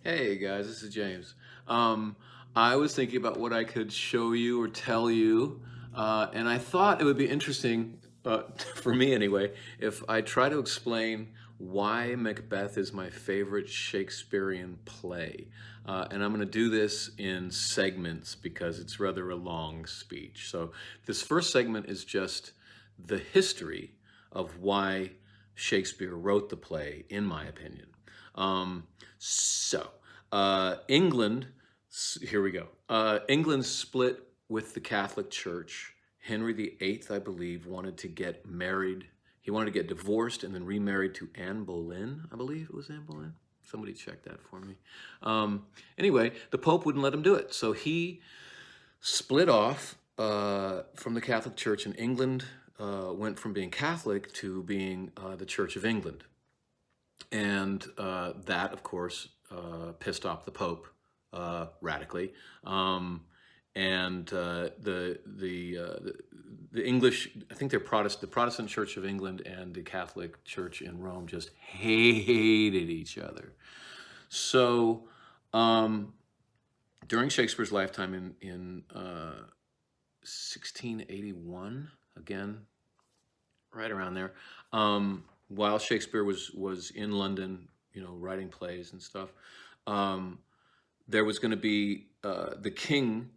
Hey guys, this is James. I was thinking about what I could show you or tell you, and I thought it would be interesting, for me anyway, if I try to explain why Macbeth is my favorite Shakespearean play. And I'm going to do this in segments because it's rather a long speech. So this first segment is just the history of why Shakespeare wrote the play, in my opinion. Um, England, here we go. England split with the Catholic Church. Henry VIII, I believe, wanted to get married. He wanted to get divorced and then remarried to Anne Boleyn. I believe it was Anne Boleyn. Somebody check that for me. Anyway, the Pope wouldn't let him do it. So he split off from the Catholic Church, and England went from being Catholic to being the Church of England. And that, of course, pissed off the Pope radically. And the English, I think they're the Protestant Church of England and the Catholic Church in Rome just hated each other. So during Shakespeare's lifetime in 1681, again, right around there, while Shakespeare was in London, writing plays and stuff, there was going to be the king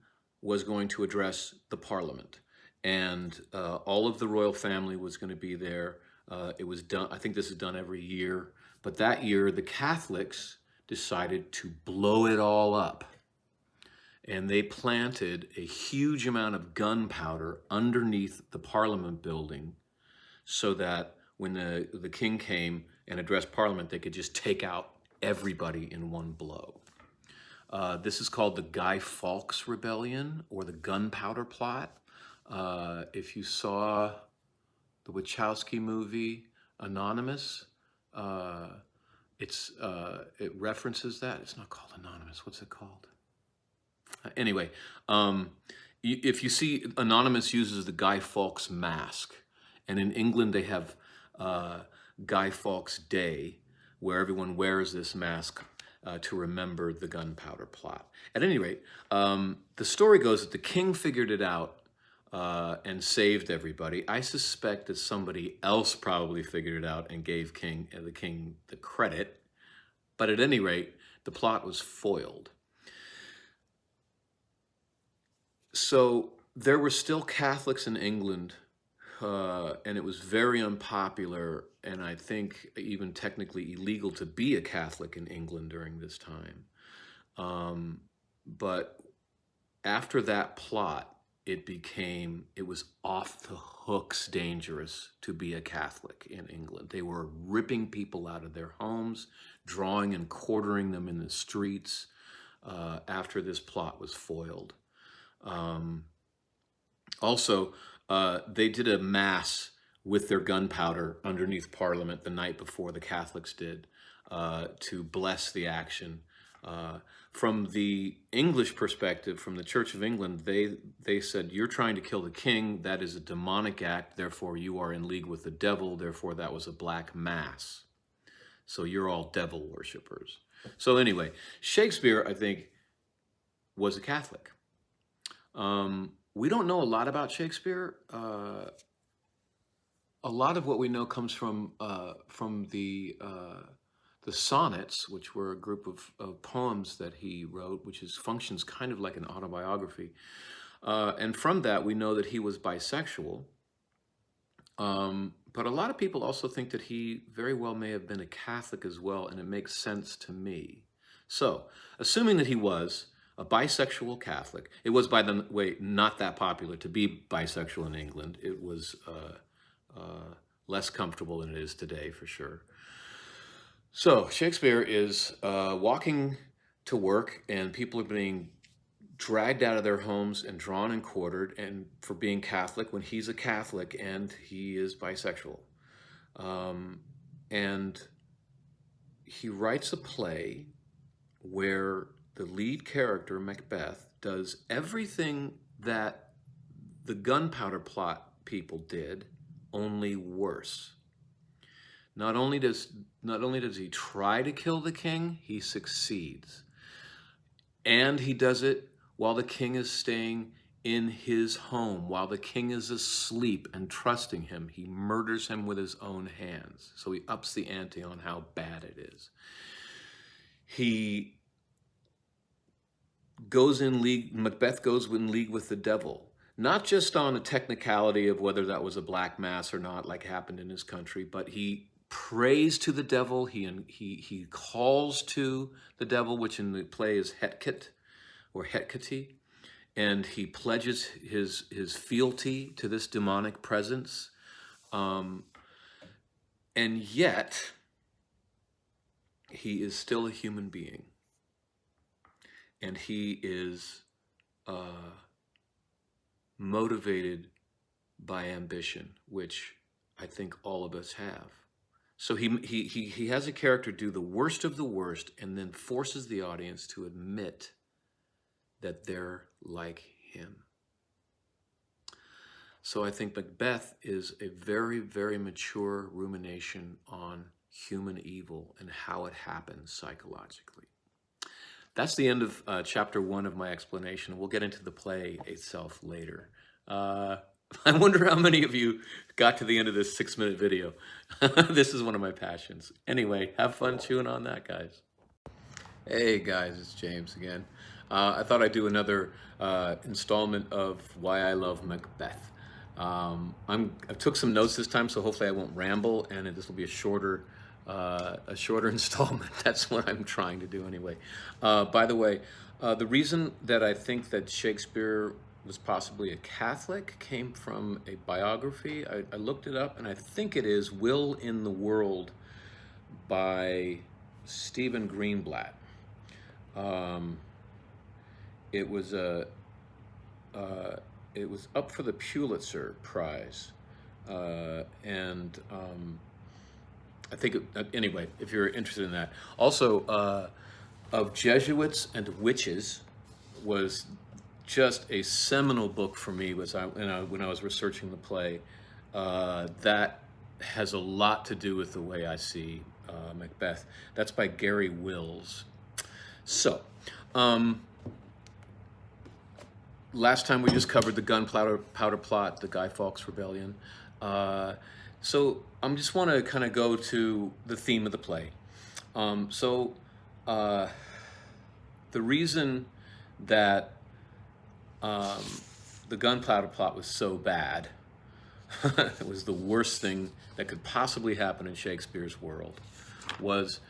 was going to address the Parliament, and all of the royal family was going to be there. It was done. I think this is done every year, but that year the Catholics decided to blow it all up, and they planted a huge amount of gunpowder underneath the Parliament building, so that when the king came and addressed Parliament, they could just take out everybody in one blow. This is called the Guy Fawkes Rebellion, or the Gunpowder Plot. If you saw the Wachowski movie Anonymous, it references that. It's not called Anonymous. What's it called? Anyway, if you see, Anonymous uses the Guy Fawkes mask. And in England, they have Guy Fawkes Day, where everyone wears this mask to remember the gunpowder plot. At any rate, the story goes that the king figured it out and saved everybody. I suspect that somebody else probably figured it out and gave the king the credit. But at any rate, the plot was foiled. So there were still Catholics in England, and it was very unpopular, and I think even technically illegal to be a Catholic in England during this time. But after that plot, it was off the hooks dangerous to be a Catholic in England. They were ripping people out of their homes, drawing and quartering them in the streets after this plot was foiled. Also, they did a mass with their gunpowder underneath Parliament the night before the Catholics did, to bless the action. From the English perspective, from the Church of England, they said, you're trying to kill the king. That is a demonic act. Therefore, you are in league with the devil. Therefore, that was a black mass. So you're all devil worshippers. So anyway, Shakespeare, I think, was a Catholic. We don't know a lot about Shakespeare. A lot of what we know comes from the sonnets, which were a group of poems that he wrote, which functions kind of like an autobiography. And from that, we know that he was bisexual. But a lot of people also think that he very well may have been a Catholic as well, and it makes sense to me. So, assuming that he was a bisexual Catholic. It was, by the way, not that popular to be bisexual in England. It was less comfortable than it is today, for sure. So Shakespeare is walking to work, and people are being dragged out of their homes and drawn and quartered, and for being Catholic, when he's a Catholic and he is bisexual. And he writes a play where the lead character, Macbeth, does everything that the gunpowder plot people did, only worse. Not only does he try to kill the king, he succeeds. And he does it while the king is staying in his home, while the king is asleep and trusting him. He murders him with his own hands. So he ups the ante on how bad it is. He goes in league, Macbeth goes in league with the devil, not just on a technicality of whether that was a black mass or not, like happened in his country, but he prays to the devil. He calls to the devil, which in the play is Hetket or Hetkati, and he pledges his fealty to this demonic presence. And yet, he is still a human being. And he is motivated by ambition, which I think all of us have. So he has a character do the worst of the worst and then forces the audience to admit that they're like him. So I think Macbeth is a very, very mature rumination on human evil and how it happens psychologically. That's the end of chapter 1 of my explanation. We'll get into the play itself later. I wonder how many of you got to the end of this 6-minute video. This is one of my passions. Anyway, have fun chewing on that, guys. Hey guys, it's James again. I thought I'd do another installment of Why I Love Macbeth. I took some notes this time, so hopefully I won't ramble, and this will be a shorter installment. That's what I'm trying to do anyway. By the way, the reason that I think that Shakespeare was possibly a Catholic came from a biography. I looked it up, and I think it is Will in the World by Stephen Greenblatt. It was up for the Pulitzer Prize, and I think anyway, if you're interested in that. Also, Of Jesuits and Witches was just a seminal book for me when I was researching the play. That has a lot to do with the way I see Macbeth. That's by Gary Wills. So, last time we just covered the gunpowder plot, the Guy Fawkes Rebellion. So I just want to kind of go to the theme of the play. The reason that the gunpowder plot was so bad, it was the worst thing that could possibly happen in Shakespeare's world, was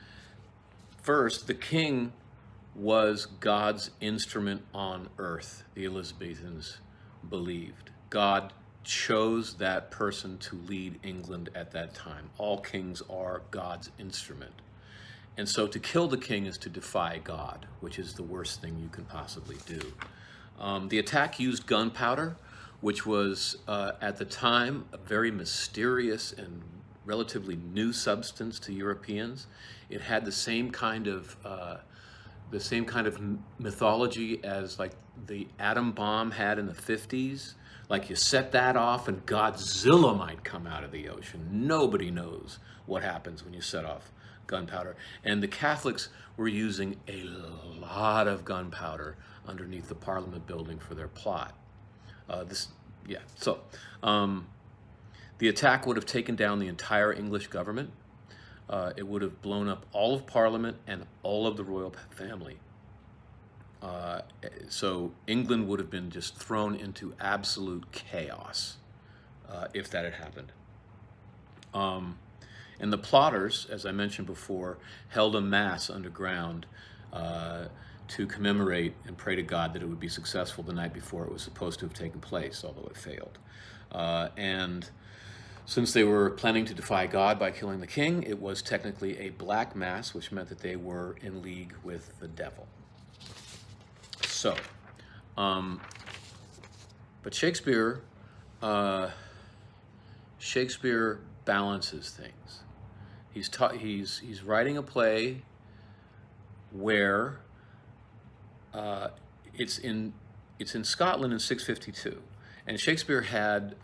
first, the king was God's instrument on earth, the Elizabethans believed. God chose that person to lead England at that time. All kings are God's instrument. And so to kill the king is to defy God, which is the worst thing you can possibly do. The attack used gunpowder, which was, at the time, a very mysterious and relatively new substance to Europeans. It had the same kind of mythology as like the atom bomb had in the 50s. Like you set that off and Godzilla might come out of the ocean. Nobody knows what happens when you set off gunpowder. And the Catholics were using a lot of gunpowder underneath the Parliament building for their plot. The attack would have taken down the entire English government. It would have blown up all of Parliament and all of the royal family. So England would have been just thrown into absolute chaos if that had happened. And the plotters, as I mentioned before, held a mass underground to commemorate and pray to God that it would be successful the night before it was supposed to have taken place, although it failed. And since they were planning to defy God by killing the king, it was technically a black mass, which meant that they were in league with the devil. So, but Shakespeare balances things. He's writing a play where it's in Scotland in 652, and Shakespeare had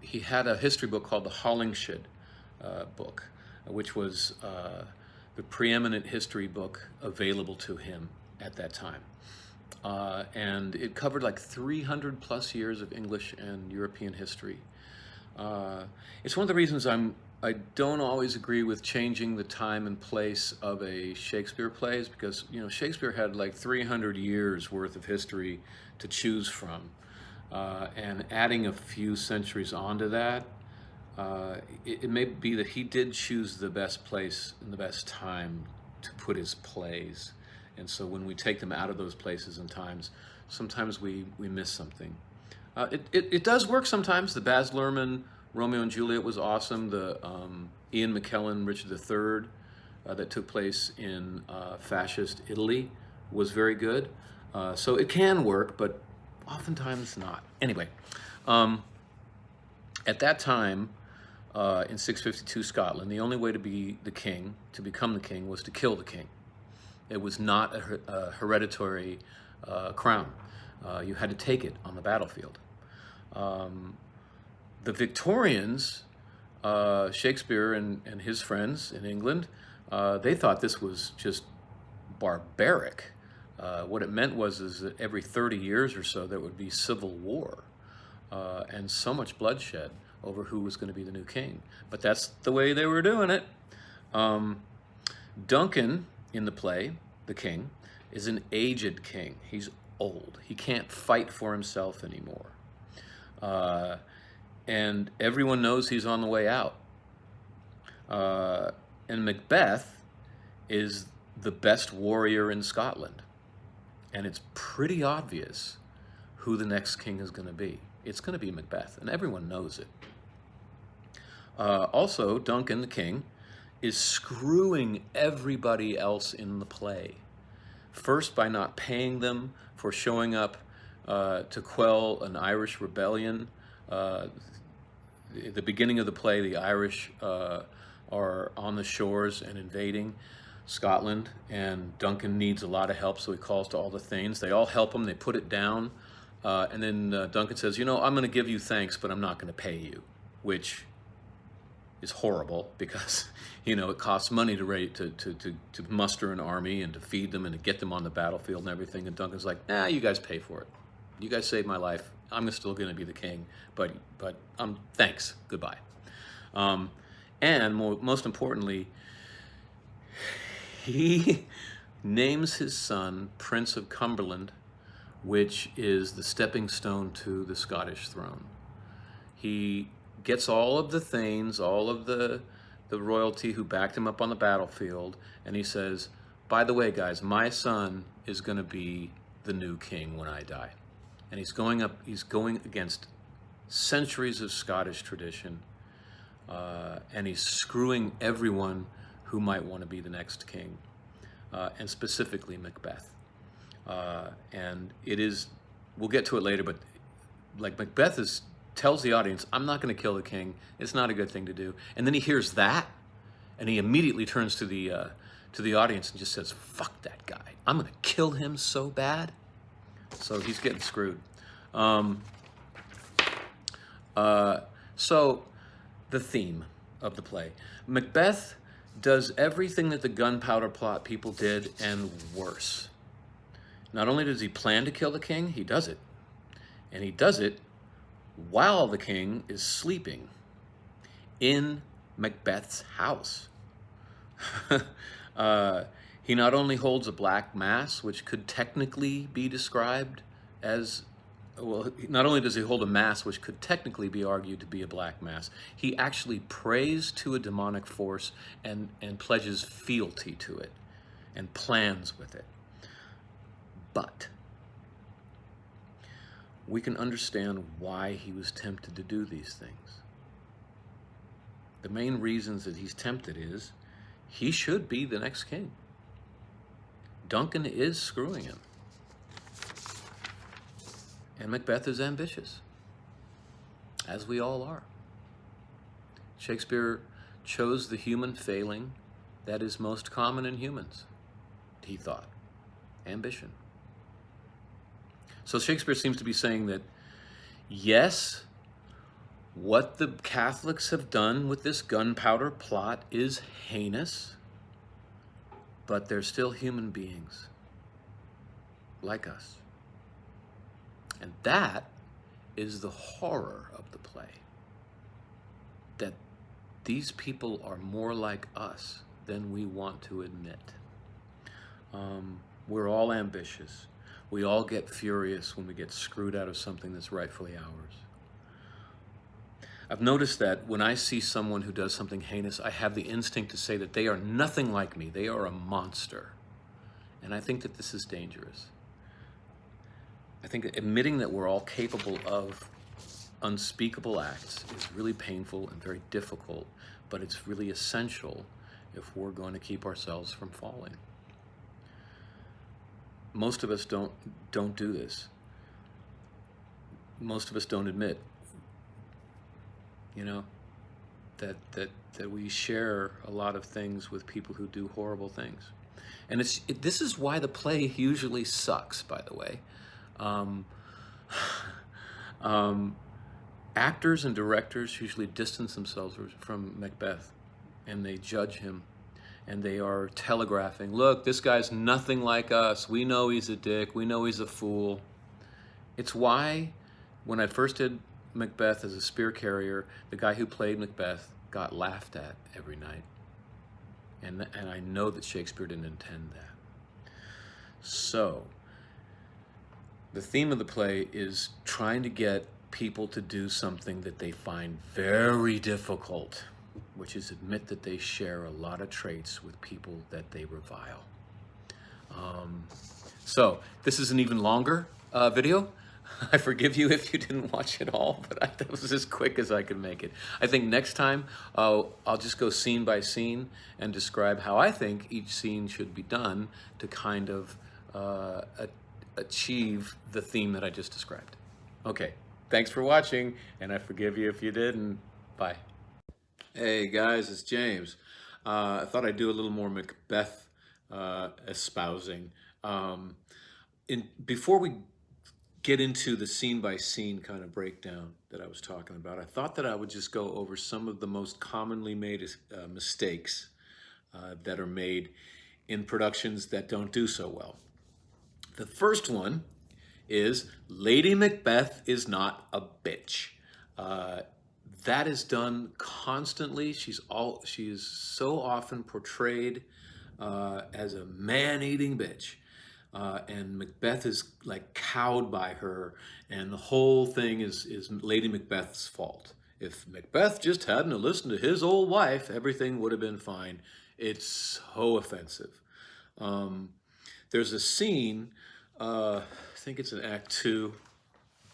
he had a history book called the Hollingshed book, which was the preeminent history book available to him at that time. And it covered like 300 plus years of English and European history. It's one of the reasons I don't always agree with changing the time and place of a Shakespeare play, is because, you know, Shakespeare had like 300 years worth of history to choose from. And adding a few centuries onto that, it may be that he did choose the best place and the best time to put his plays. And so when we take them out of those places and times, sometimes we miss something. It does work sometimes. The Baz Luhrmann Romeo and Juliet was awesome. The Ian McKellen Richard III that took place in fascist Italy was very good. So it can work, but oftentimes not. Anyway, at that time, in 652 Scotland, the only way to be the king, to become the king, was to kill the king. It was not a hereditary crown. You had to take it on the battlefield. The Victorians, Shakespeare and his friends in England, they thought this was just barbaric. What it meant was that every 30 years or so there would be civil war and so much bloodshed over who was going to be the new king. But that's the way they were doing it. Duncan, in the play, the king, is an aged king. He's old. He can't fight for himself anymore. And everyone knows he's on the way out. And Macbeth is the best warrior in Scotland. And it's pretty obvious who the next king is going to be. It's going to be Macbeth, and everyone knows it. Also, Duncan, the king, is screwing everybody else in the play. First, by not paying them for showing up to quell an Irish rebellion. At the beginning of the play, the Irish are on the shores and invading Scotland, and Duncan needs a lot of help, so he calls to all the Thanes. They all help him, they put it down, and then Duncan says, you know, I'm going to give you thanks, but I'm not going to pay you, which is horrible because, you know, it costs money to muster an army and to feed them and to get them on the battlefield and everything, and Duncan's like, nah, you guys pay for it. You guys saved my life. I'm still going to be the king, but thanks, goodbye. And most importantly, he names his son Prince of Cumberland, which is the stepping stone to the Scottish throne. He gets all of the Thanes, all of the royalty who backed him up on the battlefield, and he says, by the way, guys, my son is going to be the new king when I die. And he's going against centuries of Scottish tradition, and he's screwing everyone who might want to be the next king, and specifically Macbeth. And it is, we'll get to it later, but like Macbeth tells the audience, I'm not going to kill the king. It's not a good thing to do. And then he hears that, and he immediately turns to the audience and just says, fuck that guy. I'm going to kill him so bad. So he's getting screwed. So the theme of the play. Macbeth does everything that the gunpowder plot people did and worse. Not only does he plan to kill the king, he does it. And he does it while the king is sleeping in Macbeth's house. He not only holds a black mass, which could technically be described as, well, not only does he hold a mass which could technically be argued to be a black mass, he actually prays to a demonic force and pledges fealty to it and plans with it. But we can understand why he was tempted to do these things. The main reasons that he's tempted is he should be the next king. Duncan is screwing him. And Macbeth is ambitious, as we all are. Shakespeare chose the human failing that is most common in humans, he thought: ambition. So Shakespeare seems to be saying that, yes, What the Catholics have done with this gunpowder plot is heinous, but they're still human beings like us. And that is the horror of the play, that these people are more like us than we want to admit. We're all ambitious. We all get furious when we get screwed out of something that's rightfully ours. I've noticed that when I see someone who does something heinous, I have the instinct to say that they are nothing like me. They are a monster. And I think that this is dangerous. I think that admitting that we're all capable of unspeakable acts is really painful and very difficult, but it's really essential if we're going to keep ourselves from falling. Most of us don't do this. Most of us don't admit, you know, that we share a lot of things with people who do horrible things. And this is why the play usually sucks, by the way. Actors and directors usually distance themselves from Macbeth, and they judge him, and they are telegraphing, look, this guy's nothing like us. We know he's a dick. We know he's a fool. It's why when I first did Macbeth as a spear carrier, the guy who played Macbeth got laughed at every night. And I know that Shakespeare didn't intend that. So, the theme of the play is trying to get people to do something that they find very difficult, which is admit that they share a lot of traits with people that they revile. So, this is an even longer video. I forgive you if you didn't watch it all, but that was as quick as I could make it. I think next time I'll just go scene by scene and describe how I think each scene should be done to kind of achieve the theme that I just described. Okay, thanks for watching, and I forgive you if you didn't. Bye. Hey guys, it's James. I thought I'd do a little more Macbeth espousing. Before we get into the scene by scene kind of breakdown that I was talking about, I thought that I would just go over some of the most commonly made mistakes that are made in productions that don't do so well. The first one is Lady Macbeth is not a bitch. That is done constantly. She is so often portrayed as a man-eating bitch. And Macbeth is like cowed by her, and the whole thing is Lady Macbeth's fault. If Macbeth just hadn't listened to his old wife, everything would have been fine. It's so offensive. There's a scene, I think it's in Act 2,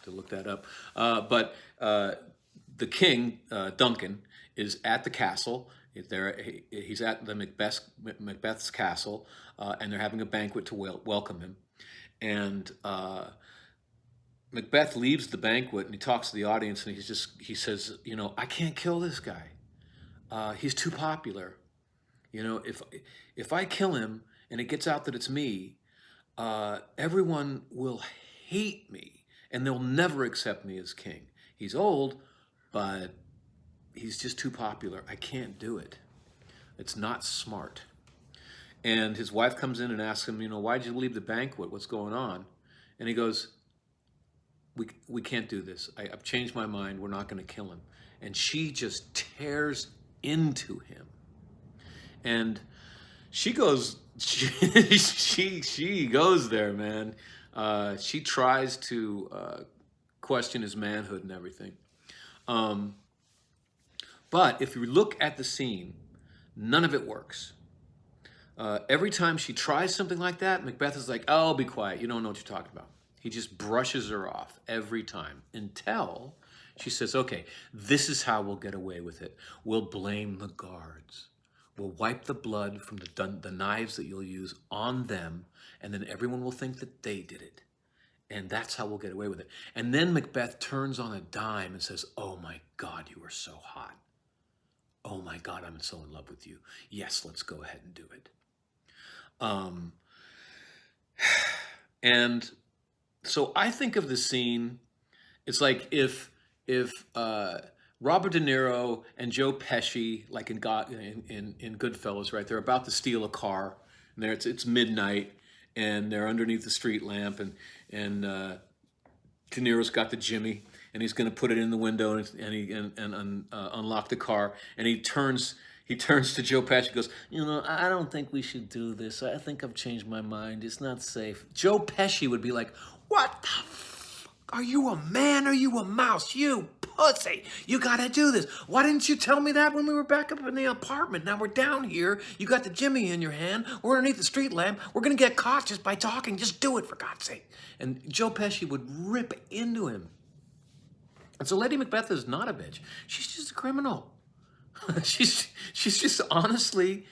to look that up, but the king, Duncan, is at the castle. He's at the Macbeth's castle, and they're having a banquet to welcome him. And Macbeth leaves the banquet, and he talks to the audience, and he says, you know, I can't kill this guy. He's too popular. You know, if I kill him and it gets out that it's me, everyone will hate me, and they'll never accept me as king. He's old, but he's just too popular. I can't do it. It's not smart. And his wife comes in and asks him, you know, why'd you leave the banquet? What's going on? And he goes, we can't do this. I've changed my mind. We're not going to kill him. And she just tears into him. And she goes, she goes there, man. She tries to question his manhood and everything. But if you look at the scene, none of it works. Every time she tries something like that, Macbeth is like, oh, be quiet. You don't know what you're talking about. He just brushes her off every time until she says, okay, this is how we'll get away with it. We'll blame the guards. We'll wipe the blood from the knives that you'll use on them, and then everyone will think that they did it. And that's how we'll get away with it. And then Macbeth turns on a dime and says, oh my God, you are so hot. Oh my God, I'm so in love with you. Yes, let's go ahead and do it. And so I think of the scene, it's like if Robert De Niro and Joe Pesci, like in Goodfellas, right? They're about to steal a car, and it's midnight, and they're underneath the street lamp, and De Niro's got the Jimmy, and he's going to put it in the window and unlock the car, and he turns to Joe Pesci and goes, I don't think we should do this. I think I've changed my mind. It's not safe. Joe Pesci would be like, what the fuck? Are you a man or are you a mouse? You pussy. You got to do this. Why didn't you tell me that when we were back up in the apartment? Now we're down here. You got the Jimmy in your hand. We're underneath the street lamp. We're going to get caught just by talking. Just do it, for God's sake. And Joe Pesci would rip into him. And so Lady Macbeth is not a bitch. She's just a criminal. she's just honestly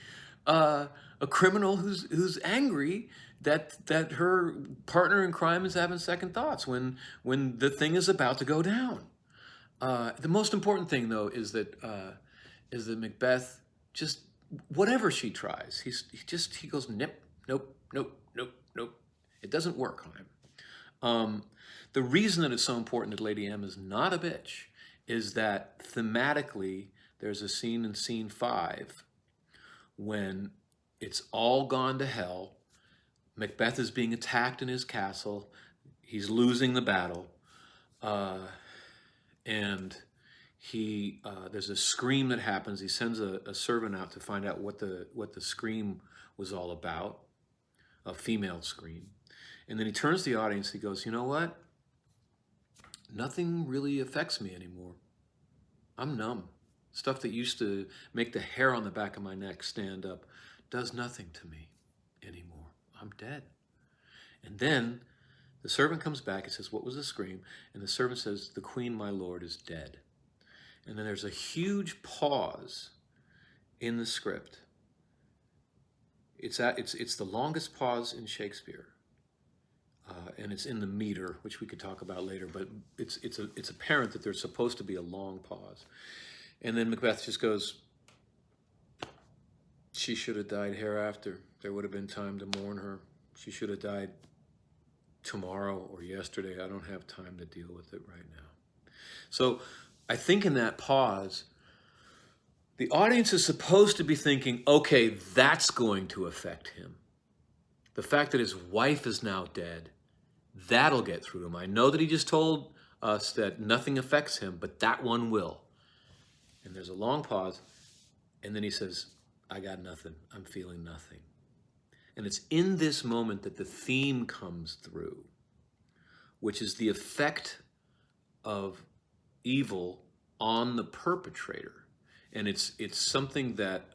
a criminal who's angry that her partner in crime is having second thoughts when the thing is about to go down. The most important thing, though, is that Macbeth, just whatever she tries, he goes nope, nope, nope, nope, nope. It doesn't work on him. The reason that it's so important that Lady M is not a bitch is that thematically there's a scene in scene 5 when it's all gone to hell. Macbeth is being attacked in his castle. He's losing the battle. And there's a scream that happens. He sends a servant out to find out what the scream was all about, a female scream. And then he turns to the audience, he goes, you know what? Nothing really affects me anymore. I'm numb. Stuff that used to make the hair on the back of my neck stand up does nothing to me anymore. I'm dead. And then the servant comes back and says, what was the scream? And the servant says, the queen, my lord, is dead. And then there's a huge pause in the script. It's the longest pause in Shakespeare. And it's in the meter, which we could talk about later, but it's apparent that there's supposed to be a long pause. And then Macbeth just goes, she should have died hereafter. There would have been time to mourn her. She should have died tomorrow or yesterday. I don't have time to deal with it right now. So I think in that pause, the audience is supposed to be thinking, okay, that's going to affect him. The fact that his wife is now dead, that'll get through him. I know that he just told us that nothing affects him, but that one will. And there's a long pause, and then he says, I got nothing. I'm feeling nothing. And it's in this moment that the theme comes through, which is the effect of evil on the perpetrator. And it's something that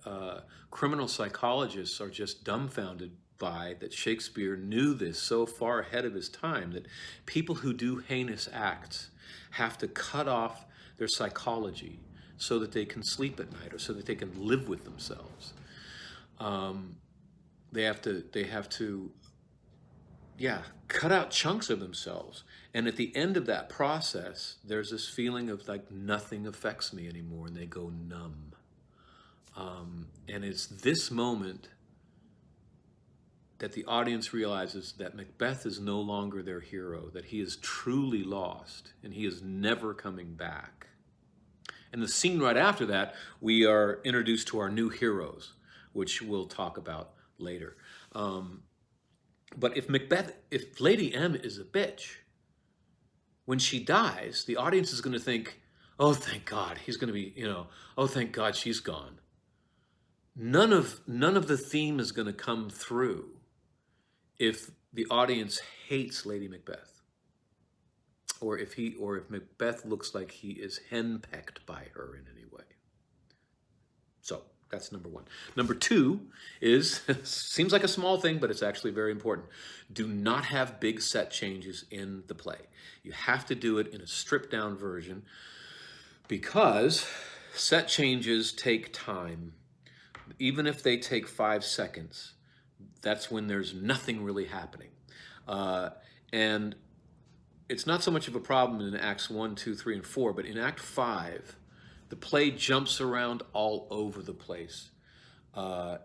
criminal psychologists are just dumbfounded by, that Shakespeare knew this so far ahead of his time, that people who do heinous acts have to cut off their psychology so that they can sleep at night or so that they can live with themselves. They have to cut out chunks of themselves. And at the end of that process, there's this feeling of like nothing affects me anymore, and they go numb. And it's this moment that the audience realizes that Macbeth is no longer their hero, that he is truly lost, and he is never coming back. And the scene right after that, we are introduced to our new heroes, which we'll talk about later. But if Lady M is a bitch, when she dies, the audience is going to think, oh, thank God, he's going to be, oh, thank God she's gone. None of the theme is going to come through if the audience hates Lady Macbeth, or if Macbeth looks like he is henpecked by her in any way. So that's number one. Number two is, seems like a small thing, but it's actually very important. Do not have big set changes in the play. You have to do it in a stripped down version, because set changes take time. Even if they take 5 seconds, that's when there's nothing really happening. And it's not so much of a problem in Acts 1, 2, 3, and 4, but in Act 5, the play jumps around all over the place.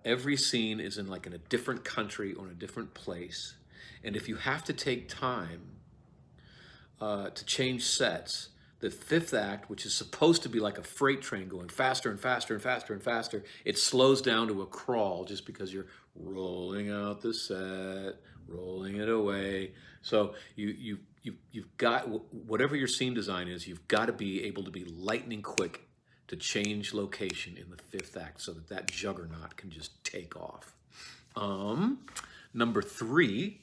Every scene is in a different country or in a different place. And if you have to take time to change sets, The fifth act, which is supposed to be like a freight train going faster and faster and faster and faster, it slows down to a crawl just because you're rolling out the set, rolling it away. So you've got, whatever your scene design is, you've got to be able to be lightning quick to change location in the fifth act so that that juggernaut can just take off. Number 3,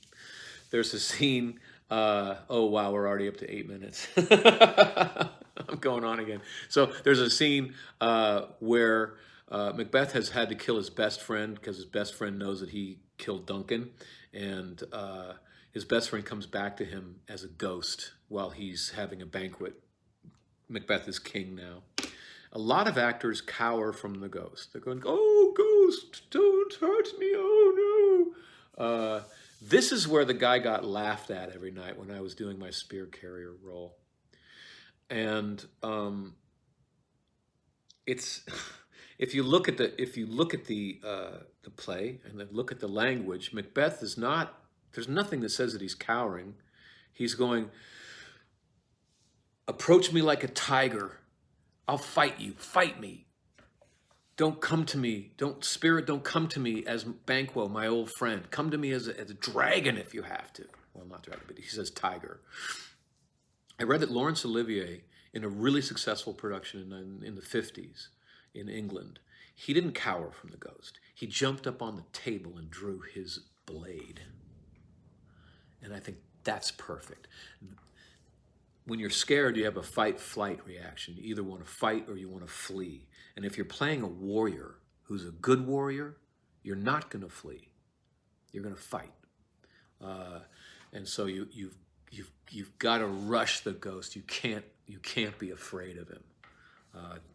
there's a scene, oh wow, we're already up to 8 minutes. I'm going on again. So there's a scene where Macbeth has had to kill his best friend because his best friend knows that he killed Duncan, and his best friend comes back to him as a ghost while he's having a banquet. Macbeth is king now. A lot of actors cower from the ghost. They're going, "Oh, ghost, don't hurt me, oh no." This is where the guy got laughed at every night when I was doing my spear carrier role. And it's, if you look at the play and then look at the language, Macbeth is not, there's nothing that says that he's cowering. He's going, "Approach me like a tiger. I'll fight you. Fight me. Don't come to me. Don't come to me as Banquo, my old friend. Come to me as a dragon if you have to." Well, not dragon, but he says tiger. I read that Laurence Olivier, in a really successful production in the 50s in England, he didn't cower from the ghost. He jumped up on the table and drew his blade. And I think that's perfect. When you're scared, you have a fight-flight reaction. You either want to fight or you want to flee. And if you're playing a warrior who's a good warrior, you're not going to flee. You're going to fight. And so you've got to rush the ghost. You can't be afraid of him.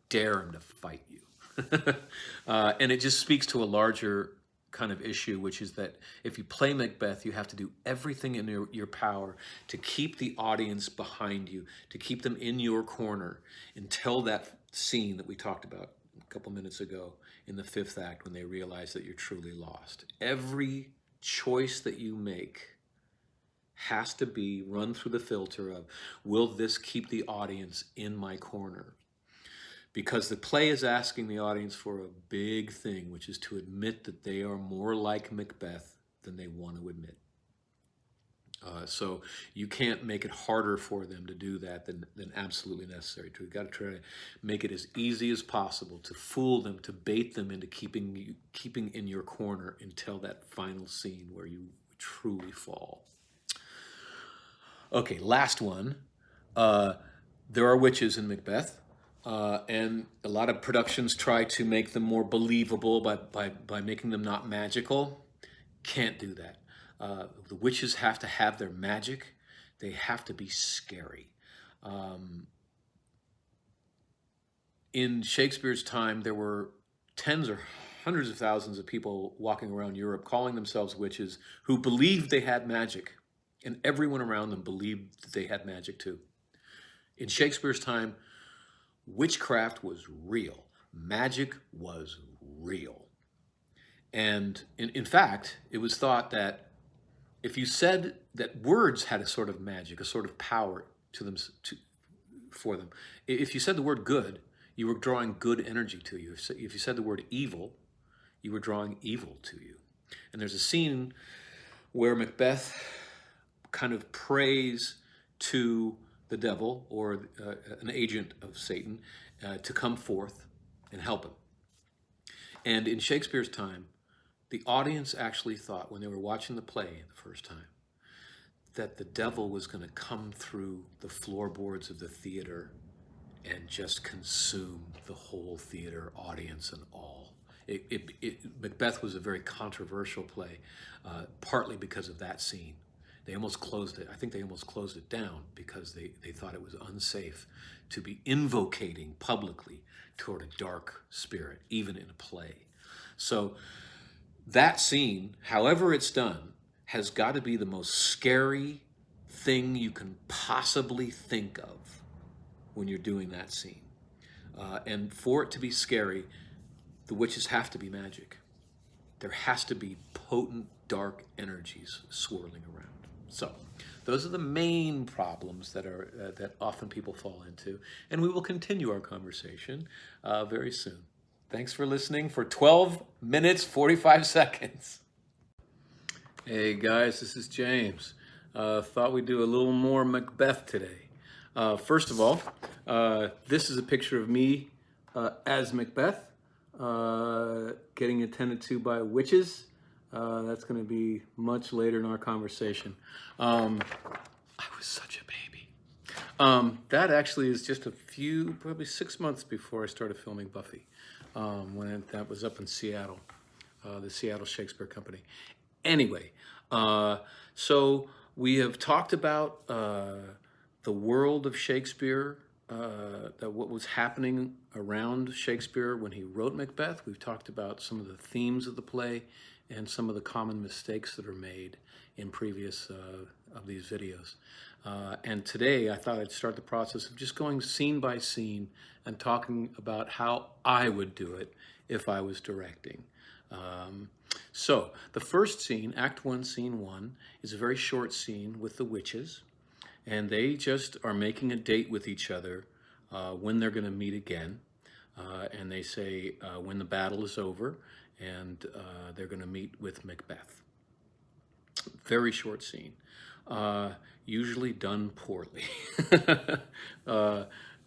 Dare him to fight you. And it just speaks to a larger kind of issue, which is that if you play Macbeth, you have to do everything in your power to keep the audience behind you, to keep them in your corner until that scene that we talked about a couple minutes ago in the fifth act when they realize that you're truly lost. Every choice that you make has to be run through the filter of, will this keep the audience in my corner? Because the play is asking the audience for a big thing, which is to admit that they are more like Macbeth than they want to admit. So you can't make it harder for them to do that than absolutely necessary. You've got to try to make it as easy as possible to fool them, to bait them into keeping in your corner until that final scene where you truly fall. Okay, last one. There are witches in Macbeth. And a lot of productions try to make them more believable by making them not magical. Can't do that. The witches have to have their magic. They have to be scary. In Shakespeare's time, there were tens or hundreds of thousands of people walking around Europe calling themselves witches who believed they had magic. And everyone around them believed that they had magic too. In Shakespeare's time, witchcraft was real. Magic was real. And in fact, it was thought that if you said that words had a sort of magic, a sort of power to them, for them, if you said the word good, you were drawing good energy to you. If you said the word evil, you were drawing evil to you. And there's a scene where Macbeth kind of prays to the devil or an agent of Satan to come forth and help him. And in Shakespeare's time, the audience actually thought, when they were watching the play the first time, that the devil was going to come through the floorboards of the theater and just consume the whole theater, audience and all. Macbeth was a very controversial play, partly because of that scene. They almost closed it. I think they almost closed it down because they thought it was unsafe to be invocating publicly toward a dark spirit, even in a play. So that scene, however it's done, has got to be the most scary thing you can possibly think of when you're doing that scene. And for it to be scary, the witches have to be magic. There has to be potent, dark energies swirling around. So those are the main problems that are that often people fall into, and we will continue our conversation very soon. Thanks for listening for 12 minutes 45 seconds. Hey guys, this is James. Thought we'd do a little more Macbeth today. First of all, this is a picture of me as Macbeth, getting attended to by witches. That's going to be much later in our conversation. I was such a baby. That actually is just probably 6 months before I started filming Buffy, that was up in Seattle, the Seattle Shakespeare Company. Anyway, so we have talked about the world of Shakespeare, what was happening around Shakespeare when he wrote Macbeth. We've talked about some of the themes of the play and some of the common mistakes that are made in previous of these videos. And today I thought I'd start the process of just going scene by scene and talking about how I would do it if I was directing. So the first scene, Act 1, Scene 1, is a very short scene with the witches, and they just are making a date with each other when they're going to meet again. And they say when the battle is over, and they're going to meet with Macbeth. Very short scene, usually done poorly.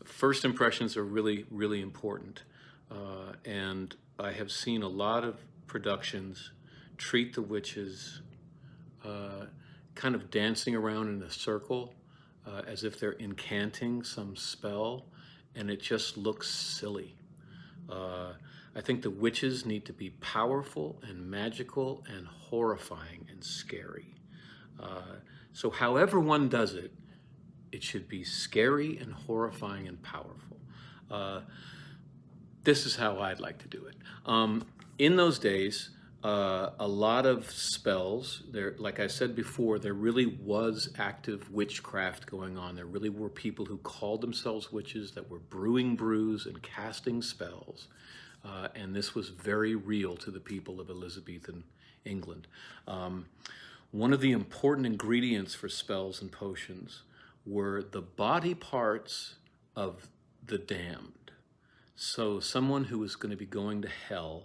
First impressions are really, really important. And I have seen a lot of productions treat the witches kind of dancing around in a circle as if they're incanting some spell, and it just looks silly. I think the witches need to be powerful and magical and horrifying and scary. So however one does it, it should be scary and horrifying and powerful. This is how I'd like to do it. In those days, a lot of spells, like I said before, there really was active witchcraft going on. There really were people who called themselves witches that were brewing brews and casting spells. And this was very real to the people of Elizabethan England. One of the important ingredients for spells and potions were the body parts of the damned. So someone who was going to be going to hell,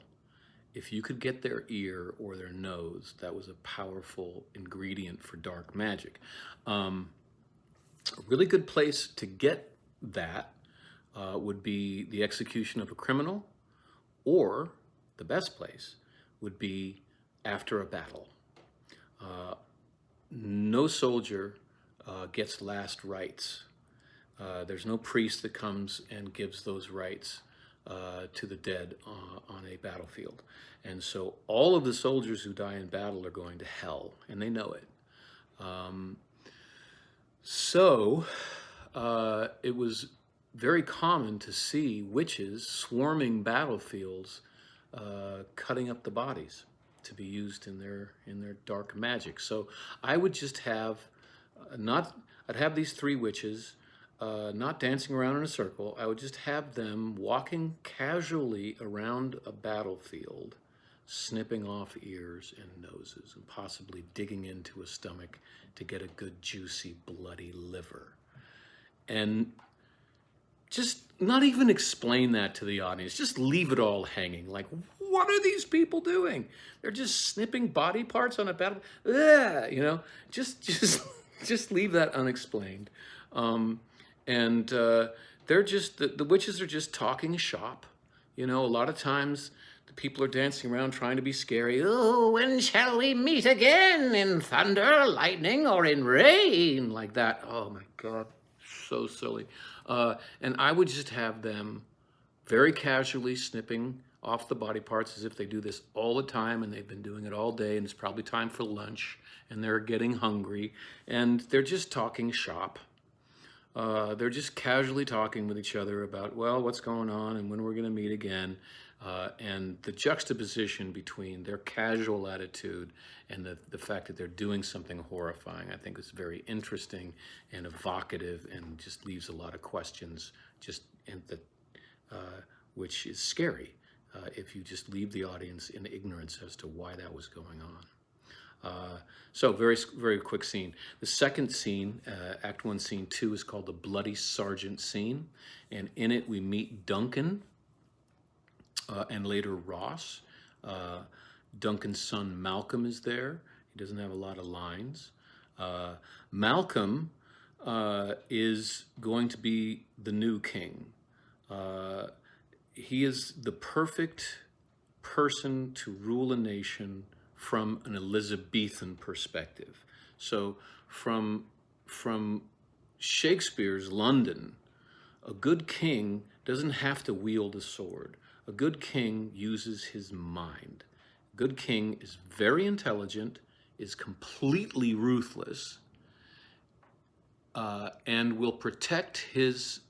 if you could get their ear or their nose, that was a powerful ingredient for dark magic. A really good place to get that would be the execution of a criminal, or the best place would be after a battle. No soldier gets last rites. There's no priest that comes and gives those rites to the dead on a battlefield. And so all of the soldiers who die in battle are going to hell, and they know it. It was very common to see witches swarming battlefields, cutting up the bodies to be used in their dark magic. So I would just have I'd have these three witches not dancing around in a circle. I would just have them walking casually around a battlefield, snipping off ears and noses, and possibly digging into a stomach to get a good, juicy, bloody liver. And just not even explain that to the audience. Just leave it all hanging. Like, what are these people doing? They're just snipping body parts on a battle. Ugh, you know, just leave that unexplained. They're just, the witches are just talking shop. You know, a lot of times the people are dancing around trying to be scary. Oh, when shall we meet again? In thunder, lightning, or in rain? Like that. Oh my God, so silly. And I would just have them very casually snipping off the body parts as if they do this all the time, and they've been doing it all day, and it's probably time for lunch, and they're getting hungry, and they're just talking shop. They're just casually talking with each other about, well, what's going on and when we're going to meet again. And the juxtaposition between their casual attitude and the fact that they're doing something horrifying, I think is very interesting and evocative, and just leaves a lot of questions, which is scary if you just leave the audience in ignorance as to why that was going on. So very quick scene. The second scene, Act 1, Scene 2, is called the Bloody Sergeant scene. And in it we meet Duncan and later Ross. Duncan's son Malcolm is there. He doesn't have a lot of lines. Malcolm is going to be the new king. He is the perfect person to rule a nation from an Elizabethan perspective. So from Shakespeare's London, a good king doesn't have to wield a sword. A good king uses his mind. A good king is very intelligent, is completely ruthless, and will protect his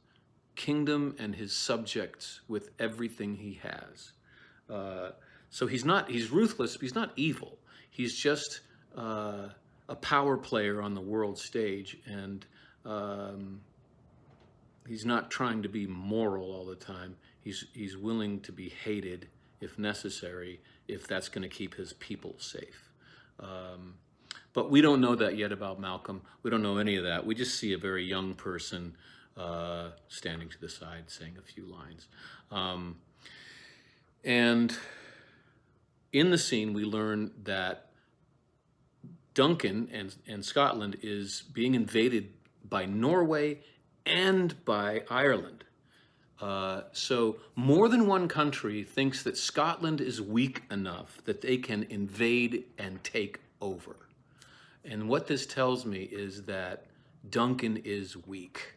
kingdom and his subjects with everything he has. So he's ruthless, but he's not evil. He's just a power player on the world stage, and he's not trying to be moral all the time. He's willing to be hated if necessary, if that's going to keep his people safe. But we don't know that yet about Malcolm. We don't know any of that. We just see a very young person standing to the side saying a few lines. And in the scene, we learn that Duncan and Scotland is being invaded by Norway and by Ireland. So more than one country thinks that Scotland is weak enough that they can invade and take over. And what this tells me is that Duncan is weak.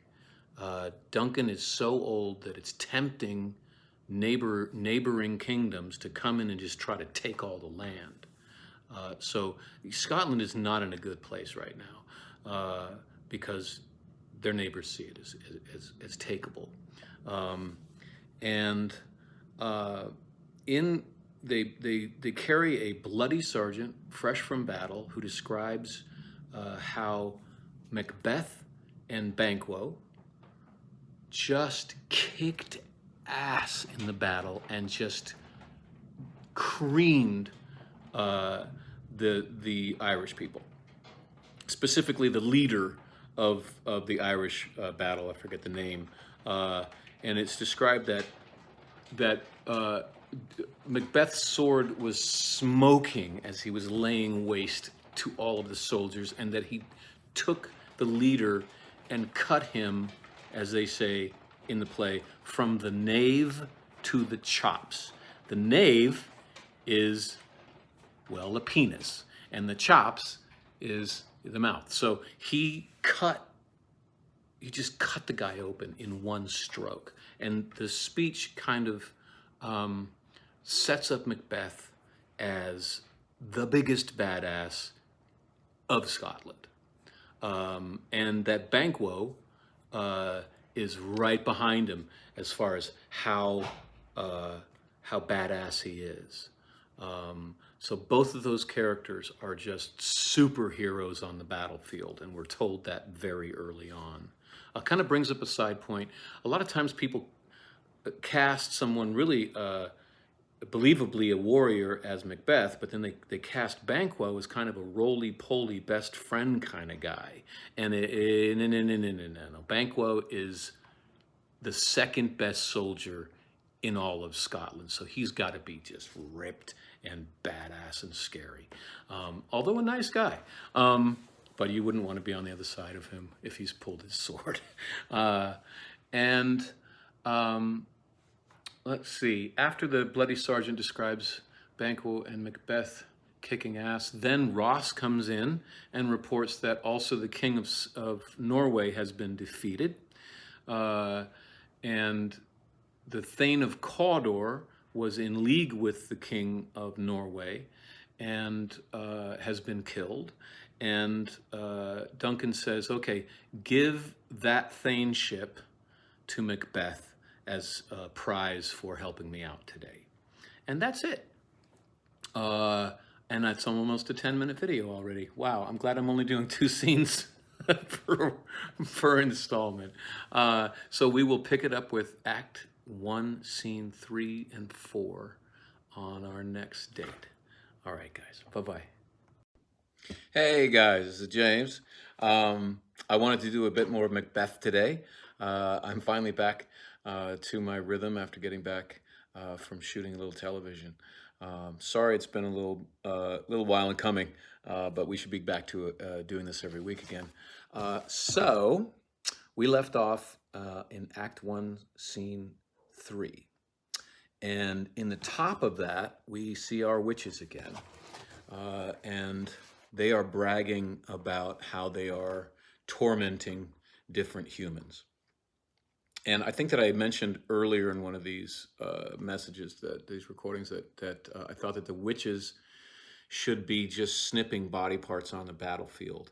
Duncan is so old that it's tempting neighboring kingdoms to come in and just try to take all the land. So Scotland is not in a good place right now because their neighbors see it as takeable. They carry a bloody sergeant fresh from battle who describes how Macbeth and Banquo just kicked ass in the battle and just creamed the Irish people, specifically the leader of the Irish battle. I forget the name, and it's described that Macbeth's sword was smoking as he was laying waste to all of the soldiers, and that he took the leader and cut him, as they say in the play, from the nave to the chops. The nave is, well, the penis, and the chops is the mouth. So he just cut the guy open in one stroke. And the speech kind of sets up Macbeth as the biggest badass of Scotland. And that Banquo is right behind him as far as how badass he is. So both of those characters are just superheroes on the battlefield, and we're told that very early on. Kind of brings up a side point. A lot of times people cast someone really believably a warrior as Macbeth, but then they cast Banquo as kind of a roly-poly best friend kind of guy. And no. Banquo is the second best soldier in all of Scotland. So he's got to be just ripped and badass and scary. Although a nice guy. But you wouldn't want to be on the other side of him if he's pulled his sword. Let's see. After the bloody sergeant describes Banquo and Macbeth kicking ass, then Ross comes in and reports that also the king of Norway has been defeated. And the Thane of Cawdor was in league with the king of Norway and has been killed. And Duncan says, okay, give that thaneship to Macbeth as a prize for helping me out today. And that's it. And that's almost a 10-minute video already. Wow, I'm glad I'm only doing 2 scenes per installment. So we will pick it up with Act 1, Scene 3 and 4 on our next date. All right, guys. Bye-bye. Hey guys, this is James. I wanted to do a bit more of Macbeth today. I'm finally back to my rhythm after getting back from shooting a little television. Sorry, it's been a little while in coming, but we should be back to doing this every week again. So we left off in Act One, Scene 3. And in the top of that, we see our witches again. And they are bragging about how they are tormenting different humans. And I think that I mentioned earlier in one of these messages, that these recordings, that I thought that the witches should be just snipping body parts on the battlefield.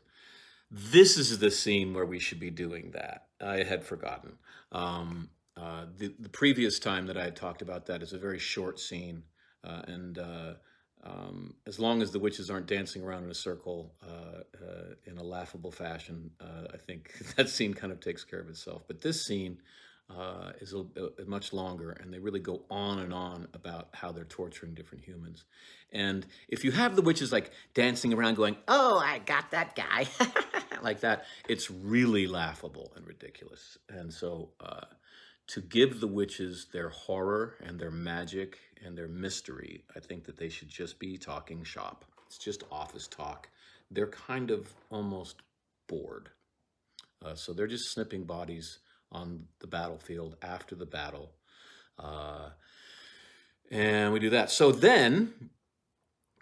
This is the scene where we should be doing that. I had forgotten. The previous time that I had talked about that is a very short scene, and as long as the witches aren't dancing around in a circle in a laughable fashion, I think that scene kind of takes care of itself. But this scene is much longer, and they really go on and on about how they're torturing different humans. And if you have the witches like dancing around going, "Oh, I got that guy," like that, it's really laughable and ridiculous. And so to give the witches their horror and their magic and their mystery, I think that they should just be talking shop. It's just office talk. They're kind of almost bored. So they're just snipping bodies on the battlefield after the battle. And we do that. So then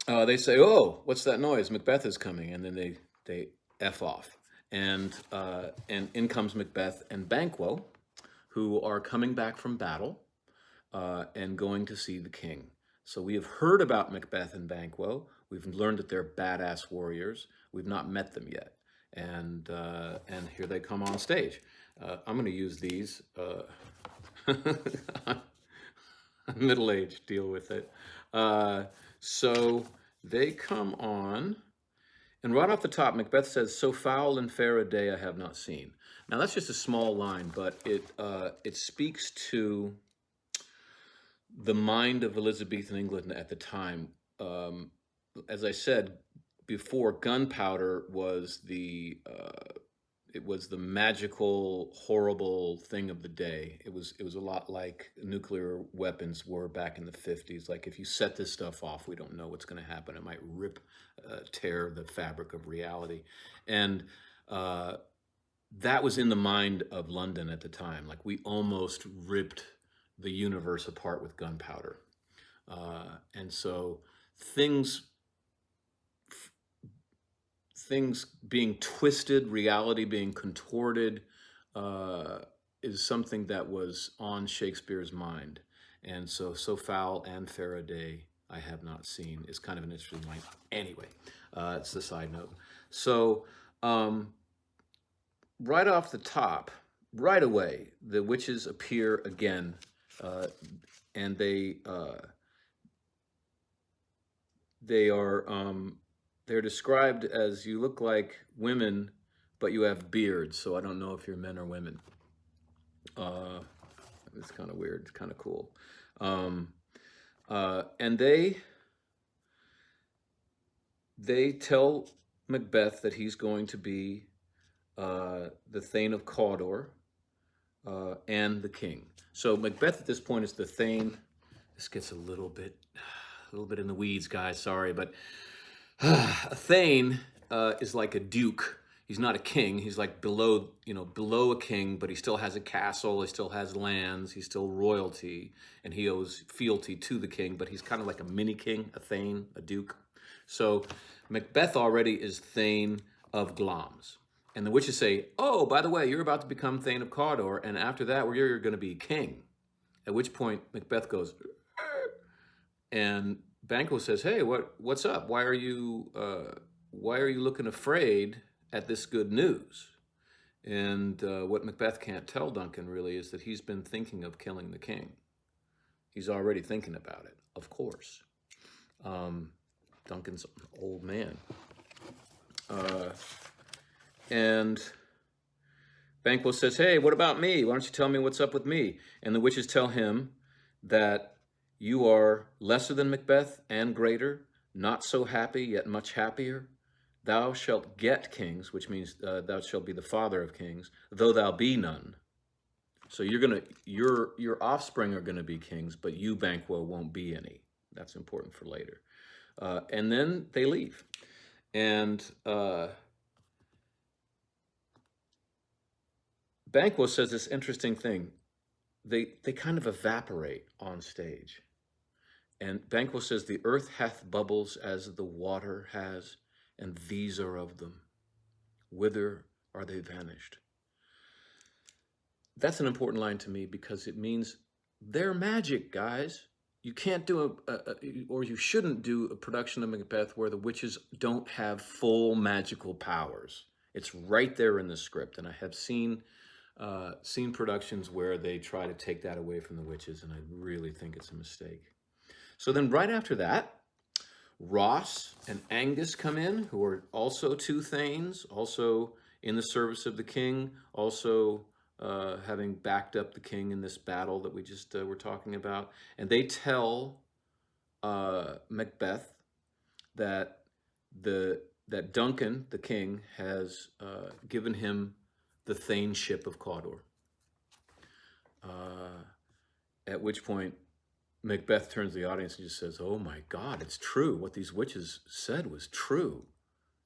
they say, "Oh, what's that noise? Macbeth is coming." And then they F off. And in comes Macbeth and Banquo, who are coming back from battle and going to see the king. So we have heard about Macbeth and Banquo. We've learned that they're badass warriors. We've not met them yet. And here they come on stage. I'm going to use these. Middle-aged, deal with it. So they come on. And right off the top, Macbeth says, "So foul and fair a day I have not seen." Now that's just a small line, but it speaks to the mind of Elizabethan England at the time. As I said before, gunpowder was it was the magical, horrible thing of the day. It was a lot like nuclear weapons were back in the 50s. Like, if you set this stuff off, we don't know what's going to happen. It might tear the fabric of reality. And that was in the mind of London at the time. Like, we almost ripped the universe apart with gunpowder. And so things being twisted, reality being contorted, is something that was on Shakespeare's mind. And so foul and fair a day I have not seen is kind of an interesting line. Anyway, it's the side note. So right off the top, right away, the witches appear again, and they're described as, "You look like women, but you have beards." So I don't know if you're men or women. It's kind of weird. It's kind of cool. And they tell Macbeth that he's going to be the Thane of Cawdor and the king. So Macbeth at this point is the Thane. This gets a little bit in the weeds, guys. Sorry, but a Thane is like a duke. He's not a king. He's like below a king, but he still has a castle. He still has lands. He's still royalty, and he owes fealty to the king. But he's kind of like a mini king, a Thane, a duke. So Macbeth already is Thane of Glamis. And the witches say, "Oh, by the way, you're about to become Thane of Cawdor, and after that, you're going to be king." At which point Macbeth goes, and Banquo says, "Hey, what's up? Why are you looking afraid at this good news?" And what Macbeth can't tell Duncan really is that he's been thinking of killing the king. He's already thinking about it, of course. Duncan's an old man. And Banquo says, "Hey, what about me? Why don't you tell me what's up with me?" And the witches tell him that you are lesser than Macbeth and greater, not so happy, yet much happier, Thou shalt get kings, which means thou shalt be the father of kings, though thou be none. So your offspring are gonna be kings, but you, Banquo, won't be any. That's important for later. And then they leave, and Banquo says this interesting thing. They kind of evaporate on stage, and Banquo says, "The earth hath bubbles as the water has, and these are of them. Whither are they vanished?" That's an important line to me because it means they're magic, guys. You can't do or you shouldn't do a production of Macbeth where the witches don't have full magical powers. It's right there in the script, and I have seen productions where they try to take that away from the witches, and I really think it's a mistake. So then right after that, Ross and Angus come in, who are also two Thanes, also in the service of the king, also having backed up the king in this battle that we just were talking about. And they tell Macbeth that that Duncan, the king, has given him the thaneship of Cawdor. At which point Macbeth turns to the audience and just says, "Oh my God, it's true. What these witches said was true.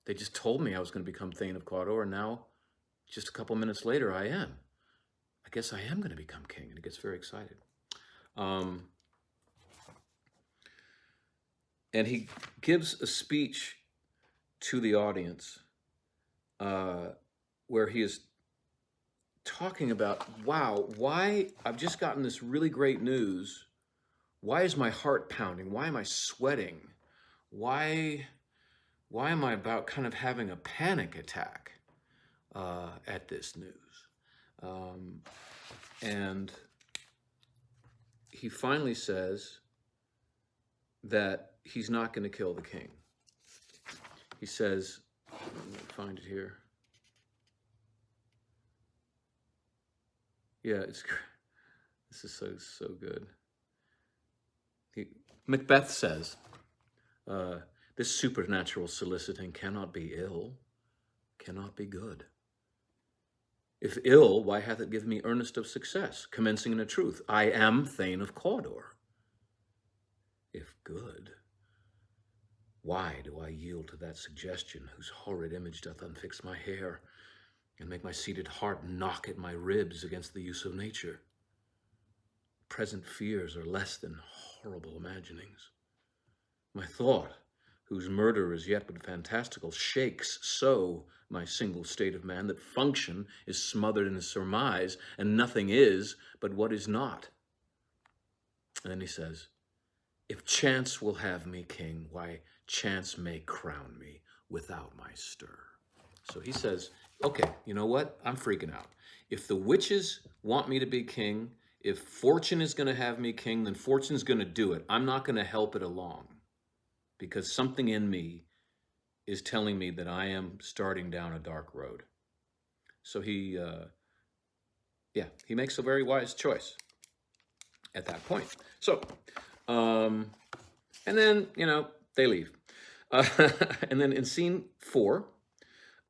They just told me I was going to become Thane of Cawdor, and now, just a couple minutes later, I am. I guess I am going to become king," and he gets very excited. And he gives a speech to the audience where he is talking about, wow, why I've just gotten this really great news. Why is my heart pounding? Why am I sweating? Why am I about kind of having a panic attack at this news? And he finally says that he's not going to kill the king. He says, let me find it here. Yeah, this is so good. Macbeth says, "This supernatural soliciting cannot be ill, cannot be good. If ill, why hath it given me earnest of success, commencing in a truth, I am Thane of Cawdor? If good, why do I yield to that suggestion whose horrid image doth unfix my hair, and make my seated heart knock at my ribs against the use of nature? Present fears are less than horrible imaginings. My thought, whose murder is yet but fantastical, shakes so my single state of man that function is smothered in surmise, and nothing is but what is not." And then he says, "If chance will have me king, why, chance may crown me without my stir." So he says, okay, you know what? I'm freaking out. If the witches want me to be king, if fortune is going to have me king, then fortune's going to do it. I'm not going to help it along, because something in me is telling me that I am starting down a dark road. So he makes a very wise choice at that point. So, and then, they leave. And then in scene 4,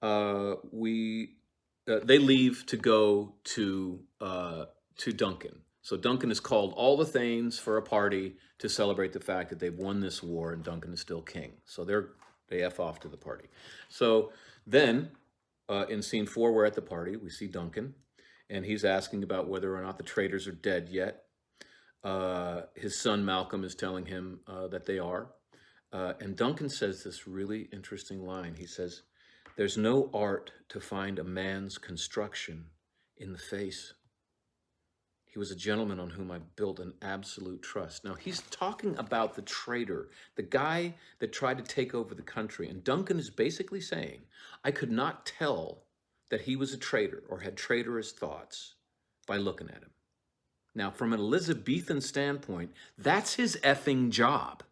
they leave to go to Duncan. So Duncan has called all the Thanes for a party to celebrate the fact that they've won this war and Duncan is still king. So they F off to the party. So then in scene 4, we're at the party. We see Duncan, and he's asking about whether or not the traitors are dead yet. His son Malcolm is telling him that they are. And Duncan says this really interesting line. He says, "There's no art to find a man's construction in the face. He was a gentleman on whom I built an absolute trust." Now, he's talking about the traitor, the guy that tried to take over the country. And Duncan is basically saying, I could not tell that he was a traitor or had traitorous thoughts by looking at him. Now, from an Elizabethan standpoint, that's his effing job.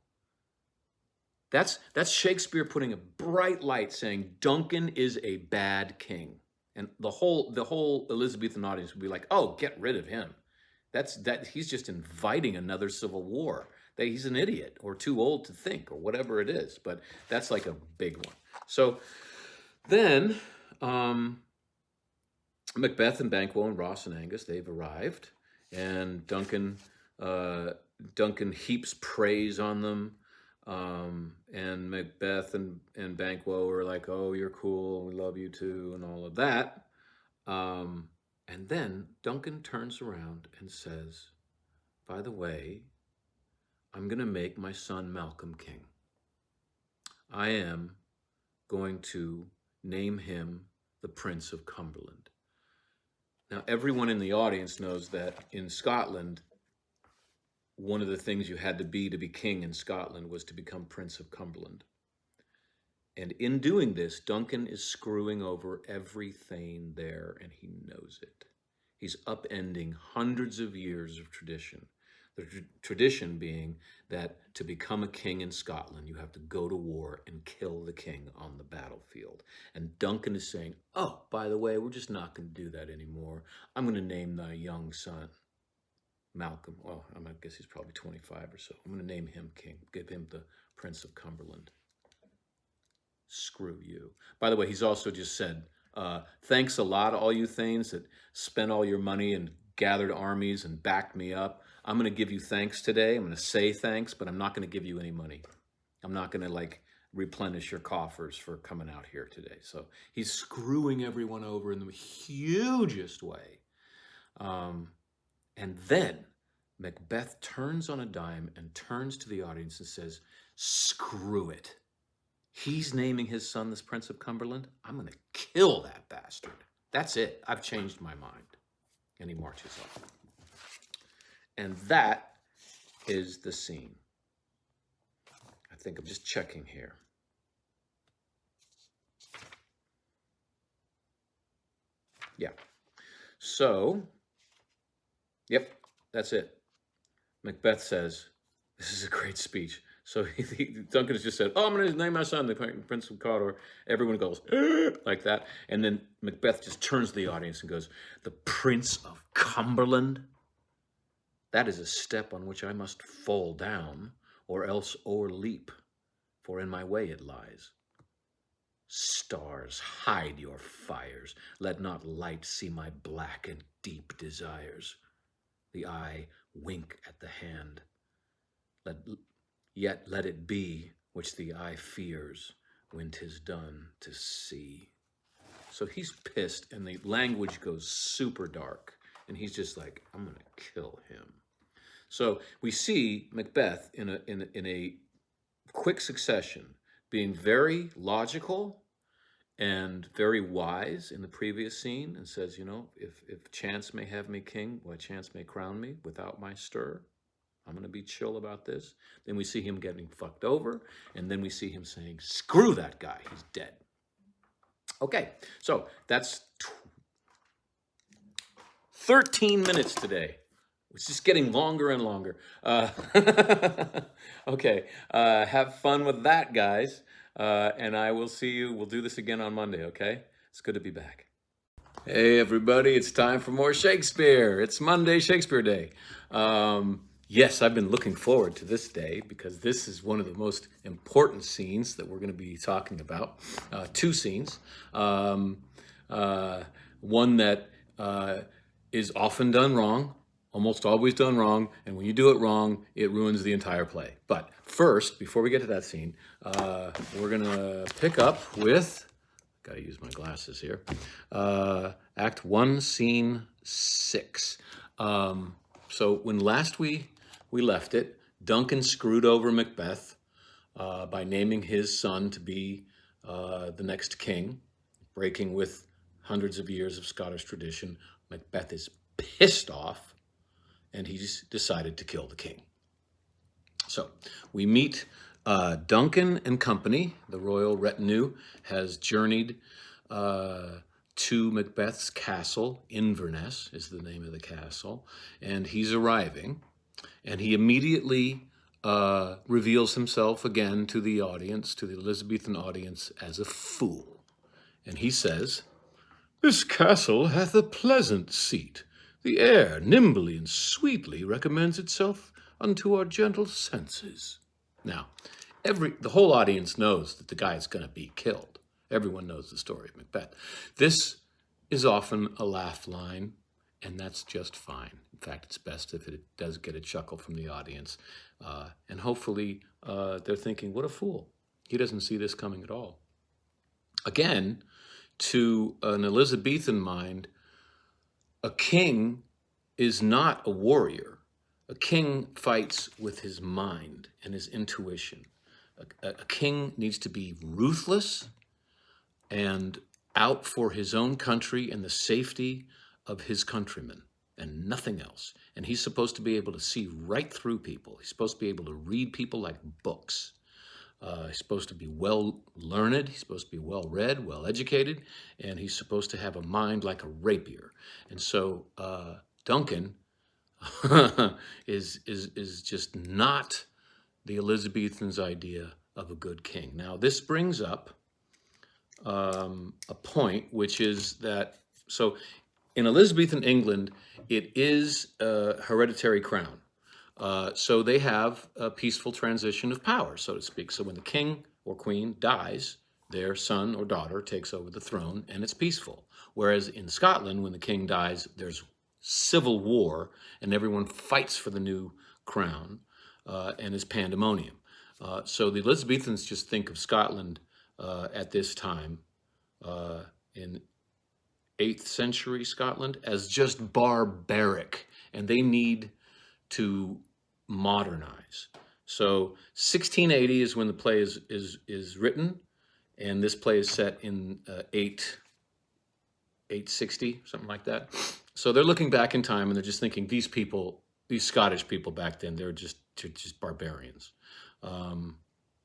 That's Shakespeare putting a bright light saying Duncan is a bad king. And the whole Elizabethan audience would be like, oh, get rid of him. He's just inviting another civil war. That he's an idiot or too old to think or whatever it is. But that's like a big one. So then Macbeth and Banquo and Ross and Angus, they've arrived, and Duncan heaps praise on them. And Macbeth and Banquo are like, oh, you're cool, we love you too, and all of that. And then Duncan turns around and says, by the way, I'm going to make my son Malcolm king. I am going to name him the Prince of Cumberland. Now, everyone in the audience knows that in Scotland, one of the things you had to be king in Scotland was to become Prince of Cumberland. And in doing this, Duncan is screwing over every thane there, and he knows it. He's upending hundreds of years of tradition. The tradition being that to become a king in Scotland, you have to go to war and kill the king on the battlefield. And Duncan is saying, oh, by the way, we're just not going to do that anymore. I'm going to name thy young son Malcolm. Well, I guess he's probably 25 or so. I'm going to name him king, give him the Prince of Cumberland. Screw you. By the way, he's also just said, thanks a lot, all you thanes that spent all your money and gathered armies and backed me up. I'm going to give you thanks today. I'm going to say thanks, but I'm not going to give you any money. I'm not going to replenish your coffers for coming out here today. So he's screwing everyone over in the hugest way. And then Macbeth turns on a dime and turns to the audience and says, screw it. He's naming his son this Prince of Cumberland. I'm going to kill that bastard. That's it. I've changed my mind. And he marches off. And that is the scene. I think I'm just checking here. Yeah. So, yep, that's it. Macbeth says, this is a great speech. So Duncan has just said, oh, I'm going to name my son the Prince of Cawdor. Everyone goes, like that. And then Macbeth just turns to the audience and goes, the Prince of Cumberland? That is a step on which I must fall down, or else o'erleap, for in my way it lies. Stars, hide your fires. Let not light see my black and deep desires. The eye wink at the hand. Yet let it be which the eye fears when 'tis done to see. So he's pissed, and the language goes super dark, and he's just like, I'm going to kill him. So we see Macbeth in a quick succession being very logical and very wise in the previous scene, and says, you know, if chance may have me king, why chance may crown me without my stir. I'm going to be chill about this. Then we see him getting fucked over, and then we see him saying, screw that guy, he's dead. Okay, so that's 13 minutes today. It's just getting longer and longer. Okay, have fun with that, guys. And I will see you. We'll do this again on Monday, okay? It's good to be back. Hey, everybody. It's time for more Shakespeare. It's Monday, Shakespeare Day. Yes, I've been looking forward to this day because this is one of the most important scenes that we're going to be talking about. Two scenes. One that is often done wrong, almost always done wrong, and when you do it wrong, it ruins the entire play. But first, before we get to that scene, we're going to pick up with, got to use my glasses here, Act 1, Scene 6. So when last we left it, Duncan screwed over Macbeth by naming his son to be the next king, breaking with hundreds of years of Scottish tradition. Macbeth is pissed off, and he's decided to kill the king. So we meet Duncan and company. The royal retinue has journeyed to Macbeth's castle. Inverness is the name of the castle, and he's arriving, and he immediately reveals himself again to the audience, to the Elizabethan audience, as a fool. And he says, "This castle hath a pleasant seat. The air nimbly and sweetly recommends itself unto our gentle senses." Now, The whole audience knows that the guy is going to be killed. Everyone knows the story of Macbeth. This is often a laugh line, and that's just fine. In fact, it's best if it does get a chuckle from the audience. And hopefully they're thinking, what a fool. He doesn't see this coming at all. Again, to an Elizabethan mind, a king is not a warrior. A king fights with his mind and his intuition. A king needs to be ruthless and out for his own country and the safety of his countrymen and nothing else. And he's supposed to be able to see right through people. He's supposed to be able to read people like books. He's supposed to be well learned. He's supposed to be well read, well educated, and he's supposed to have a mind like a rapier. And so Duncan is just not the Elizabethans' idea of a good king. Now, this brings up a point, which is that, so in Elizabethan England, it is a hereditary crown. So they have a peaceful transition of power, so to speak. So when the king or queen dies, their son or daughter takes over the throne, and it's peaceful. Whereas in Scotland, when the king dies, there's civil war, and everyone fights for the new crown, and it's pandemonium. So the Elizabethans just think of Scotland at this time, in 8th century Scotland, as just barbaric, and they need to modernize. So 1680 is when the play is written, and this play is set in 860, something like that. So they're looking back in time, and they're just thinking, these people, these Scottish people back then, they're just barbarians.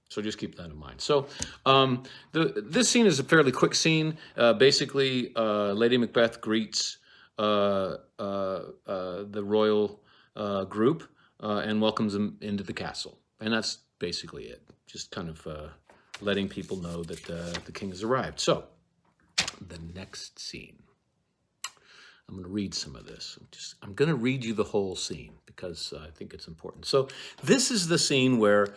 So just keep that in mind. So this scene is a fairly quick scene. Basically, Lady Macbeth greets the royal group and welcomes them into the castle. And that's basically it. Just kind of letting people know that the king has arrived. So the next scene. I'm going to read some of this. I'm going to read you the whole scene because I think it's important. So this is the scene where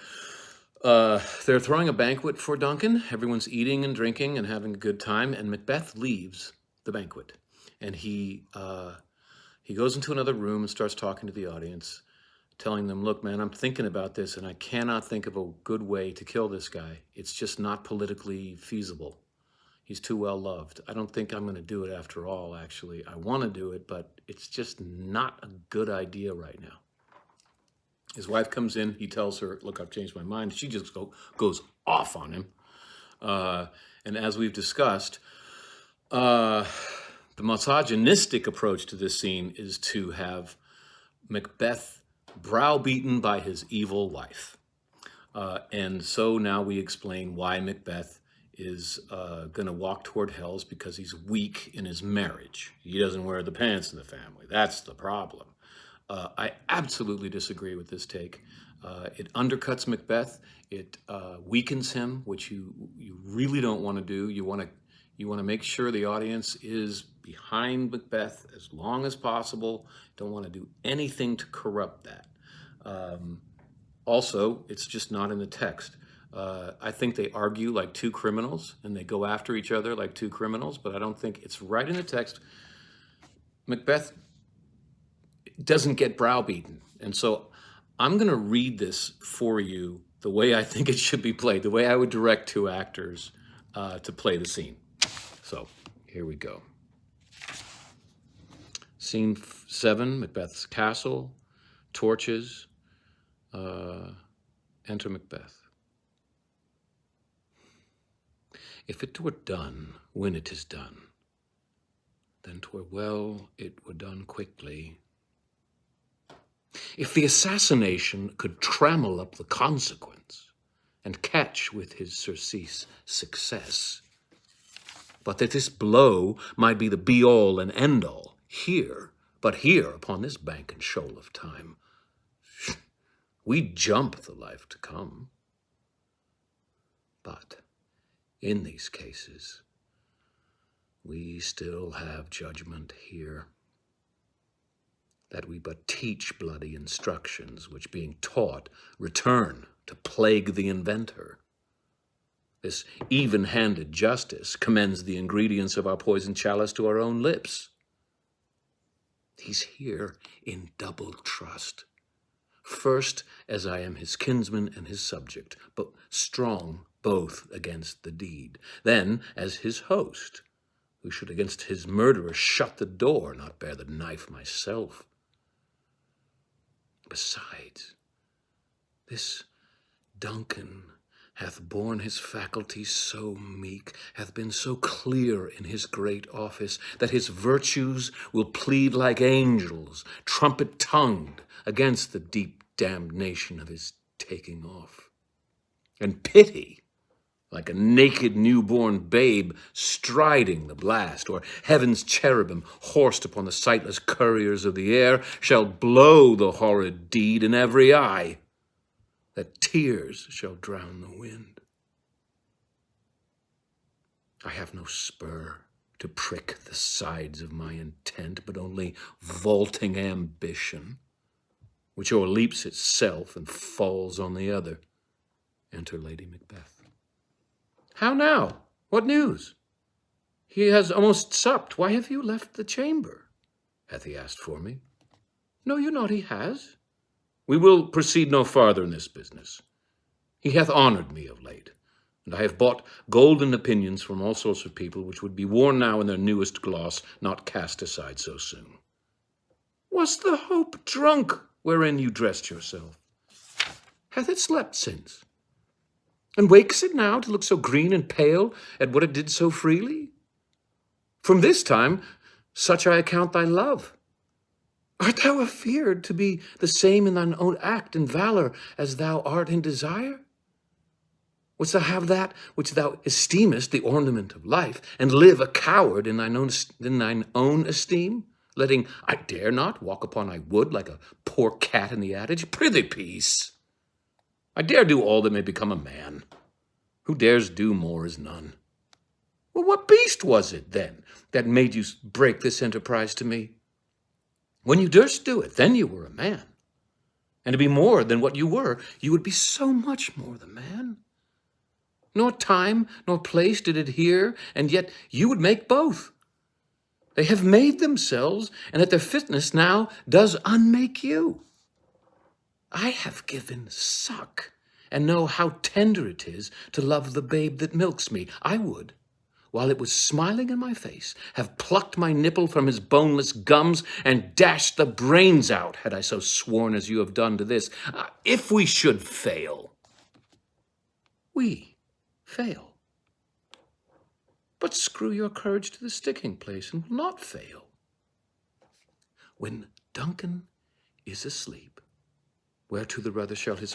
they're throwing a banquet for Duncan. Everyone's eating and drinking and having a good time, and Macbeth leaves the banquet. And he goes into another room and starts talking to the audience, telling them, look, man, I'm thinking about this, and I cannot think of a good way to kill this guy. It's just not politically feasible. He's too well loved. I don't think I'm going to do it after all, actually. I want to do it, but it's just not a good idea right now. His wife comes in. He tells her, look, I've changed my mind. She just goes off on him. And as we've discussed, the misogynistic approach to this scene is to have Macbeth browbeaten by his evil wife. And so now we explain why Macbeth is going to walk toward hell's because he's weak in his marriage. He doesn't wear the pants in the family. That's the problem. I absolutely disagree with this take. It undercuts Macbeth. It weakens him, which you really don't want to do. You want to make sure the audience is behind Macbeth as long as possible. Don't want to do anything to corrupt that. Also, it's just not in the text. I think they argue like two criminals, and they go after each other like two criminals, but I don't think it's right in the text. Macbeth doesn't get browbeaten. And so I'm going to read this for you the way I think it should be played, the way I would direct two actors to play the scene. So here we go. Scene 7, Macbeth's castle, torches, enter Macbeth. If it were done when it is done, then 'twere well it were done quickly. If the assassination could trammel up the consequence and catch with his surcease success, but that this blow might be the be-all and end-all here, but here upon this bank and shoal of time, we jump the life to come. But in these cases, we still have judgment here, that we but teach bloody instructions, which being taught, return to plague the inventor. This even-handed justice commends the ingredients of our poison chalice to our own lips. He's here in double trust. First, as I am his kinsman and his subject, but strong both against the deed. Then, as his host, who should against his murderer shut the door, not bear the knife myself. Besides, this Duncan hath borne his faculties so meek, hath been so clear in his great office, that his virtues will plead like angels, trumpet-tongued, against the deep damnation of his taking off. And pity, like a naked newborn babe striding the blast, or heaven's cherubim horsed upon the sightless couriers of the air, shall blow the horrid deed in every eye, that tears shall drown the wind. I have no spur to prick the sides of my intent, but only vaulting ambition, which o'erleaps itself and falls on the other. Enter Lady Macbeth. How now? What news? He has almost supped. Why have you left the chamber? Hath he asked for me? Know you not he has? We will proceed no farther in this business. He hath honored me of late, and I have bought golden opinions from all sorts of people, which would be worn now in their newest gloss, not cast aside so soon. Was the hope drunk wherein you dressed yourself? Hath it slept since? And wakes it now to look so green and pale at what it did so freely? From this time, such I account thy love. Art thou afeard to be the same in thine own act and valor as thou art in desire? Wouldst thou have that which thou esteemest the ornament of life, and live a coward in thine own esteem, letting I dare not walk upon I would like a poor cat in the adage? Prithee, peace. I dare do all that may become a man. Who dares do more is none. Well, what beast was it, then, that made you break this enterprise to me? When you durst do it, then you were a man. And to be more than what you were, you would be so much more the man. Nor time nor place did adhere, and yet you would make both. They have made themselves, and at their fitness now does unmake you. I have given suck, and know how tender it is to love the babe that milks me. I would, while it was smiling in my face, have plucked my nipple from his boneless gums and dashed the brains out, had I so sworn as you have done to this. If we should fail, we fail. But screw your courage to the sticking place and will not fail. When Duncan is asleep, whereto the rather shall his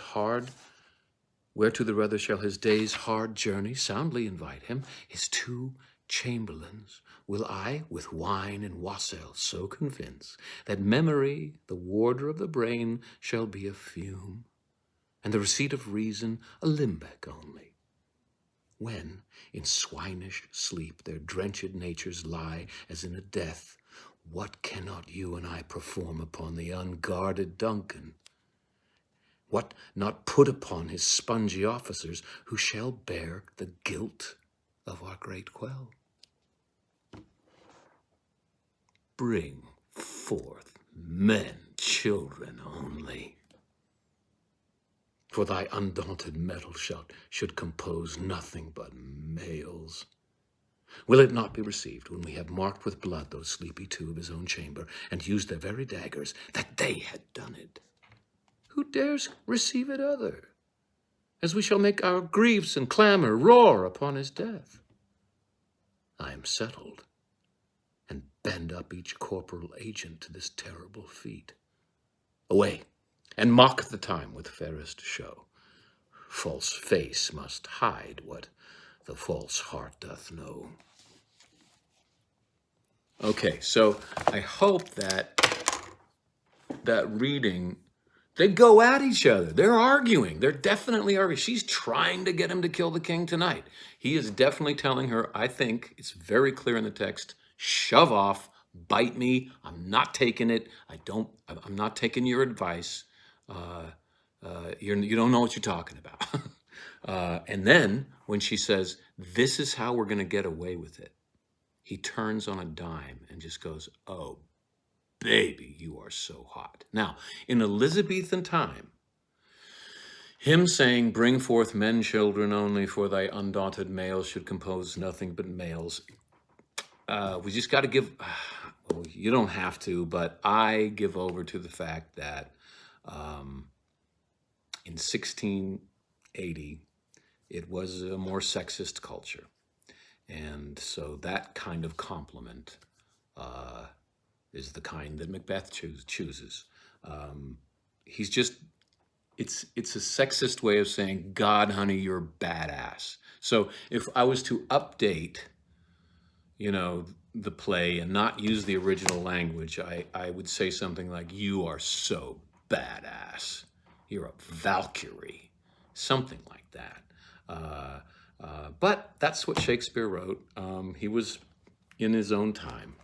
day's hard journey soundly invite him, his two chamberlains will I with wine and wassail so convince, that memory, the warder of the brain, shall be a fume, and the receipt of reason a limbeck only. When in swinish sleep their drenched natures lie as in a death, what cannot you and I perform upon the unguarded Duncan? What not put upon his spongy officers, who shall bear the guilt of our great quell? Bring forth men, children only, for thy undaunted mettle should compose nothing but males. Will it not be received when we have marked with blood those sleepy two of his own chamber, and used their very daggers, that they had done it? Who dares receive it other, as we shall make our griefs and clamor roar upon his death? I am settled, and bend up each corporal agent to this terrible feat. Away, and mock the time with fairest show. False face must hide what the false heart doth know. Okay, so I hope that reading, they go at each other. They're arguing. They're definitely arguing. She's trying to get him to kill the king tonight. He is definitely telling her, I think it's very clear in the text, shove off, bite me. I'm not taking it. I'm not taking your advice. You don't know what you're talking about. And then when she says, this is how we're going to get away with it, he turns on a dime and just goes, oh, baby, you are so hot. Now, in Elizabethan time, him saying, bring forth men children only, for thy undaunted males should compose nothing but males. We just got to give, well, you don't have to, but I give over to the fact that in 1680, it was a more sexist culture. And so that kind of compliment is the kind that Macbeth chooses. He's just, it's a sexist way of saying, God, honey, you're badass. So if I was to update, the play and not use the original language, I would say something like, you are so badass. You're a Valkyrie. Something like that. But that's what Shakespeare wrote. He was in his own time.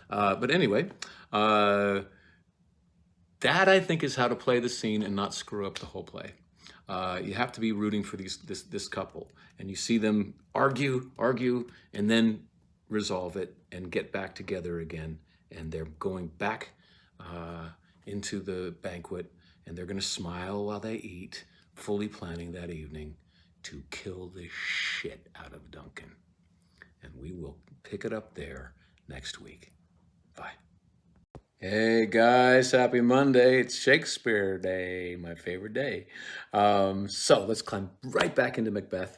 But anyway, that I think is how to play the scene and not screw up the whole play. You have to be rooting for this couple, and you see them argue, and then resolve it and get back together again. And they're going back into the banquet, and they're going to smile while they eat, fully planning that evening to kill the shit out of Duncan. And we will pick it up there next week. Bye. Hey guys, happy Monday. It's Shakespeare Day, my favorite day. So let's climb right back into Macbeth.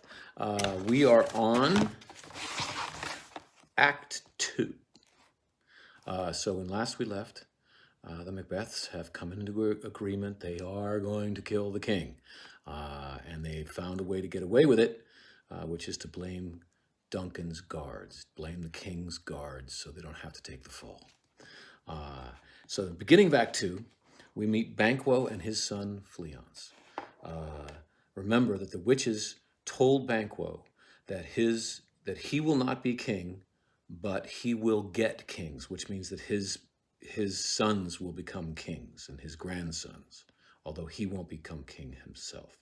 We are on Act 2. So when last we left, the Macbeths have come into agreement. They are going to kill the king. And they found a way to get away with it, which is to blame Duncan's guards, blame the king's guards so they don't have to take the fall. So the beginning of Act 2, we meet Banquo and his son Fleance. Remember that the witches told Banquo that he will not be king, but he will get kings, which means that his sons will become kings and his grandsons, although he won't become king himself.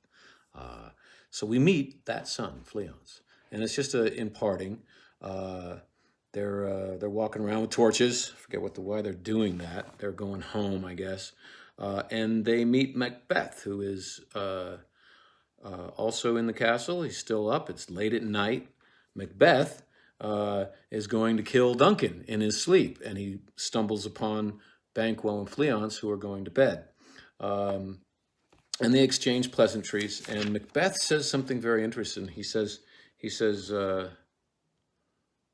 So we meet that son, Fleance, and it's just in parting. They're walking around with torches. I forget why they're doing that. They're going home, I guess. And they meet Macbeth, who is also in the castle. He's still up. It's late at night. Macbeth is going to kill Duncan in his sleep, and he stumbles upon Banquo and Fleance, who are going to bed. And they exchange pleasantries, and Macbeth says something very interesting. He says,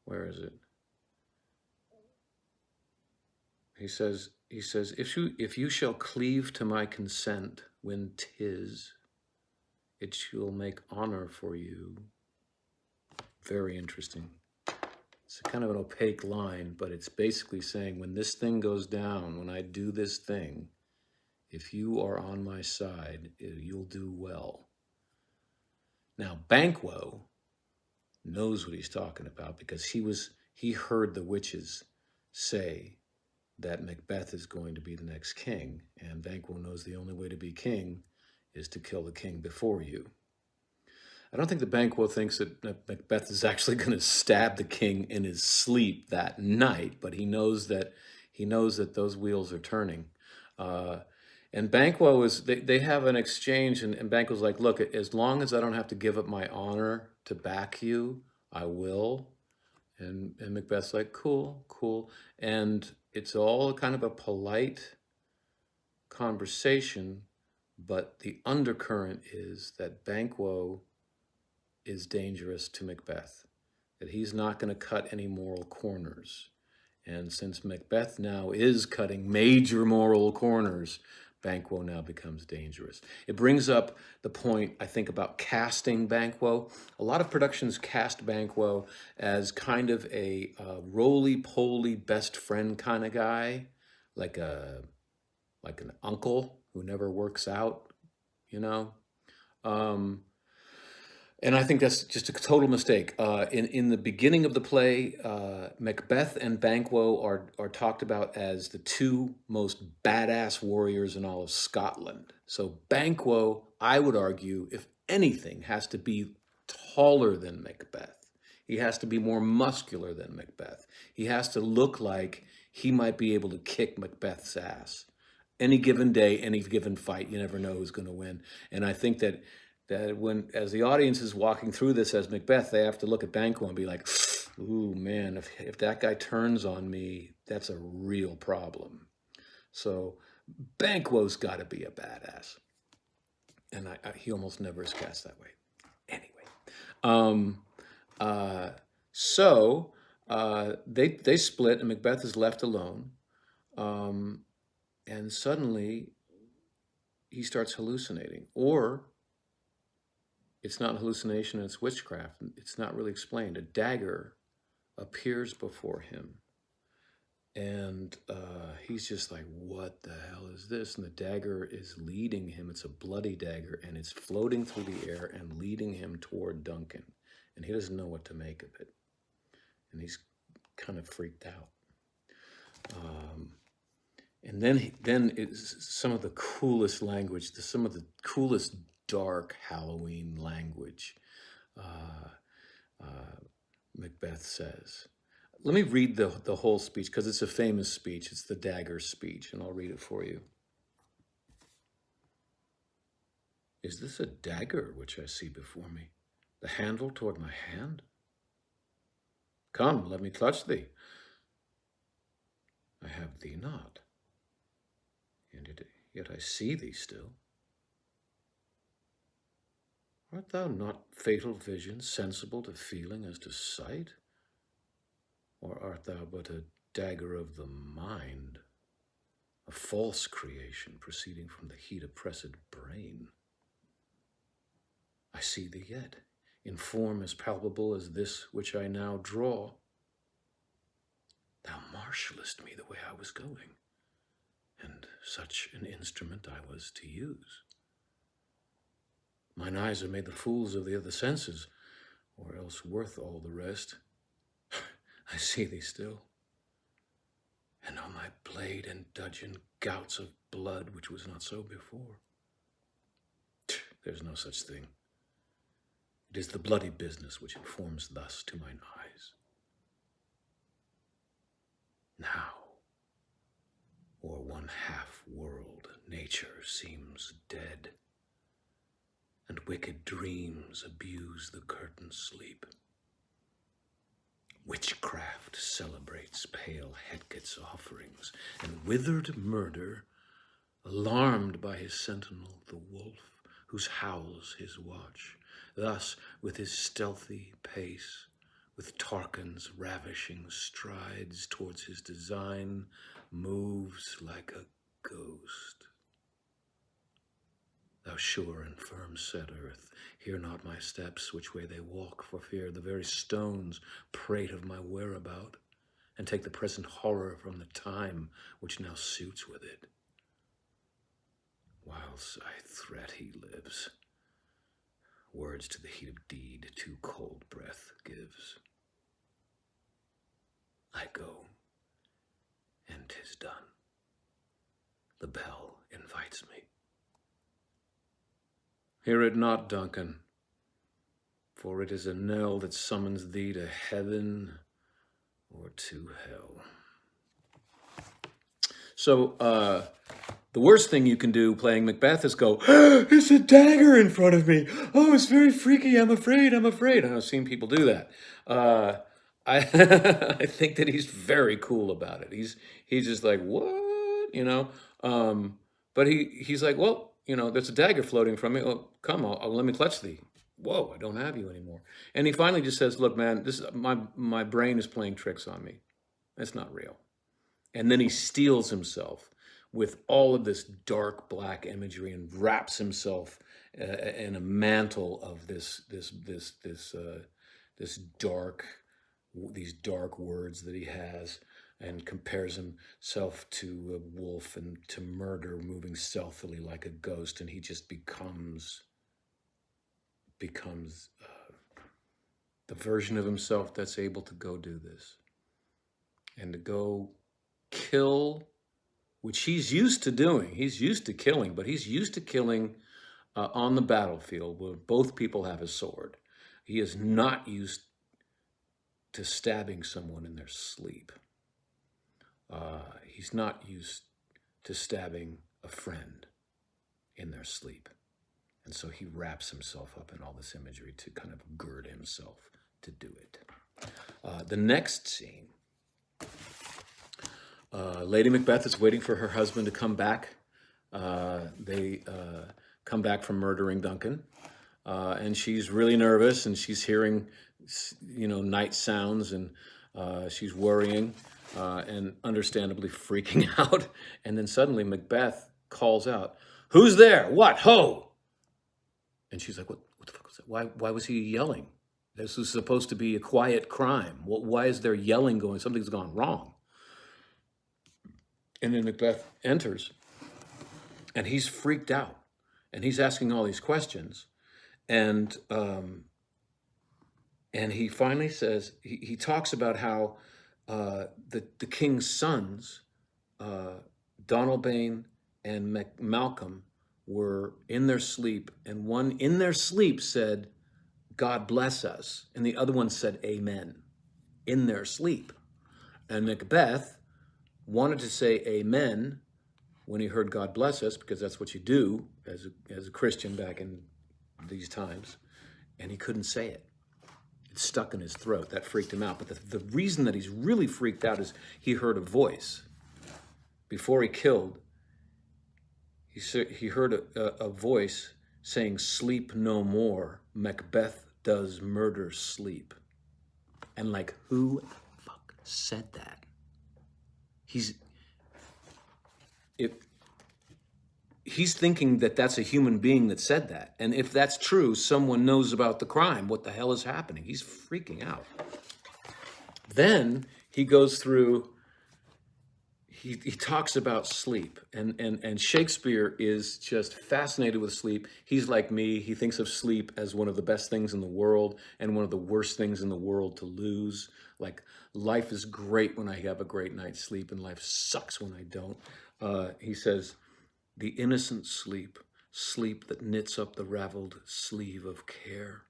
where is it? He says, if you shall cleave to my consent when 'tis, it shall make honor for you. Very interesting. It's a kind of an opaque line, but it's basically saying, when this thing goes down, when I do this thing, if you are on my side, you'll do well. Now, Banquo knows what he's talking about because he heard the witches say that Macbeth is going to be the next king, and Banquo knows the only way to be king is to kill the king before you. I don't think that Banquo thinks that Macbeth is actually going to stab the king in his sleep that night, but he knows that those wheels are turning. And Banquo they have an exchange, and Banquo's like, look, as long as I don't have to give up my honor to back you, I will. And Macbeth's like, cool. And it's all kind of a polite conversation, but the undercurrent is that Banquo is dangerous to Macbeth, that he's not going to cut any moral corners. And since Macbeth now is cutting major moral corners, Banquo now becomes dangerous. It brings up the point, I think, about casting Banquo. A lot of productions cast Banquo as kind of a roly-poly best friend kind of guy, like an uncle who never works out, And I think that's just a total mistake. In the beginning of the play, Macbeth and Banquo are talked about as the two most badass warriors in all of Scotland. So Banquo, I would argue, if anything, has to be taller than Macbeth. He has to be more muscular than Macbeth. He has to look like he might be able to kick Macbeth's ass. Any given day, any given fight, you never know who's going to win. And I think that when, as the audience is walking through this as Macbeth, they have to look at Banquo and be like, ooh, man, if that guy turns on me, that's a real problem. So Banquo's got to be a badass. And he almost never is cast that way. Anyway, um, so they split and Macbeth is left alone. And suddenly he starts hallucinating, or it's not hallucination, it's witchcraft. It's not really explained. A dagger appears before him. And he's just like, what the hell is this? And the dagger is leading him. It's a bloody dagger, and it's floating through the air and leading him toward Duncan. And he doesn't know what to make of it. And he's kind of freaked out. And then it's some of the coolest language, some of the coolest dark Halloween language, Macbeth says. Let me read the whole speech, because it's a famous speech. It's the dagger speech, and I'll read it for you. Is this a dagger which I see before me, the handle toward my hand? Come, let me clutch thee. I have thee not, and yet I see thee still. Art thou not fatal vision, sensible to feeling as to sight? Or art thou but a dagger of the mind, a false creation proceeding from the heat-oppressed brain? I see thee yet, in form as palpable as this which I now draw. Thou marshallest me the way I was going, and such an instrument I was to use. Mine eyes are made the fools of the other senses, or else worth all the rest. I see thee still, and on my blade and dudgeon gouts of blood, which was not so before. There's no such thing. It is the bloody business which informs thus to mine eyes. Now, o'er one half world, nature seems dead, and wicked dreams abuse the curtained sleep. Witchcraft celebrates pale Hecate's offerings, and withered murder, alarmed by his sentinel, the wolf, whose howls his watch, thus with his stealthy pace, with Tarquin's ravishing strides towards his design, moves like a ghost. Thou sure and firm set earth, hear not my steps, which way they walk, for fear the very stones prate of my whereabout, and take the present horror from the time which now suits with it. Whilst I threat he lives, words to the heat of deed too cold breath gives. I go, and 'tis done. The bell invites me. Hear it not, Duncan, for it is a knell that summons thee to heaven or to hell. So, the worst thing you can do playing Macbeth is go, it's a dagger in front of me. Oh, it's very freaky. I'm afraid. I've seen people do that. I think that he's very cool about it. He's just like, what? But he's like, well, there's a dagger floating from me. Oh, come, let me clutch thee. Whoa, I don't have you anymore. And he finally just says, look, man, this is my brain is playing tricks on me. It's not real. And then he steels himself with all of this dark black imagery and wraps himself in a mantle of these dark words that he has, and compares himself to a wolf and to murder, moving stealthily like a ghost, and he just becomes the version of himself that's able to go do this and to go kill, which he's used to doing. He's used to killing, but he's used to killing on the battlefield where both people have a sword. He is not used to stabbing someone in their sleep. He's not used to stabbing a friend in their sleep. And so he wraps himself up in all this imagery to kind of gird himself to do it. The next scene, Lady Macbeth is waiting for her husband to come back. They come back from murdering Duncan. And she's really nervous, and she's hearing, night sounds, and she's worrying and understandably freaking out. And then suddenly Macbeth calls out, "Who's there? What? Ho!" And she's like, what the fuck was that? Why was he yelling? This was supposed to be a quiet crime. Why is there yelling going? Something's gone wrong. And then Macbeth enters, and he's freaked out, and he's asking all these questions. And he finally says, he talks about how the king's sons, Donalbain and Malcolm, were in their sleep, and one in their sleep said, "God bless us," and the other one said, "Amen," in their sleep. And Macbeth wanted to say amen when he heard "God bless us," because that's what you do as a Christian back in these times, and he couldn't say it. It stuck in his throat. That freaked him out. But the reason that he's really freaked out is he heard a voice. Before he killed, he heard a voice saying, "Sleep no more. Macbeth does murder sleep." And like, who the fuck said that? He's thinking that that's a human being that said that. And if that's true, someone knows about the crime. What the hell is happening? He's freaking out. Then he goes through, he talks about sleep. And Shakespeare is just fascinated with sleep. He's like me. He thinks of sleep as one of the best things in the world and one of the worst things in the world to lose. Like, life is great when I have a great night's sleep, and life sucks when I don't. He says, "The innocent sleep, sleep that knits up the raveled sleeve of care,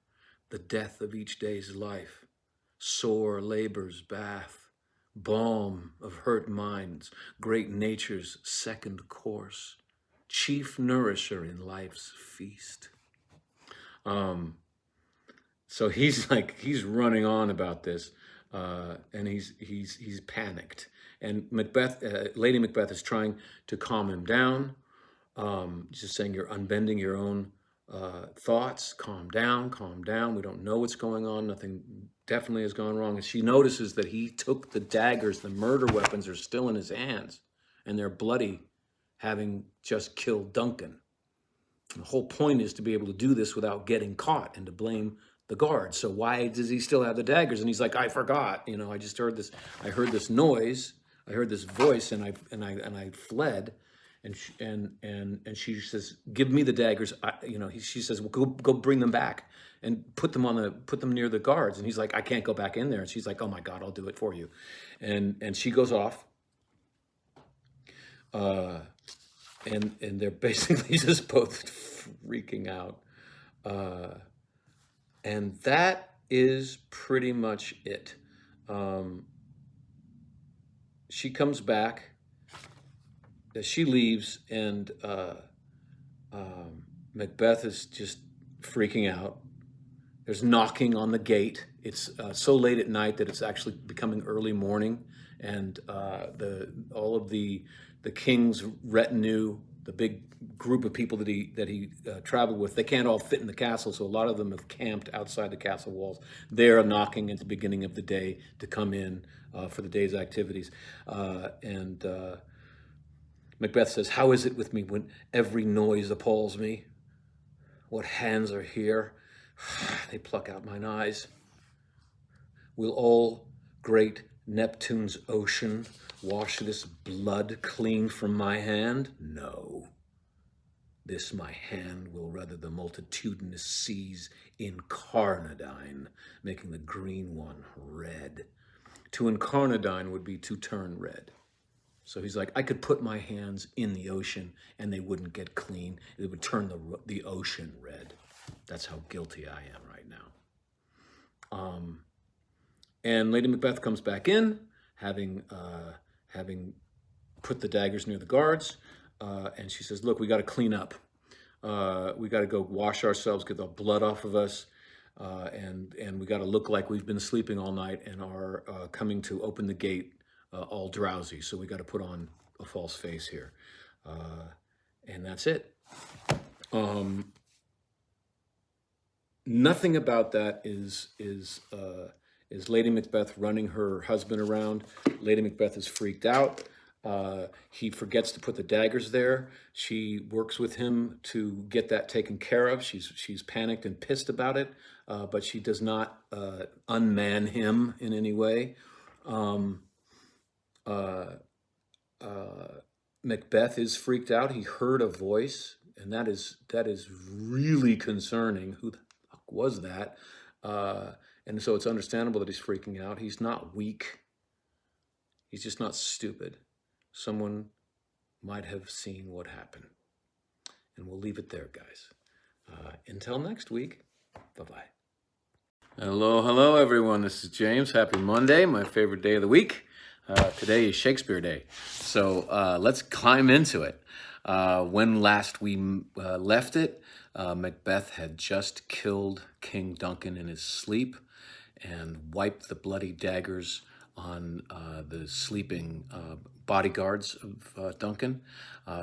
the death of each day's life, sore labor's bath, balm of hurt minds, great nature's second course, chief nourisher in life's feast." So he's running on about this, and he's panicked. And Lady Macbeth is trying to calm him down. Just saying, "You're unbending your own thoughts. Calm down, calm down. We don't know what's going on. Nothing definitely has gone wrong." And she notices that he took the daggers, the murder weapons are still in his hands, and they're bloody, having just killed Duncan. And the whole point is to be able to do this without getting caught and to blame the guard. So why does he still have the daggers? And he's like, "I forgot. I just heard this. I heard this noise. I heard this voice, and I fled." And she says, "Give me the daggers." She says, "Well, go bring them back and put them near the guards." And he's like, "I can't go back in there." And she's like, "Oh my God, I'll do it for you." And she goes off. And they're basically just both freaking out. And that is pretty much it. She comes back. She leaves, and Macbeth is just freaking out. There's knocking on the gate. It's so late at night that it's actually becoming early morning, and all of the king's retinue, the big group of people that he traveled with, they can't all fit in the castle, so a lot of them have camped outside the castle walls. They're knocking at the beginning of the day to come in for the day's activities, and Macbeth says, "How is it with me when every noise appalls me? What hands are here? They pluck out mine eyes. Will all great Neptune's ocean wash this blood clean from my hand? No. This my hand will rudder the multitudinous seas incarnadine, making the green one red. To incarnadine would be to turn red. So he's like, I could put my hands in the ocean and they wouldn't get clean. It would turn the ocean red. That's how guilty I am right now. And Lady Macbeth comes back in, having put the daggers near the guards, and she says, look, we got to clean up. We got to go wash ourselves, get the blood off of us, and we got to look like we've been sleeping all night and are coming to open the gate all drowsy. So we got to put on a false face here. And that's it. Nothing about that is Lady Macbeth running her husband around. Lady Macbeth is freaked out. He forgets to put the daggers there. She works with him to get that taken care of. She's panicked and pissed about it, but she does not unman him in any way. Macbeth is freaked out. He heard a voice, and that is really concerning. Who the fuck was that? And so it's understandable that he's freaking out. He's not weak. He's just not stupid. Someone might have seen what happened. And we'll leave it there, guys. Until next week, bye-bye. Hello, everyone. This is James. Happy Monday, my favorite day of the week. Today is Shakespeare Day. So let's climb into it. When last we left it, Macbeth had just killed King Duncan in his sleep and wiped the bloody daggers on the sleeping bodyguards of Duncan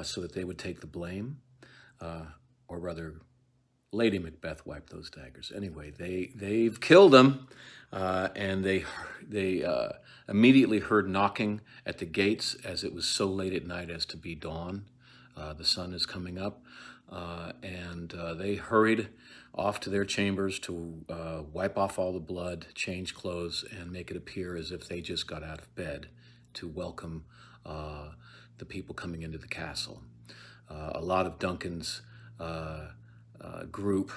so that they would take the blame, or rather Lady Macbeth wiped those daggers. Anyway, they've killed him, and they immediately heard knocking at the gates as it was so late at night as to be dawn. The sun is coming up, and they hurried off to their chambers to wipe off all the blood, change clothes, and make it appear as if they just got out of bed to welcome the people coming into the castle. A lot of Duncan's group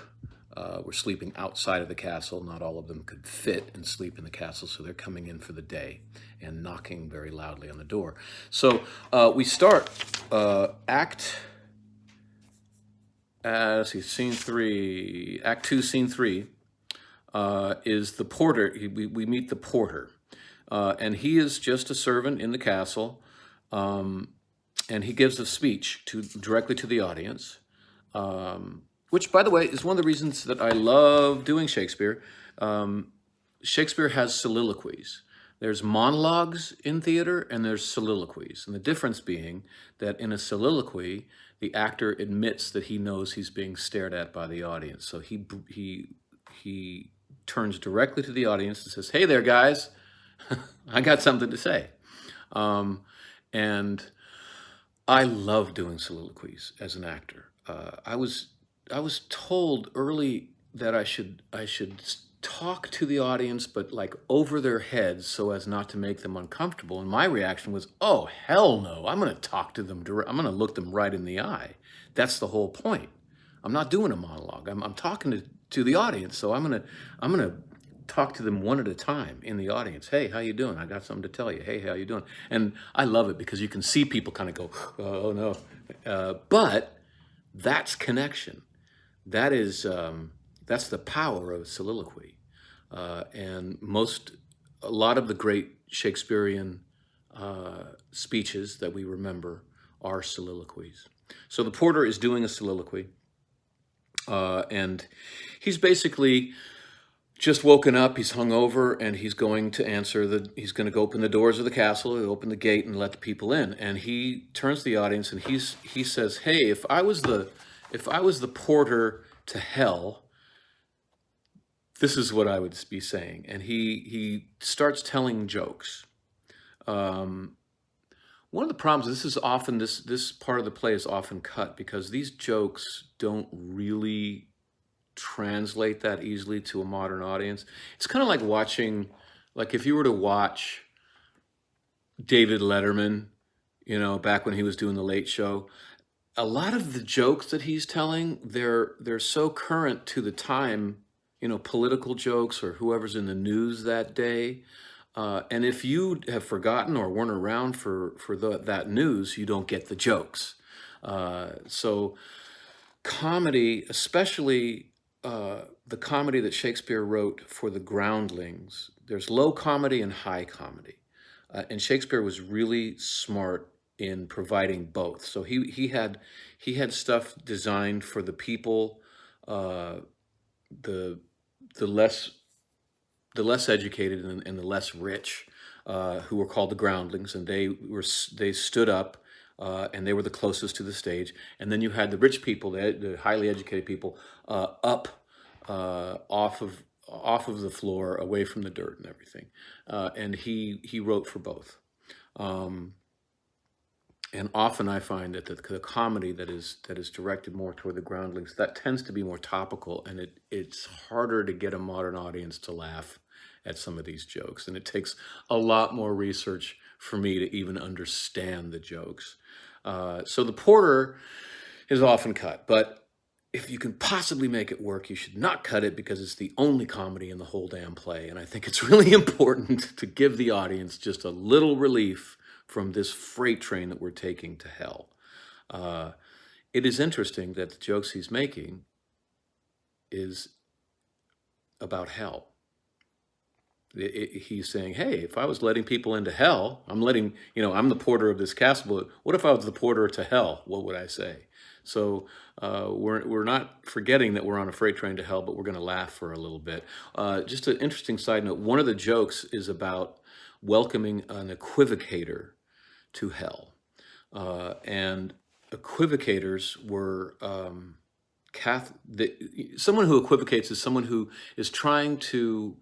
were sleeping outside of the castle. Not all of them could fit and sleep in the castle, so they're coming in for the day and knocking very loudly on the door. So we start scene 3, Act 2, Scene 3, is the porter. We meet the porter, and he is just a servant in the castle, and he gives a speech directly to the audience, which, by the way, is one of the reasons that I love doing Shakespeare. Shakespeare has soliloquies. There's monologues in theater, and there's soliloquies. And the difference being that in a soliloquy, the actor admits that he knows he's being stared at by the audience. So he turns directly to the audience and says, "Hey there, guys, I got something to say." And I love doing soliloquies as an actor. I was told early that I should talk to the audience, but like over their heads so as not to make them uncomfortable. And my reaction was, oh, hell no, I'm going to talk to them. I'm going to look them right in the eye. That's the whole point. I'm not doing a monologue. I'm talking to the audience. So I'm going to talk to them one at a time in the audience. Hey, how you doing? I got something to tell you. Hey, how you doing? And I love it because you can see people kind of go, oh no. But that's connection. That is, that's the power of soliloquy. And a lot of the great Shakespearean speeches that we remember are soliloquies. So the porter is doing a soliloquy, and he's basically just woken up, he's hungover, and he's going to he's going to go open the doors of the castle, open the gate and let the people in. And he turns to the audience and he says, hey, if I was the porter to hell, this is what I would be saying. And he starts telling jokes. One of the problems, this part of the play is often cut because these jokes don't really translate that easily to a modern audience. It's kind of like watching, like if you were to watch David Letterman, back when he was doing the Late Show, a lot of the jokes that he's telling, they're so current to the time, you know, political jokes or whoever's in the news that day. And if you have forgotten or weren't around for that news, you don't get the jokes. So comedy, especially the comedy that Shakespeare wrote for the groundlings, there's low comedy and high comedy. And Shakespeare was really smart in providing both. So he had stuff designed for the people, uh, the the less the less educated and the less rich, who were called the groundlings, and they stood up, and they were the closest to the stage. And then you had the rich people, the highly educated people, up, off of the floor, away from the dirt and everything. And he wrote for both. Um, and often I find that the comedy that is directed more toward the groundlings, that tends to be more topical, and it's harder to get a modern audience to laugh at some of these jokes. And it takes a lot more research for me to even understand the jokes. So the Porter is often cut, but if you can possibly make it work, you should not cut it, because it's the only comedy in the whole damn play. And I think it's really important to give the audience just a little relief from this freight train that we're taking to hell. It is interesting that the jokes he's making is about hell. He's saying, hey, if I was letting people into hell, I'm the porter of this castle, but what if I was the porter to hell? What would I say? So we're not forgetting that we're on a freight train to hell, but we're going to laugh for a little bit. Just an interesting side note, one of the jokes is about welcoming an equivocator to hell. And equivocators were someone who equivocates is someone who is trying to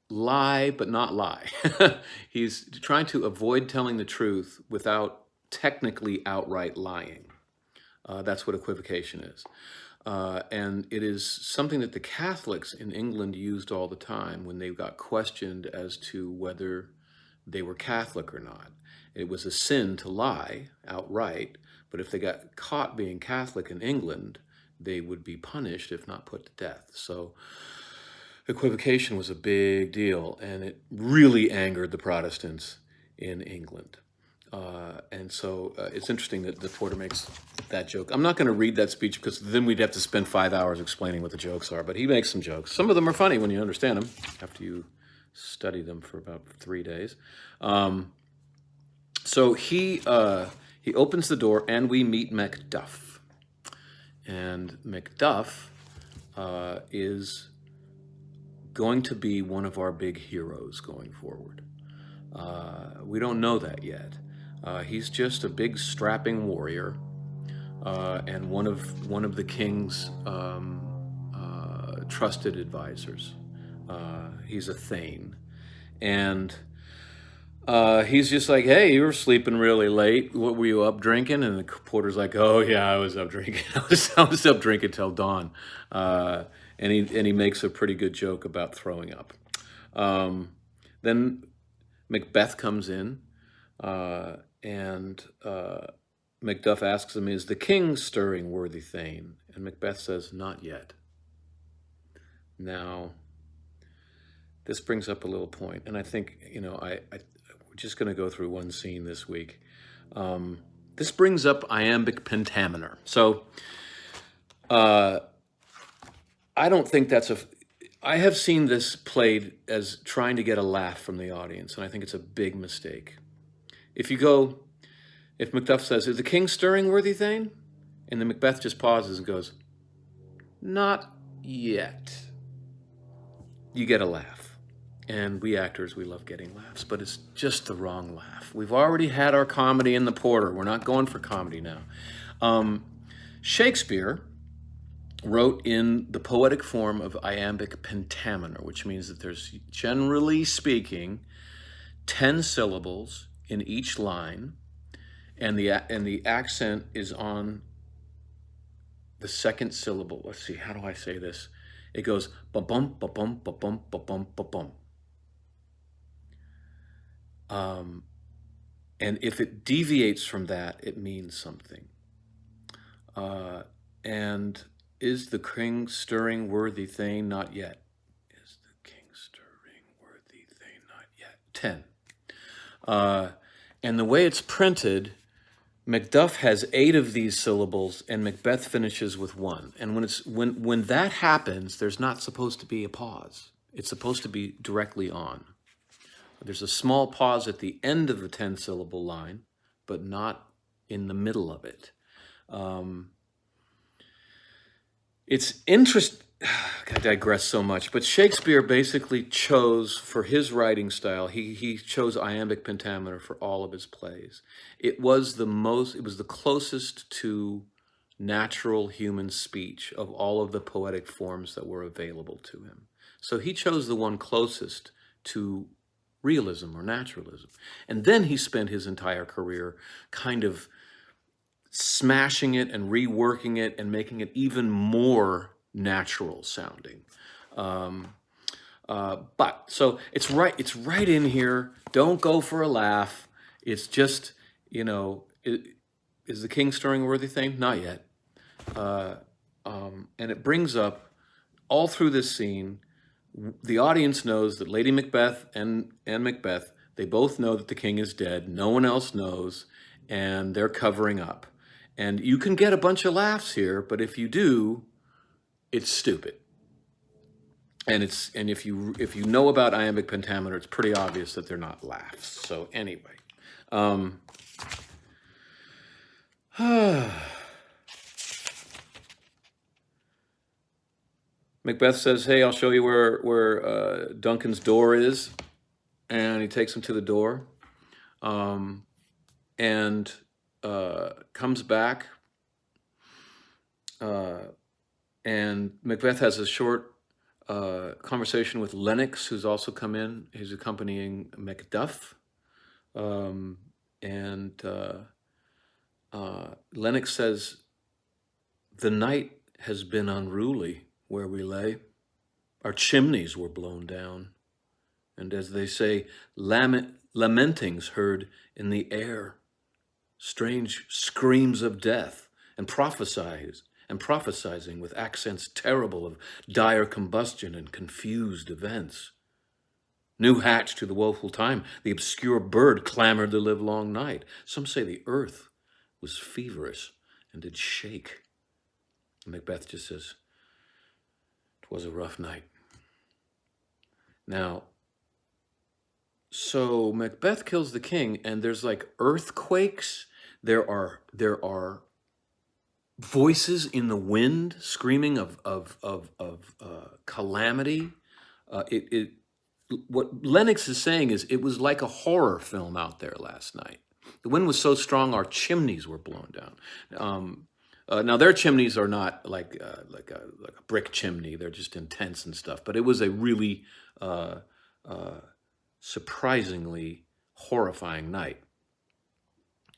lie but not lie. He's trying to avoid telling the truth without technically outright lying. That's what equivocation is. And it is something that the Catholics in England used all the time when they got questioned as to whether they were Catholic or not. It was a sin to lie outright, but if they got caught being Catholic in England, they would be punished, if not put to death. So equivocation was a big deal, and it really angered the Protestants in England. And so it's interesting that the Porter makes that joke. I'm not going to read that speech, because then we'd have to spend 5 hours explaining what the jokes are, but he makes some jokes. Some of them are funny when you understand them, after you study them for about 3 days. So he opens the door, and we meet Macduff. And Macduff is going to be one of our big heroes going forward. We don't know that yet. He's just a big strapping warrior, and one of the king's trusted advisors. He's a thane, and he's just like, hey, you were sleeping really late. What were you up drinking? And the porter's like, oh yeah, I was up drinking. I was up drinking till dawn. And he makes a pretty good joke about throwing up. Then Macbeth comes in, and Macduff asks him, is the king stirring, worthy thane? And Macbeth says, not yet. Now, this brings up a little point, and I think, we're just going to go through one scene this week. This brings up iambic pentameter. So, I don't think I have seen this played as trying to get a laugh from the audience, and I think it's a big mistake. If Macduff says, is the king stirring, worthy thane? And then Macbeth just pauses and goes, not yet. You get a laugh. And we actors, we love getting laughs, but it's just the wrong laugh. We've already had our comedy in the Porter. We're not going for comedy now. Shakespeare wrote in the poetic form of iambic pentameter, which means that there's, generally speaking, 10 syllables in each line, and the accent is on the second syllable. Let's see, how do I say this? It goes ba-bum, ba-bum, ba-bum, ba-bum, ba-bum. And if it deviates from that, it means something. And is the king stirring worthy thing? Not yet. Is the king stirring worthy thing? Not yet. 10. And the way it's printed, Macduff has 8 of these syllables, and Macbeth finishes with 1. And when that happens, there's not supposed to be a pause. It's supposed to be directly on. There's a small pause at the end of the 10-syllable line, but not in the middle of it. It's interesting. I digress so much, but Shakespeare basically chose, for his writing style, he chose iambic pentameter for all of his plays. It was the closest to natural human speech of all of the poetic forms that were available to him. So he chose the one closest to realism or naturalism. And then he spent his entire career kind of smashing it and reworking it and making it even more natural sounding. But so it's right in here. Don't go for a laugh. It's just, is the king stirring a worthy thing? Not yet. And it brings up all through this scene, the audience knows that Lady Macbeth and Macbeth, they both know that the king is dead. No one else knows, and they're covering up. And you can get a bunch of laughs here, but if you do, it's stupid. And if you know about iambic pentameter, it's pretty obvious that they're not laughs. So anyway, Macbeth says, "Hey, I'll show you where Duncan's door is," and he takes him to the door, and comes back, and Macbeth has a short conversation with Lennox, who's also come in. He's accompanying Macduff, and Lennox says, "The night has been unruly where we lay. Our chimneys were blown down, and as they say, lamentings heard in the air, strange screams of death, and prophesizing with accents terrible of dire combustion and confused events. New hatch to the woeful time, the obscure bird clamored the livelong night. Some say the earth was feverish and did shake." And Macbeth just says, "'Twas a rough night." Now, so Macbeth kills the king, and there's like earthquakes. There are voices in the wind screaming of calamity. What Lennox is saying is it was like a horror film out there last night. The wind was so strong our chimneys were blown down. Now their chimneys are not like a brick chimney; they're just intense and stuff. But it was a really surprisingly horrifying night.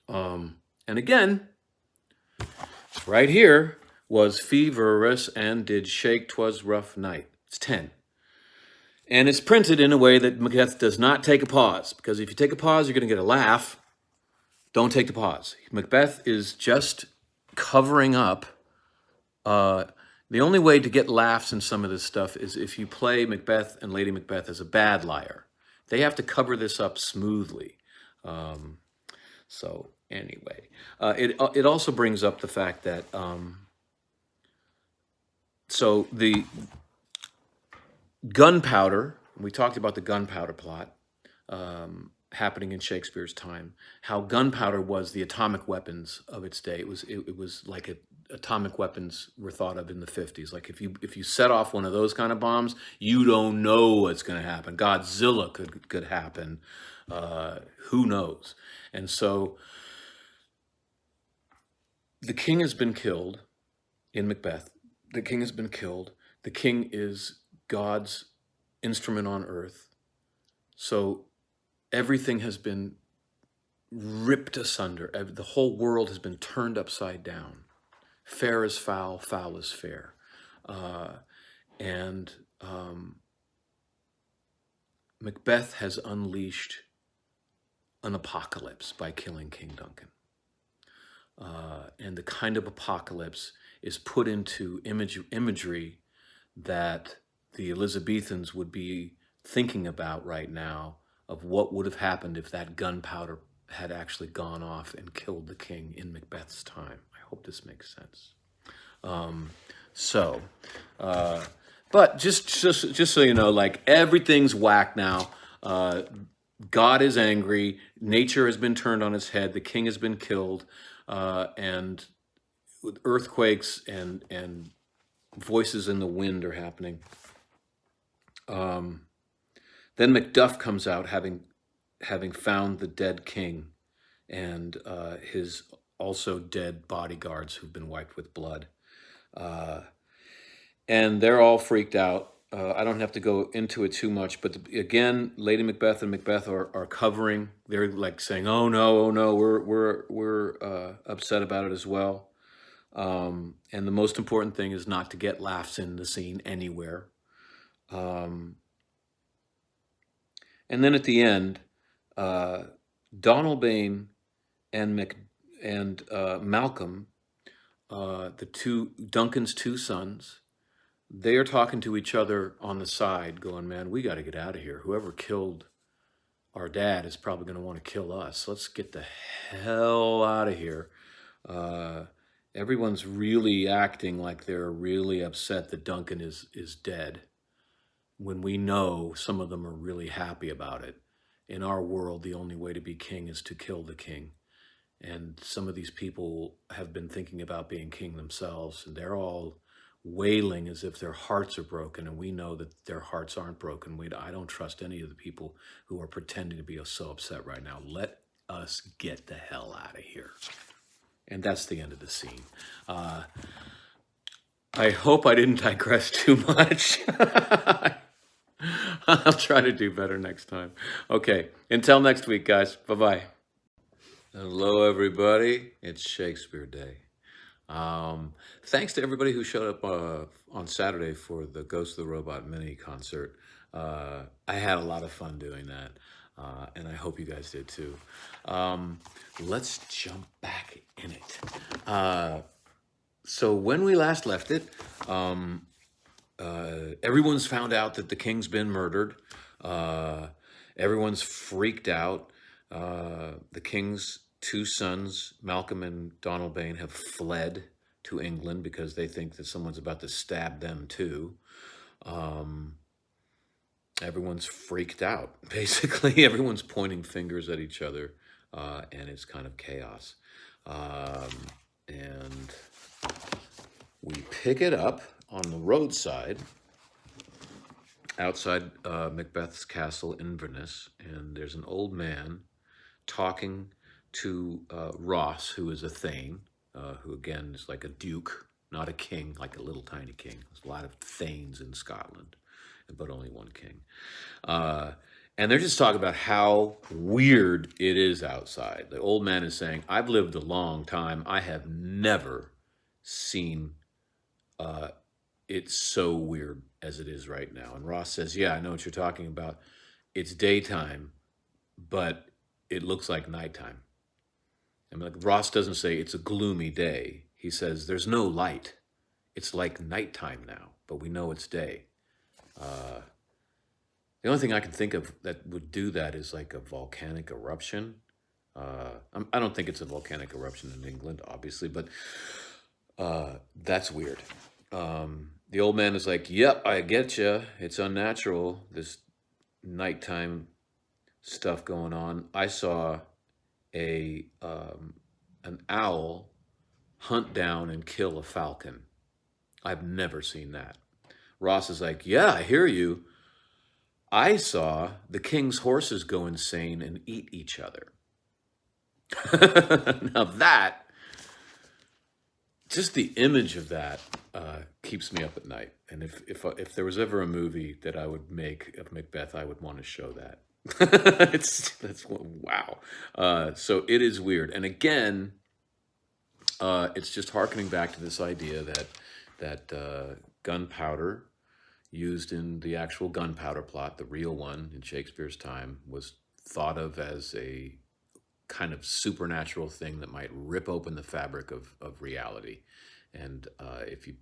And again, right here was feverish and did shake. 'Twas rough night. It's 10. And it's printed in a way that Macbeth does not take a pause, because if you take a pause, you're going to get a laugh. Don't take the pause. Macbeth is just covering up. The only way to get laughs in some of this stuff is if you play Macbeth and Lady Macbeth as a bad liar. They have to cover this up smoothly. So anyway, it also brings up the fact that so the gunpowder, we talked about the gunpowder plot happening in Shakespeare's time, how gunpowder was the atomic weapons of its day. It was like atomic weapons were thought of in the 50s. Like if you set off one of those kind of bombs, you don't know what's going to happen. Godzilla could happen. Who knows? And so the king has been killed in Macbeth. The king has been killed. The king is God's instrument on earth. So everything has been ripped asunder. The whole world has been turned upside down. Fair is foul, foul is fair. And Macbeth has unleashed an apocalypse by killing King Duncan. And the kind of apocalypse is put into imagery that the Elizabethans would be thinking about right now, of what would have happened if that gunpowder had actually gone off and killed the king in Macbeth's time. I hope this makes sense. But just so you know, like, everything's whack now. God is angry. Nature has been turned on its head. The king has been killed, and earthquakes and voices in the wind are happening. Then Macduff comes out, having found the dead king and his also dead bodyguards who've been wiped with blood. And they're all freaked out. I don't have to go into it too much, but again, Lady Macbeth and Macbeth are covering. They're like saying, "Oh no, we're upset about it as well." And the most important thing is not to get laughs in the scene anywhere. And then at the end, Donalbain and Malcolm, Duncan's two sons, they are talking to each other on the side, going, "Man, we got to get out of here. Whoever killed our dad is probably going to want to kill us. Let's get the hell out of here." Everyone's really acting like they're really upset that Duncan is dead, when we know some of them are really happy about it. In our world, the only way to be king is to kill the king. And some of these people have been thinking about being king themselves, and they're all wailing as if their hearts are broken, and we know that their hearts aren't broken. I don't trust any of the people who are pretending to be so upset right now. Let us get the hell out of here. And that's the end of the scene. I hope I didn't digress too much. I'll try to do better next time. Okay, until next week, guys. Bye-bye. Hello, everybody. It's Shakespeare Day. Thanks to everybody who showed up on Saturday for the Ghost of the Robot mini concert. I had a lot of fun doing that, and I hope you guys did too. Let's jump back in it. So when we last left it, everyone's found out that the king's been murdered. Everyone's freaked out. The king's two sons, Malcolm and Donalbain, have fled to England because they think that someone's about to stab them too. Everyone's freaked out. Basically, everyone's pointing fingers at each other, and it's kind of chaos. And we pick it up on the roadside outside Macbeth's castle, Inverness, and there's an old man talking to Ross, who is a thane, who again is like a duke, not a king, like a little tiny king. There's a lot of thanes in Scotland, but only one king. And they're just talking about how weird it is outside. The old man is saying, "I've lived a long time. I have never seen it's so weird as it is right now." And Ross says, "Yeah, I know what you're talking about. It's daytime, but it looks like nighttime." And like, Ross doesn't say it's a gloomy day. He says there's no light. It's like nighttime now, but we know it's day. The only thing I can think of that would do that is like a volcanic eruption. I don't think it's a volcanic eruption in England, obviously, but that's weird. The old man is like, "Yep, I get you. It's unnatural, this nighttime stuff going on. I saw an owl hunt down and kill a falcon. I've never seen that." Ross is like, "Yeah, I hear you. I saw the king's horses go insane and eat each other." Now that, just the image of that keeps me up at night. And if there was ever a movie that I would make of Macbeth, I would want to show that. That's wow. So it is weird. And again, it's just hearkening back to this idea that gunpowder used in the actual gunpowder plot, the real one in Shakespeare's time, was thought of as a kind of supernatural thing that might rip open the fabric of reality. And if you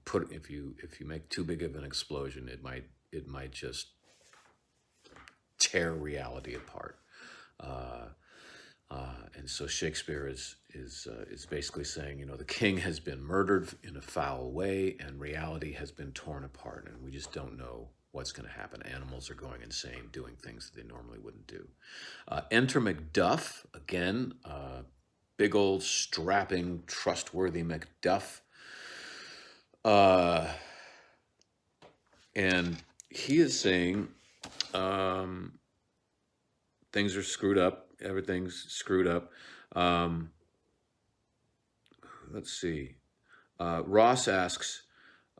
make too big of an explosion, it might just tear reality apart. And so Shakespeare is basically saying, you know, the king has been murdered in a foul way, and reality has been torn apart, and we just don't know what's going to happen. Animals are going insane, doing things that they normally wouldn't do. Enter Macduff again, big old strapping, trustworthy Macduff, and he is saying, things are screwed up. Everything's screwed up. Let's see. Ross asks,